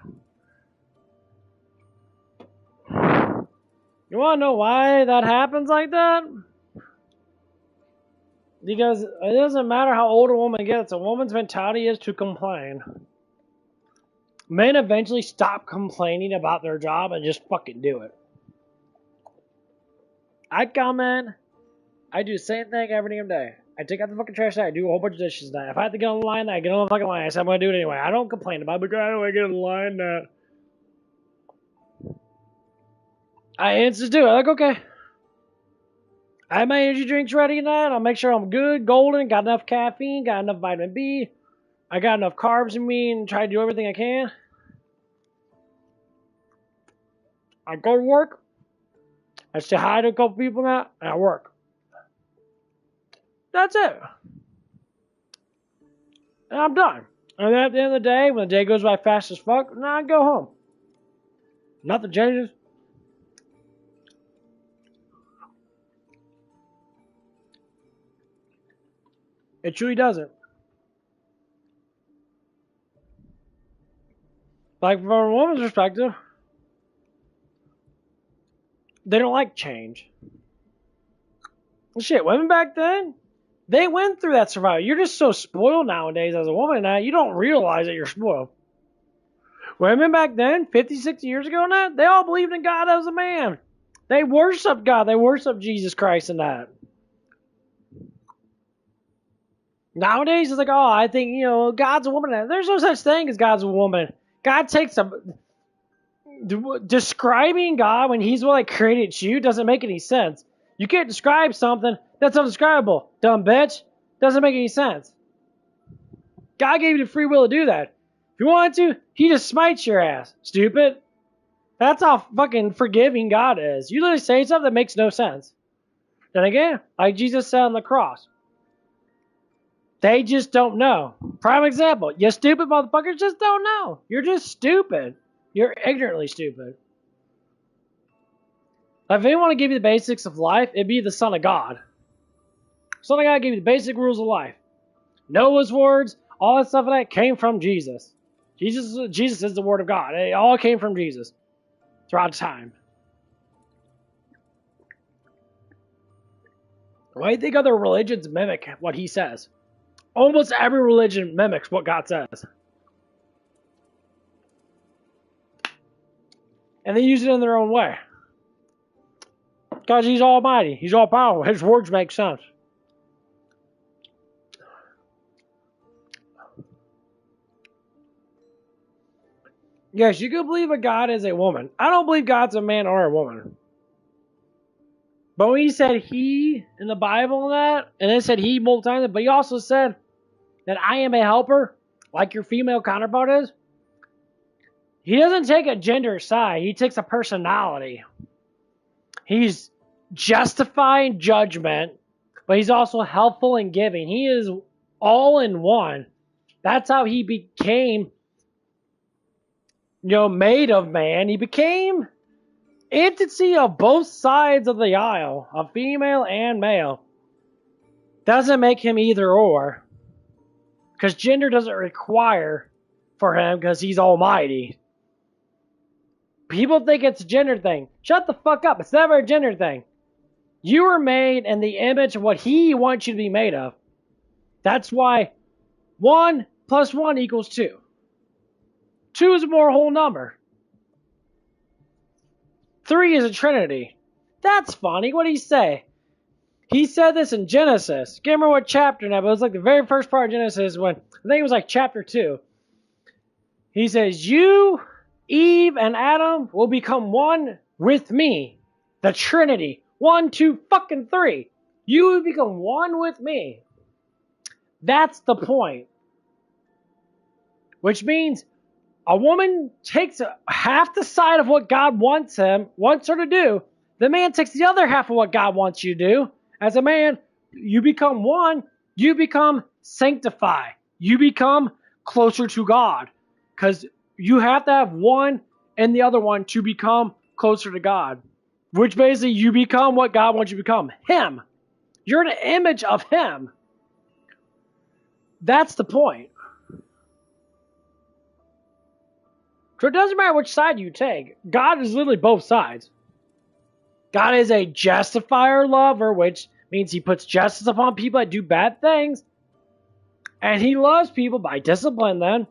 You want to know why that happens like that? Because it doesn't matter how old a woman gets, a woman's mentality is to complain. Men eventually stop complaining about their job and just fucking do it. I come in, I do the same thing every damn day. I take out the fucking trash, I do a whole bunch of dishes now. If I have to get on the line, I get on the fucking line. I say I'm going to do it anyway. I don't complain about it because I don't want to get on the line. I instantly do it. I'm like, okay. I have my energy drinks ready and that. I'll make sure I'm good, golden, got enough caffeine, got enough vitamin B. I got enough carbs in me and try to do everything I can. I go to work. I say hi to a couple people now, and I work. That's it. And I'm done. And then at the end of the day, when the day goes by fast as fuck, now I go home. Nothing changes. It truly doesn't. Like, from a woman's perspective, they don't like change. Shit, women back then, they went through that survival. You're just so spoiled nowadays as a woman now, you don't realize that you're spoiled. Women back then, 50, 60 years ago now, they all believed in God as a man. They worshiped God. They worshiped Jesus Christ and that. Nowadays, it's like, oh, I think, God's a woman. There's no such thing as God's a woman. God takes a... Describing God when he's what created you doesn't make any sense. You can't describe something that's undescribable. Dumb bitch. Doesn't make any sense. God gave you the free will to do that. If you wanted to, he just smites your ass. Stupid. That's how fucking forgiving God is. You literally say something that makes no sense. Then again, like Jesus said on the cross, they just don't know. Prime example. You stupid motherfuckers just don't know. You're just stupid. You're ignorantly stupid. If anyone to give you the basics of life, it'd be the Son of God. Son of God gave you the basic rules of life. Noah's words, all that stuff like that came from Jesus. Jesus is the Word of God. It all came from Jesus throughout time. Why do you think other religions mimic what he says? Almost every religion mimics what God says. And they use it in their own way. Because he's almighty. He's all powerful. His words make sense. Yes, you can believe a God is a woman. I don't believe God's a man or a woman. But when he said he in the Bible and that, and then said he multiple times, but he also said that I am a helper, like your female counterpart is. He doesn't take a gender side. He takes a personality. He's justifying judgment, but he's also helpful and giving. He is all in one. That's how he became, made of man. He became entity of both sides of the aisle, a female and male, doesn't make him either or. Because gender doesn't require for him because he's almighty. People think it's a gender thing. Shut the fuck up. It's never a gender thing. You were made in the image of what he wants you to be made of. That's why 1 plus 1 equals 2. 2 is a more whole number. 3 is a trinity. That's funny. What did he say? He said this in Genesis. Can't remember what chapter now, but it was like the very first part of Genesis when, I think it was like chapter 2. He says, you, Eve, and Adam will become one with me. The Trinity. 1, 2, fucking 3. You will become one with me. That's the point. Which means a woman takes half the side of what God wants her to do. The man takes the other half of what God wants you to do. As a man, you become one. You become sanctified. You become closer to God. Because you have to have one and the other one to become closer to God. Which basically you become what God wants you to become. Him. You're an image of Him. That's the point. So it doesn't matter which side you take. God is literally both sides. God is a justifier lover, which means He puts justice upon people that do bad things. And He loves people by disciplining them.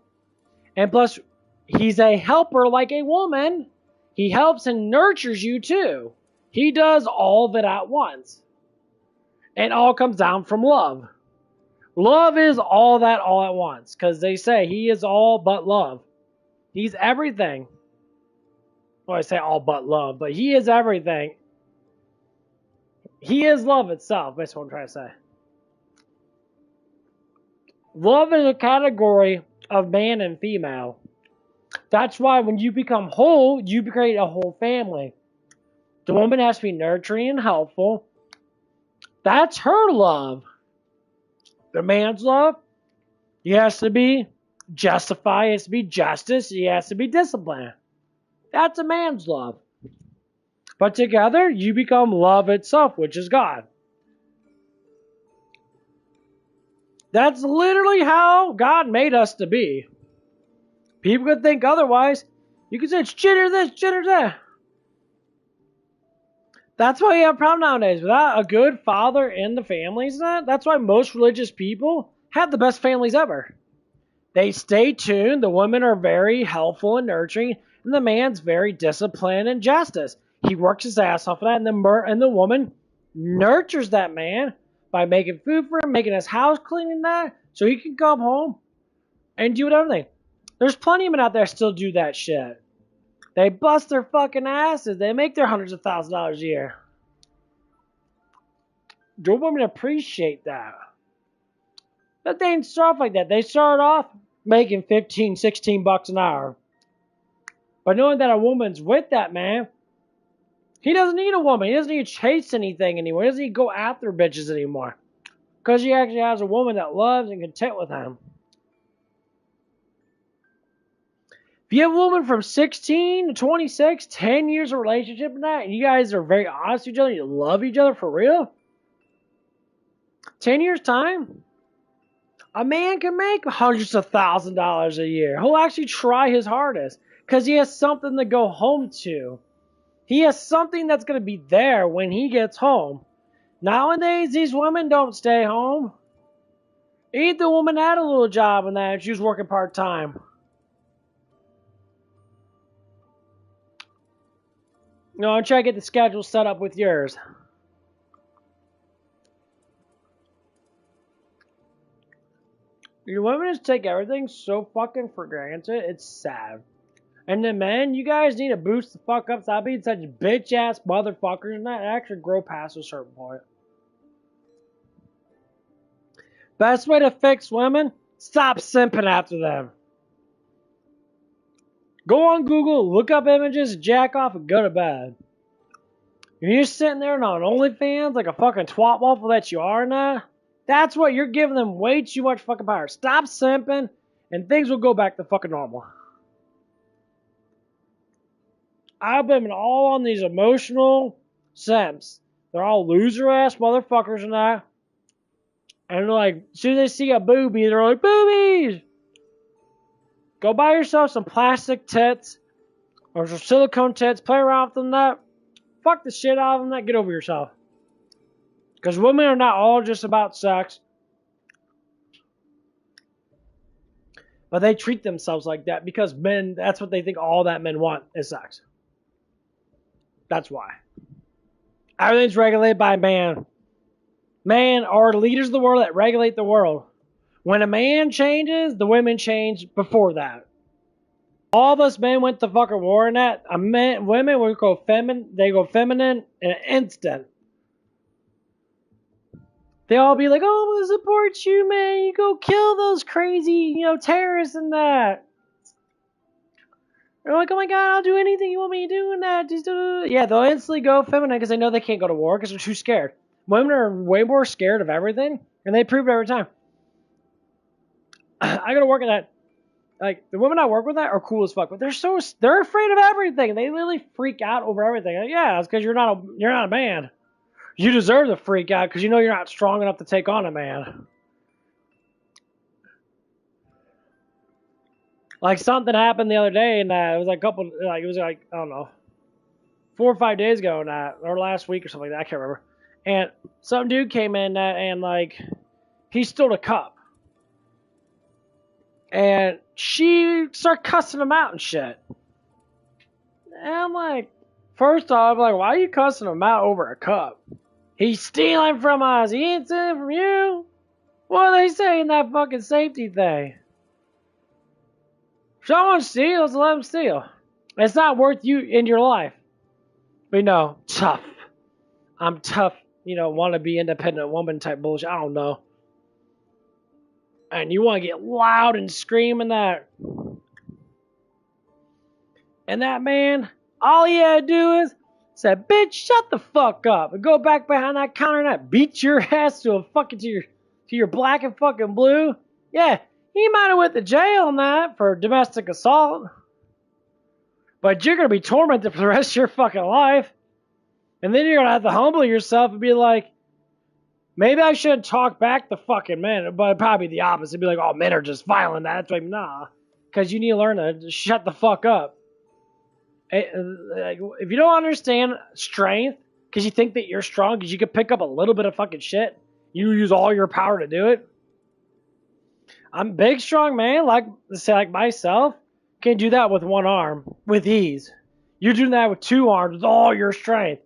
And plus, He's a helper like a woman. He helps and nurtures you too. He does all of it at once. And all comes down from love. Love is all that all at once. Because they say He is all but love. He's everything. Well, I say all but love, but He is everything. He is love itself. That's what I'm trying to say. Love is a category of man and female. That's why when you become whole, you create a whole family. The woman has to be nurturing and helpful. That's her love. The man's love, he has to be justified, he has to be justice, he has to be disciplined. That's a man's love. But together, you become love itself, which is God. That's literally how God made us to be. People could think otherwise. You could say it's gender this, gender that. That's why you have a problem nowadays. Without a good father in the families, that's why most religious people have the best families ever. They stay tuned. The women are very helpful and nurturing, and the man's very disciplined and justice. He works his ass off of that, and the woman nurtures that man by making food for him, making his house clean and that, so he can come home and do everything. There's plenty of men out there still do that shit. They bust their fucking asses. They make their hundreds of thousands of dollars a year. The women appreciate that. But they didn't start off like that. They started off making 15, 16 bucks an hour. But knowing that a woman's with that man, he doesn't need a woman. He doesn't need to chase anything anymore. He doesn't need to go after bitches anymore. Because he actually has a woman that loves and content with him. If you have a woman from 16 to 26, 10 years of relationship and that, and you guys are very honest with each other, you love each other for real, 10 years time, a man can make hundreds of thousands of dollars a year. He'll actually try his hardest because he has something to go home to. He has something that's going to be there when he gets home. Nowadays, these women don't stay home. Either woman had a little job and that, she was working part-time. No, I'm trying to get the schedule set up with yours. You women just take everything so fucking for granted. It's sad. And the men, you guys need to boost the fuck up. Stop being such bitch-ass motherfuckers and not actually grow past a certain point. Best way to fix women? Stop simping after them. Go on Google, look up images, jack off, and go to bed. If you're just sitting there on OnlyFans like a fucking twat waffle that you are now, that's what you're giving them way too much fucking power. Stop simping, and things will go back to fucking normal. I've been all on these emotional simps. They're all loser ass motherfuckers and that. And they're like, as soon as they see a boobie, they're like, boobies! Go buy yourself some plastic tits or some silicone tits, play around with them that. Fuck the shit out of them that, get over yourself. Because women are not all just about sex. But they treat themselves like that because men, that's what they think all that men want is sex. That's why. Everything's regulated by man. Man are the leaders of the world that regulate the world. When a man changes, the women change before that. All of us men went to fucking war in that. Women will go feminine, they go feminine in an instant. They all be like, oh, I'm gonna support you, man. You go kill those crazy, terrorists and that. They're like, oh my god, I'll do anything you want me to do in that. Just do it. Yeah, they'll instantly go feminine because they know they can't go to war because they're too scared. Women are way more scared of everything, and they prove it every time. I go to work at that. Like, the women I work with that are cool as fuck, but they're afraid of everything. They literally freak out over everything. Like, yeah, it's because you're not a man. You deserve to freak out because you know you're not strong enough to take on a man. Like, something happened the other day, and it was like I don't know, 4 or 5 days ago, or last week or something like that. I can't remember. And some dude came in and like he stole a cup, and she started cussing him out and shit. And I'm like, first off, I'm like, why are you cussing him out over a cup? He's stealing from us. He ain't stealing from you. What are they saying that fucking safety thing? If someone steals, let them steal. It's not worth you in your life. But tough. I'm tough, want to be independent woman type bullshit. I don't know. And you want to get loud and scream and that. And that man, all he had to do is said, bitch, shut the fuck up. And go back behind that counter and that beat your ass to your black and fucking blue. Yeah, he might have went to jail on that for domestic assault. But you're going to be tormented for the rest of your fucking life. And then you're going to have to humble yourself and be like, maybe I shouldn't talk back to fucking men. But it'd probably be the opposite. It'd be like, oh, men are just violent. That's like, nah. Because you need to learn to shut the fuck up. If you don't understand strength, because you think that you're strong, because you can pick up a little bit of fucking shit, you use all your power to do it. I'm a big, strong man, like myself, can do that with one arm, with ease. You're doing that with 2 arms, with all your strength.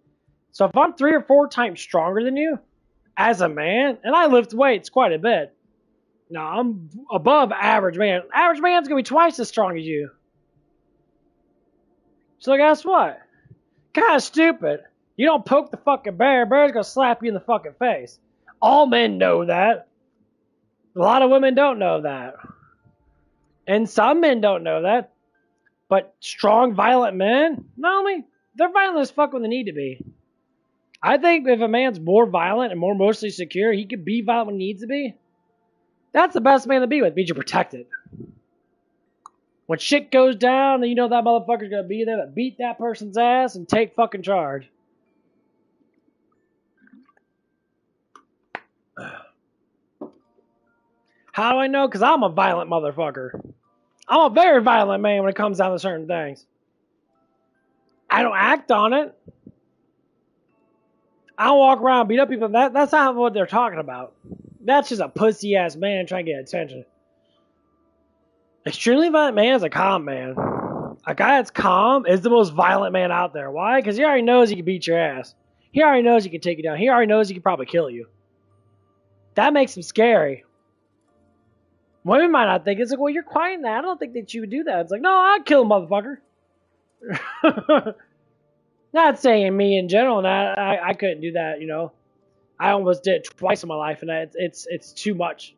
So if I'm 3 or 4 times stronger than you, as a man, and I lift weights quite a bit, now I'm above average man. Average man's going to be twice as strong as you. So guess what? Kind of stupid. You don't poke the fucking bear, bear's gonna slap you in the fucking face. All men know that. A lot of women don't know that. And some men don't know that. But strong, violent men, not only, they're violent as fuck when they need to be. I think if a man's more violent and more emotionally secure, he can be violent when he needs to be. That's the best man to be with, means you're protected. When shit goes down, then you know that motherfucker's gonna be there to beat that person's ass and take fucking charge. How do I know? Because I'm a violent motherfucker. I'm a very violent man when it comes down to certain things. I don't act on it. I don't walk around and beat up people. That's not what they're talking about. That's just a pussy ass man trying to get attention. Extremely violent man is a calm man. A guy that's calm is the most violent man out there. Why? Because he already knows he can beat your ass. He already knows he can take you down. He already knows he can probably kill you. That makes him scary. Women might not think. It's like, well, you're quiet now. I don't think that you would do that. It's like, no, I'd kill a motherfucker. Not saying me in general. I couldn't do that, I almost did it twice in my life, and it's too much.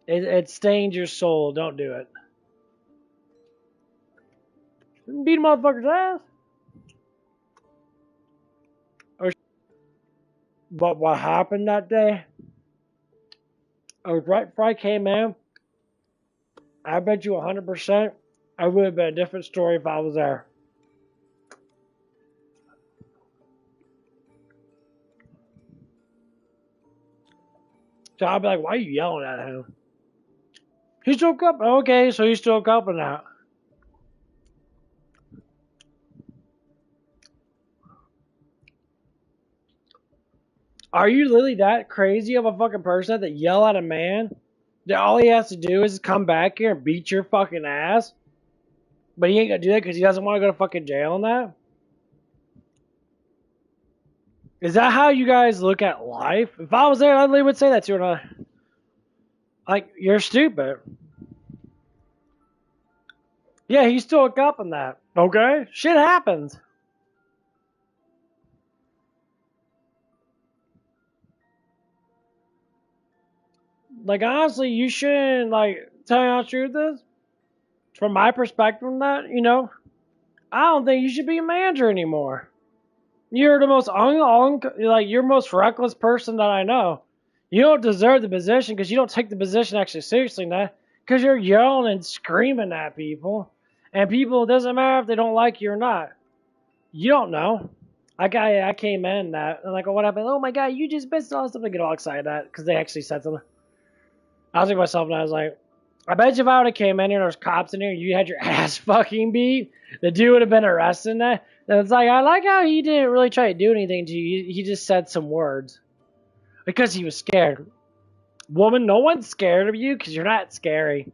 It stains your soul. Don't do it. Beat a motherfucker's ass. But what happened that day? I was right before I came in. I bet you 100% I would have been a different story if I was there. So I'll be like, why are you yelling at him? He still cup. Okay, so he's still cupping that. Are you really that crazy of a fucking person that yell at a man that all he has to do is come back here and beat your fucking ass? But he ain't gonna do that because he doesn't want to go to fucking jail and that? Is that how you guys look at life? If I was there, I would say that to her. Like, you're stupid. Yeah, he's still cupping that. Okay? Shit happens. Like, honestly, you shouldn't, like, tell you how the truth is. From my perspective on that, you know, I don't think you should be a manager anymore. You're the most you're most reckless person that I know. You don't deserve the position because you don't take the position actually seriously now. Because you're yelling and screaming at people. And people, it doesn't matter if they don't like you or not. You don't know. I came in that, and like, oh, what happened? Oh my god, you just missed all this stuff. I get all excited at because they actually said something. I was thinking to myself, and I was like, I bet you if I would have came in here and there was cops in here and you had your ass fucking beat, the dude would have been arrested. And it's like, I like how he didn't really try to do anything to you. He just said some words. Because he was scared. Woman, no one's scared of you because you're not scary.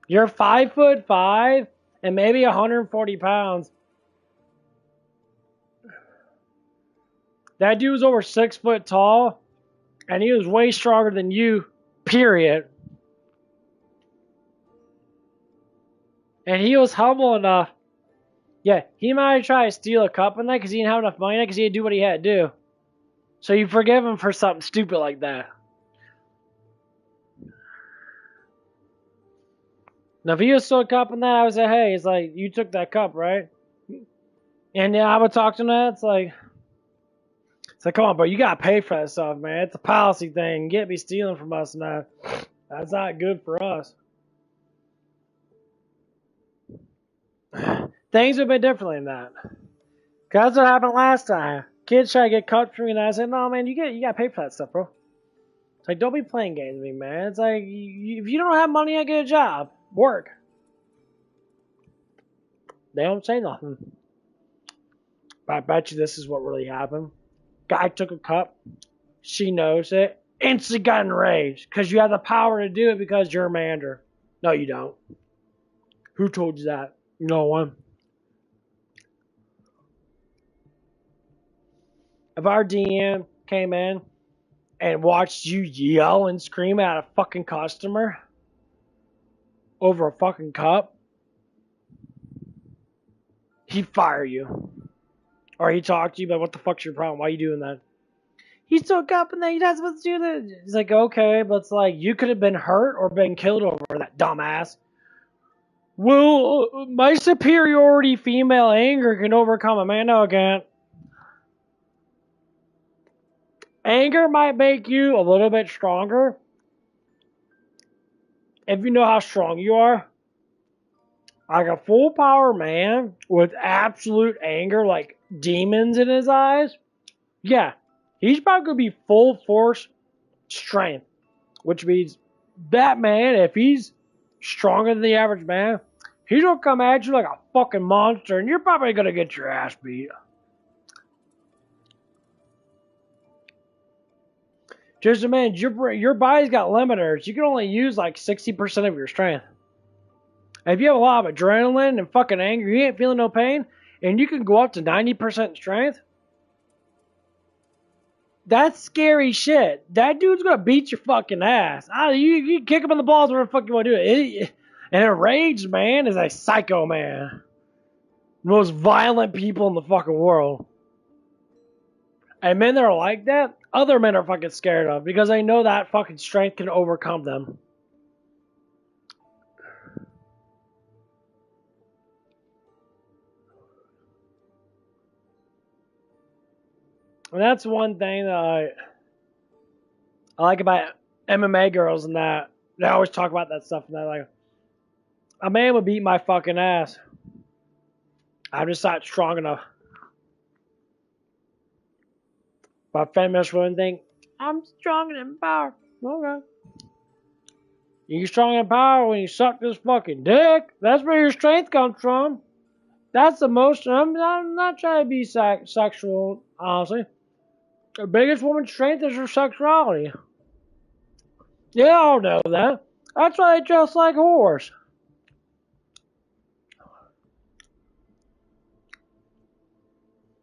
You're 5'5" and maybe 140 pounds. That dude was over 6 foot tall, and he was way stronger than you, period. And he was humble enough. Yeah, he might have tried to steal a cup in that because he didn't have enough money because he had to do what he had to do. So you forgive him for something stupid like that. Now, if he was still cupping that, I would say, hey, it's like, you took that cup, right? And then I would talk to him that. It's like, come on, bro, you got to pay for that stuff, man. It's a policy thing. You can't be stealing from us now. That's not good for us. Things have been differently than that. Because that's what happened last time. Kids try to get cut from me, and I said, no, man, you got to pay for that stuff, bro. It's like, don't be playing games with me, man. It's like, if you don't have money, I get a job. Work. They don't say nothing. But I bet you this is what really happened. Guy took a cup. She knows it. Instantly got enraged. Because you have the power to do it because you're a manager. No, you don't. Who told you that? No one. If our DM came in and watched you yell and scream at a fucking customer over a fucking cup, he'd fire you. Or he'd talk to you about what the fuck's your problem? Why are you doing that? He's still cupping that. You're not supposed to do that. It's like, okay, but it's like, you could have been hurt or been killed over that, dumbass. Well, my superiority female anger can overcome a man. No, it can't. Anger might make you a little bit stronger if you know how strong you are. Like a full power man with absolute anger, like demons in his eyes. Yeah, he's probably going to be full force strength. Which means that man, if he's stronger than the average man, he's going to come at you like a fucking monster, and you're probably going to get your ass beat. Just imagine, your body's got limiters. You can only use like 60% of your strength. If you have a lot of adrenaline and fucking anger, you ain't feeling no pain, and you can go up to 90% strength, that's scary shit. That dude's gonna beat your fucking ass. You kick him in the balls whatever the fuck you want to do. An enraged man is a psycho man. The most violent people in the fucking world. And men that are like that, other men are fucking scared of because they know that fucking strength can overcome them. And that's one thing that I like about MMA girls and that. They always talk about that stuff and they're like, a man would beat my fucking ass. I'm just not strong enough. But feminist women think, I'm strong and empowered. Okay. You're strong in power when you suck this fucking dick. That's where your strength comes from. That's the most. I'm not trying to be sexual, honestly. The biggest woman's strength is her sexuality. Yeah, I all know that. That's why they dress like whores.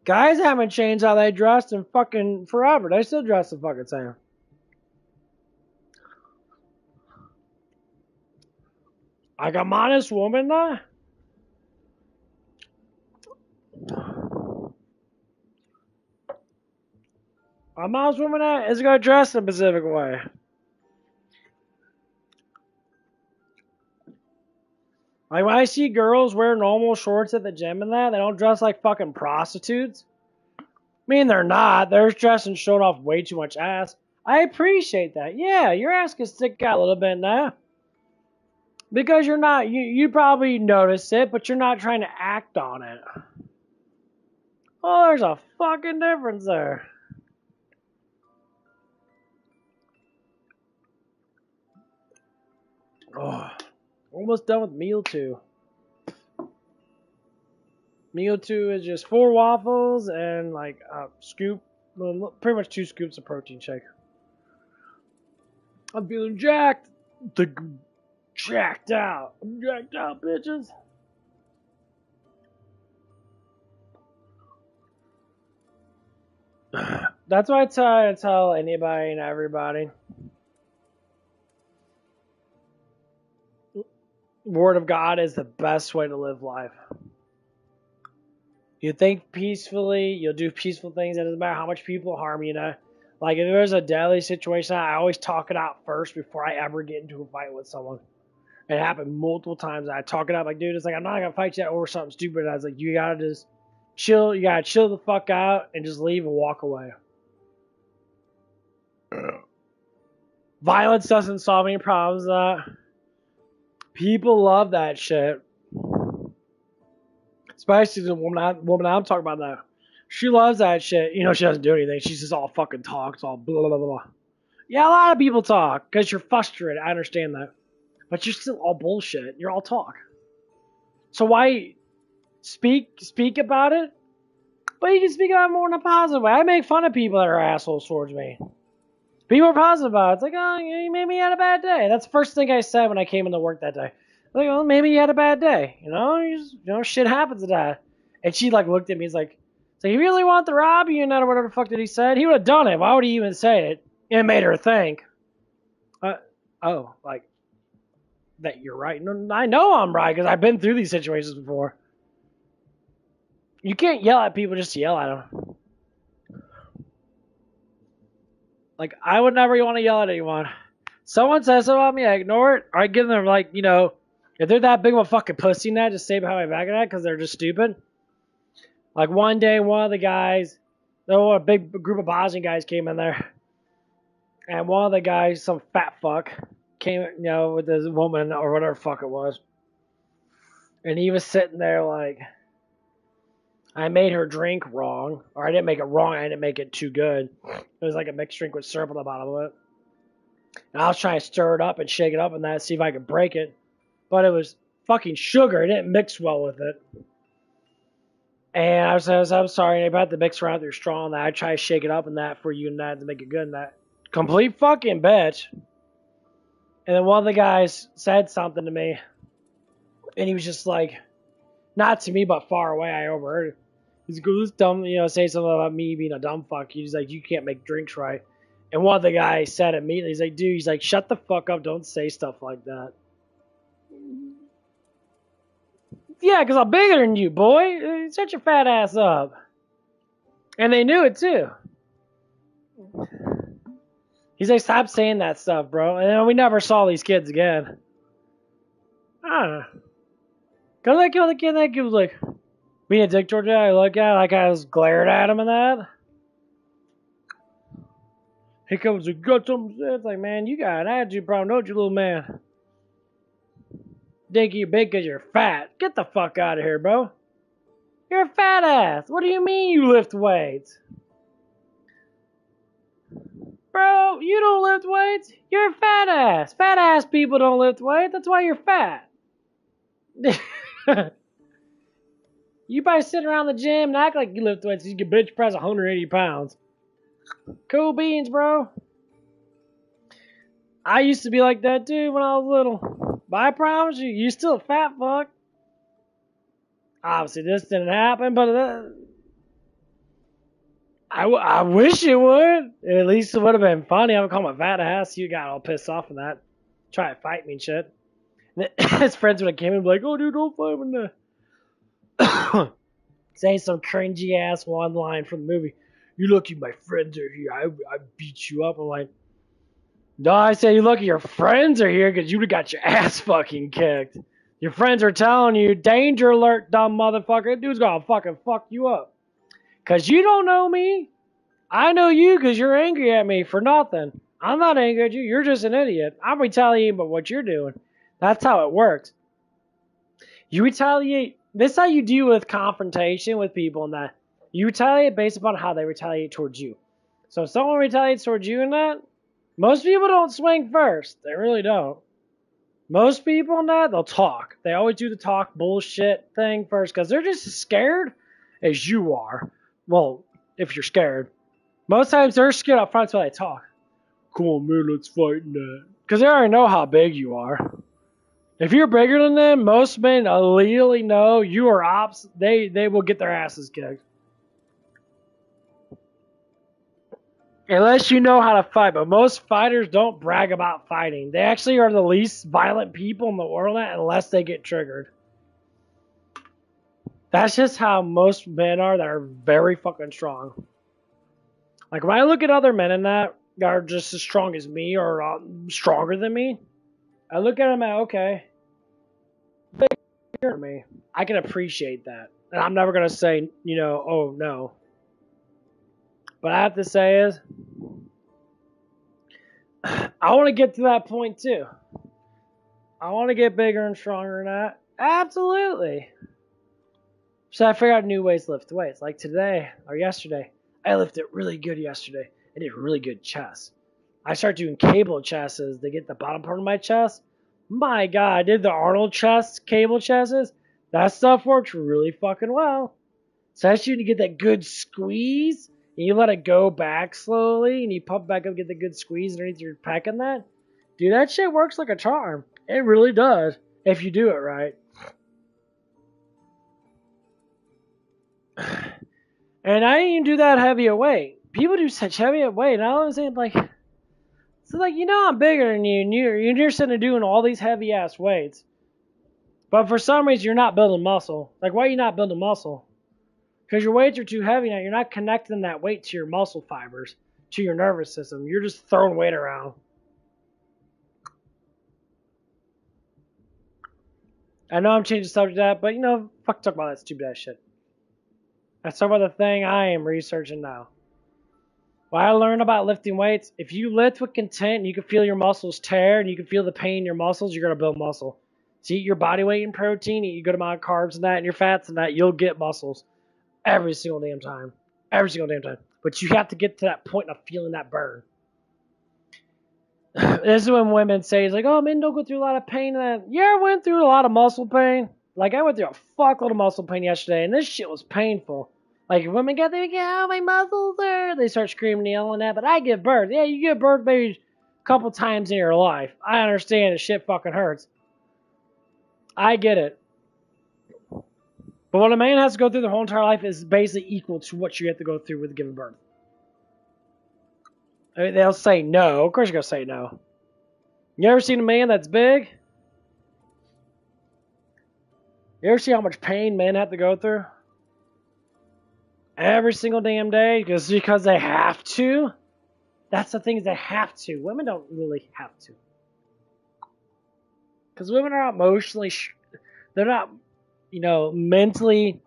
Guys haven't changed how they dressed in fucking forever. They still dress the fucking same. Like a modest woman, though? A modest woman is going to dress in a specific way. Like when I see girls wear normal shorts at the gym and that, they don't dress like fucking prostitutes. I mean, they're not. They're dressing showing off way too much ass. I appreciate that. Yeah, your ass can stick out a little bit now. Because you're not, you probably notice it, but you're not trying to act on it. Oh, there's a fucking difference there. Oh, almost done with meal 2. Meal 2 is just 4 waffles and like a scoop, pretty much 2 scoops of protein shake. I'm feeling jacked. Jacked out. I'm jacked out, bitches. That's why I try to tell anybody and everybody. Word of God is the best way to live life. You think peacefully, you'll do peaceful things. It doesn't matter how much people harm you. Like if there's a deadly situation, I always talk it out first before I ever get into a fight with someone. It happened multiple times. I talk it out like, dude, it's like I'm not gonna fight you over something stupid. I was like, you gotta just chill. You gotta chill the fuck out and just leave and walk away. Violence doesn't solve any problems. People love that shit. Especially the woman I'm talking about now. She loves that shit. You know, she doesn't do anything. She's just all fucking talks, all blah, blah, blah, blah. Yeah, a lot of people talk because you're frustrated. I understand that. But you're still all bullshit. You're all talk. So why speak about it? But you can speak about it more in a positive way. I make fun of people that are assholes towards me. People are positive about it. It's like, oh, maybe you had a bad day. That's the first thing I said when I came into work that day. Like, well, maybe you had a bad day. You know, shit happens to that. And she like looked at me. He's like, so you really want to rob you? Or whatever the fuck did he say? He would have done it. Why would he even say it? It made her think. Like that you're right. No, I know I'm right because I've been through these situations before. You can't yell at people just to yell at them. Like, I would never want to yell at anyone. Someone says something about me, I ignore it. Or I give them, like, you know, if they're that big of a fucking pussy now, just stay behind my back of that because they're just stupid. Like, one day, one of the guys, there were a big group of Bosnian guys came in there. And one of the guys, some fat fuck, came, you know, with this woman or whatever the fuck it was. And he was sitting there like, I made her drink wrong. Or I didn't make it wrong, I didn't make it too good. It was like a mixed drink with syrup on the bottom of it. And I was trying to stir it up and shake it up and that, see if I could break it. But it was fucking sugar. It didn't mix well with it. And I said, I'm sorry, I had to mix around with your straw and that. I tried to shake it up and that for you and that to make it good and that. Complete fucking bitch. And then one of the guys said something to me. And he was just like, not to me, but far away. I overheard it. He's like, this dumb, you know, say something about me being a dumb fuck. He's like, you can't make drinks right. And one of the guys said immediately, he's like, dude, he's like, shut the fuck up. Don't say stuff like that. Yeah, because I'm bigger than you, boy. Shut your fat ass up. And they knew it, too. He's like, stop saying that stuff, bro. And then we never saw these kids again. I don't know. Because that kid was like, being a dick towards you, I look at it, like I was glared at him and that. He comes and got something to say. It's like, man, you got an attitude problem, don't you, little man? Think you're big because you're fat. Get the fuck out of here, bro. You're a fat ass. What do you mean you lift weights? Bro, you don't lift weights. You're a fat ass. Fat ass people don't lift weights. That's why you're fat. You probably sit around the gym and act like you lift weights. You can bench press 180 pounds. Cool beans, bro. I used to be like that too when I was little. But I promise you, you're still a fat fuck. Obviously, this didn't happen, but I wish it would. At least it would have been funny. I would call my fat ass. You got all pissed off with that. Try to fight me and shit. And his friends would have came and be like, oh, dude, don't fight with that. Say some cringy ass one line from the movie. You lucky my friends are here. I beat you up. I'm like, no, I say you lucky your friends are here because you would have got your ass fucking kicked. Your friends are telling you, danger alert, dumb motherfucker. Dude's gonna fucking fuck you up. Because you don't know me. I know you because you're angry at me for nothing. I'm not angry at you. You're just an idiot. I'm retaliating about what you're doing. That's how it works. You retaliate. This is how you deal with confrontation with people and that. You retaliate based upon how they retaliate towards you. So if someone retaliates towards you and that, most people don't swing first. They really don't. Most people in that, they'll talk. They always do the talk bullshit thing first because they're just as scared as you are. Well, if you're scared. Most times they're scared up front so they talk. Come on, man, let's fight in that. Because they already know how big you are. If you're bigger than them, most men immediately know you are ops. They will get their asses kicked. Unless you know how to fight. But most fighters don't brag about fighting. They actually are the least violent people in the world unless they get triggered. That's just how most men are that are very fucking strong. Like when I look at other men in that are just as strong as me or stronger than me, I look at them and okay, bigger than me. I can appreciate that. And I'm never going to say, oh no. But I have to say is, I want to get to that point too. I want to get bigger and stronger than that. Absolutely. So I figured out new ways to lift weights. Like today or yesterday, I lifted really good yesterday. I did really good chest. I started doing cable chests to get the bottom part of my chest. My God, I did the Arnold chest, cable chests. That stuff works really fucking well. Especially when you get that good squeeze and you let it go back slowly and you pump back up, get the good squeeze underneath your pec and that. Dude, that shit works like a charm. It really does if you do it right. And I didn't even do that heavy a weight. People do such heavy a weight. And I was saying, like, so like, I'm bigger than you, and you're sitting there doing all these heavy ass weights. But for some reason, you're not building muscle. Like, why are you not building muscle? Because your weights are too heavy now. You're not connecting that weight to your muscle fibers, to your nervous system. You're just throwing weight around. I know I'm changing the subject to that, but fuck talk about that stupid ass shit. Let's talk about the thing I am researching now. What I learned about lifting weights, if you lift with content and you can feel your muscles tear and you can feel the pain in your muscles, you're going to build muscle. So eat your body weight in protein, eat a good amount of carbs and that, and your fats and that, you'll get muscles. Every single damn time. Every single damn time. But you have to get to that point of feeling that burn. This is when women say, it's like, oh, men don't go through a lot of pain and that. Yeah, I went through a lot of muscle pain. Like, I went through a fuckload of muscle pain yesterday, and this shit was painful. Like, if women get there, oh, my muscles are, they start screaming and yelling at, but I give birth. Yeah, you give birth maybe a couple times in your life. I understand that shit fucking hurts. I get it. But what a man has to go through their whole entire life is basically equal to what you have to go through with giving birth. I mean, they'll say no. Of course you're going to say no. You ever seen a man that's big? You ever see how much pain men have to go through? Every single damn day, just because they have to. That's the thing, they have to. Women don't really have to. Because women are emotionally, they're not, mentally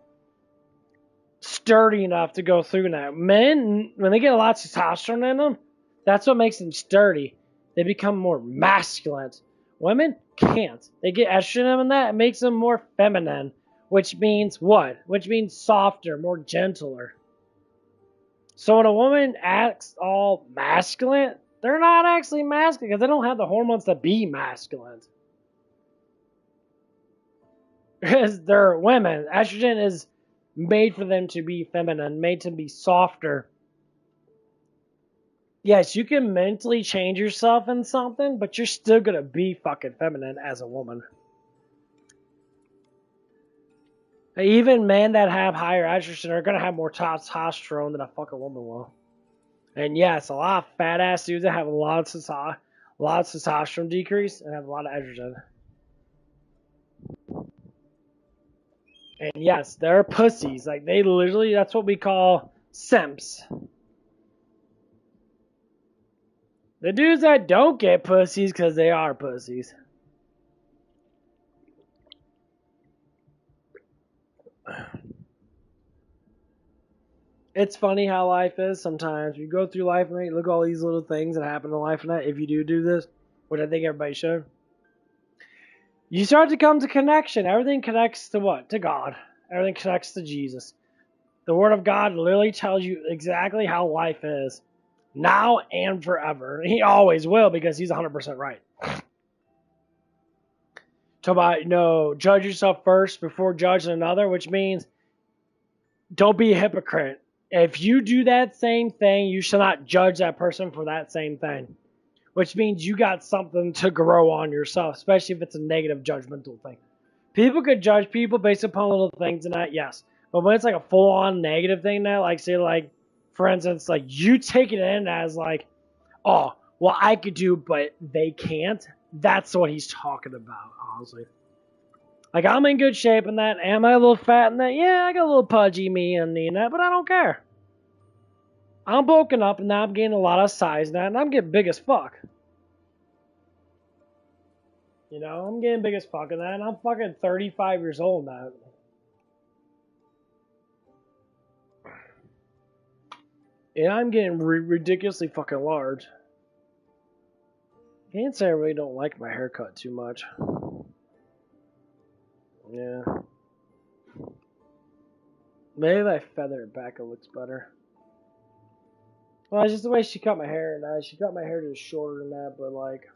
sturdy enough to go through that. Men, when they get a lot of testosterone in them, that's what makes them sturdy. They become more masculine. Women can't. They get estrogen in that, it makes them more feminine. Which means what? Which means softer, more gentler. So when a woman acts all masculine, they're not actually masculine because they don't have the hormones to be masculine. Because they're women. Estrogen is made for them to be feminine, made to be softer. Yes, you can mentally change yourself in something, but you're still gonna be fucking feminine as a woman. Even men that have higher estrogen are gonna have more testosterone than a fucking woman will. And yes, a lot of fat ass dudes that have a lot of testosterone decrease and have a lot of estrogen. And yes, they're pussies. Like they literally, that's what we call simps. The dudes that don't get pussies because they are pussies. It's funny how life is sometimes. You go through life and you look at all these little things that happen in life and that, if you do this, which I think everybody should, you start to come to connection. Everything connects to what? To God. Everything connects to Jesus. The Word of God literally tells you exactly how life is. Now and forever. He always will because he's 100% right. Talk about, judge yourself first before judging another, which means don't be a hypocrite. If you do that same thing, you shall not judge that person for that same thing. Which means you got something to grow on yourself, especially if it's a negative judgmental thing. People could judge people based upon little things and that, yes. But when it's like a full-on negative thing now, like say like, for instance, like you take it in as like, oh, well I could do, but they can't. That's what he's talking about, honestly. Like I'm in good shape in that. Am I a little fat in that? Yeah, I got a little pudgy me and me in that, but I don't care. I'm bulking up and now I'm getting a lot of size now, and I'm getting big as fuck. I'm getting big as fuck in that, and I'm fucking 35 years old now. And I'm getting ridiculously fucking large. Can't say I really don't like my haircut too much. Yeah. Maybe if I feather it back, it looks better. Well, it's just the way she cut my hair, and she cut my hair just shorter than that, but like,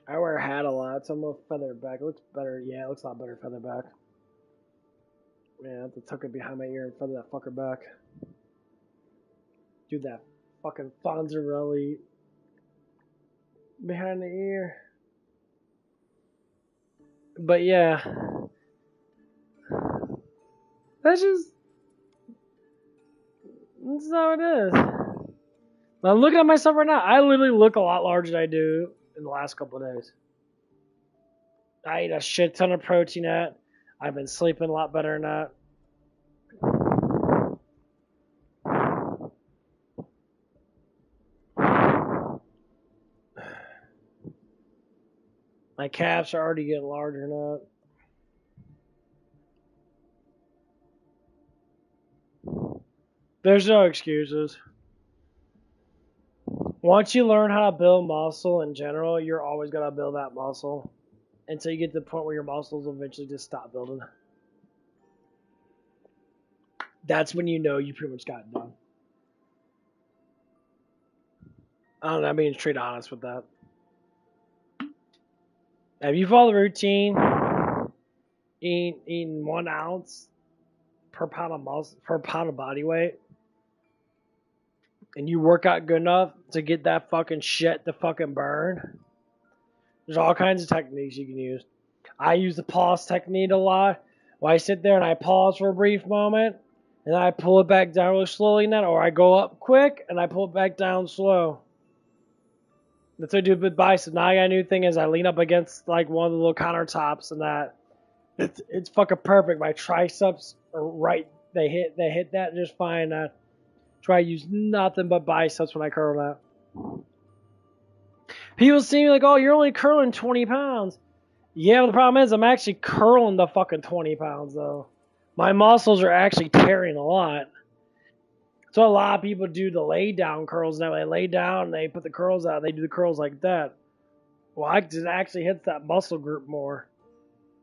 I wear a hat a lot, so I'm gonna feather it back. It looks better. Yeah, it looks a lot better feather back. Yeah, I have to tuck it behind my ear and feather that fucker back. Do that fucking Fonzarelli behind the ear. But yeah, that's how it is. I'm looking at myself right now. I literally look a lot larger than I do in the last couple of days. I eat a shit ton of protein at. I've been sleeping a lot better than that. My calves are already getting larger now. There's no excuses. Once you learn how to build muscle in general, you're always going to build that muscle until you get to the point where your muscles will eventually just stop building. That's when you know you pretty much got it done. I don't know, I'm being straight honest with that. If you follow the routine, eating 1 ounce per pound of muscle, per pound of body weight, and you work out good enough to get that fucking shit to fucking burn, there's all kinds of techniques you can use. I use the pause technique a lot. Where I sit there and I pause for a brief moment, and I pull it back down really slowly now, or I go up quick and I pull it back down slow. That's what I do with biceps. Now I got a new thing is I lean up against like one of the little countertops and that. It's fucking perfect. My triceps are right. They hit that just fine. Try to use nothing but biceps when I curl that. People see me like, oh, you're only curling 20 pounds. Yeah, but the problem is I'm actually curling the fucking 20 pounds, though. My muscles are actually tearing a lot. So a lot of people do the lay down curls now. They lay down and they put the curls out. They do the curls like that. Well, it actually hits that muscle group more.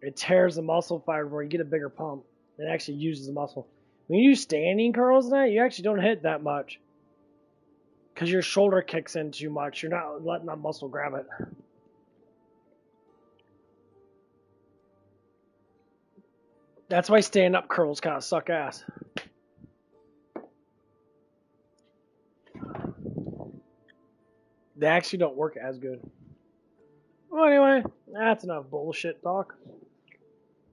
It tears the muscle fiber more. You get a bigger pump. It actually uses the muscle. When you do standing curls and that, you actually don't hit that much. Because your shoulder kicks in too much. You're not letting that muscle grab it. That's why stand-up curls kind of suck ass. They actually don't work as good. Well, anyway, that's enough bullshit talk.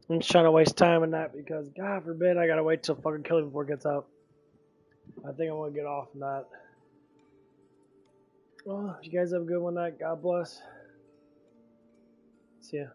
I'm just trying to waste time on that because, God forbid, I gotta wait till fucking Kelly before it gets out. I think I'm gonna get off on that. Well, you guys have a good one night. God bless. See ya.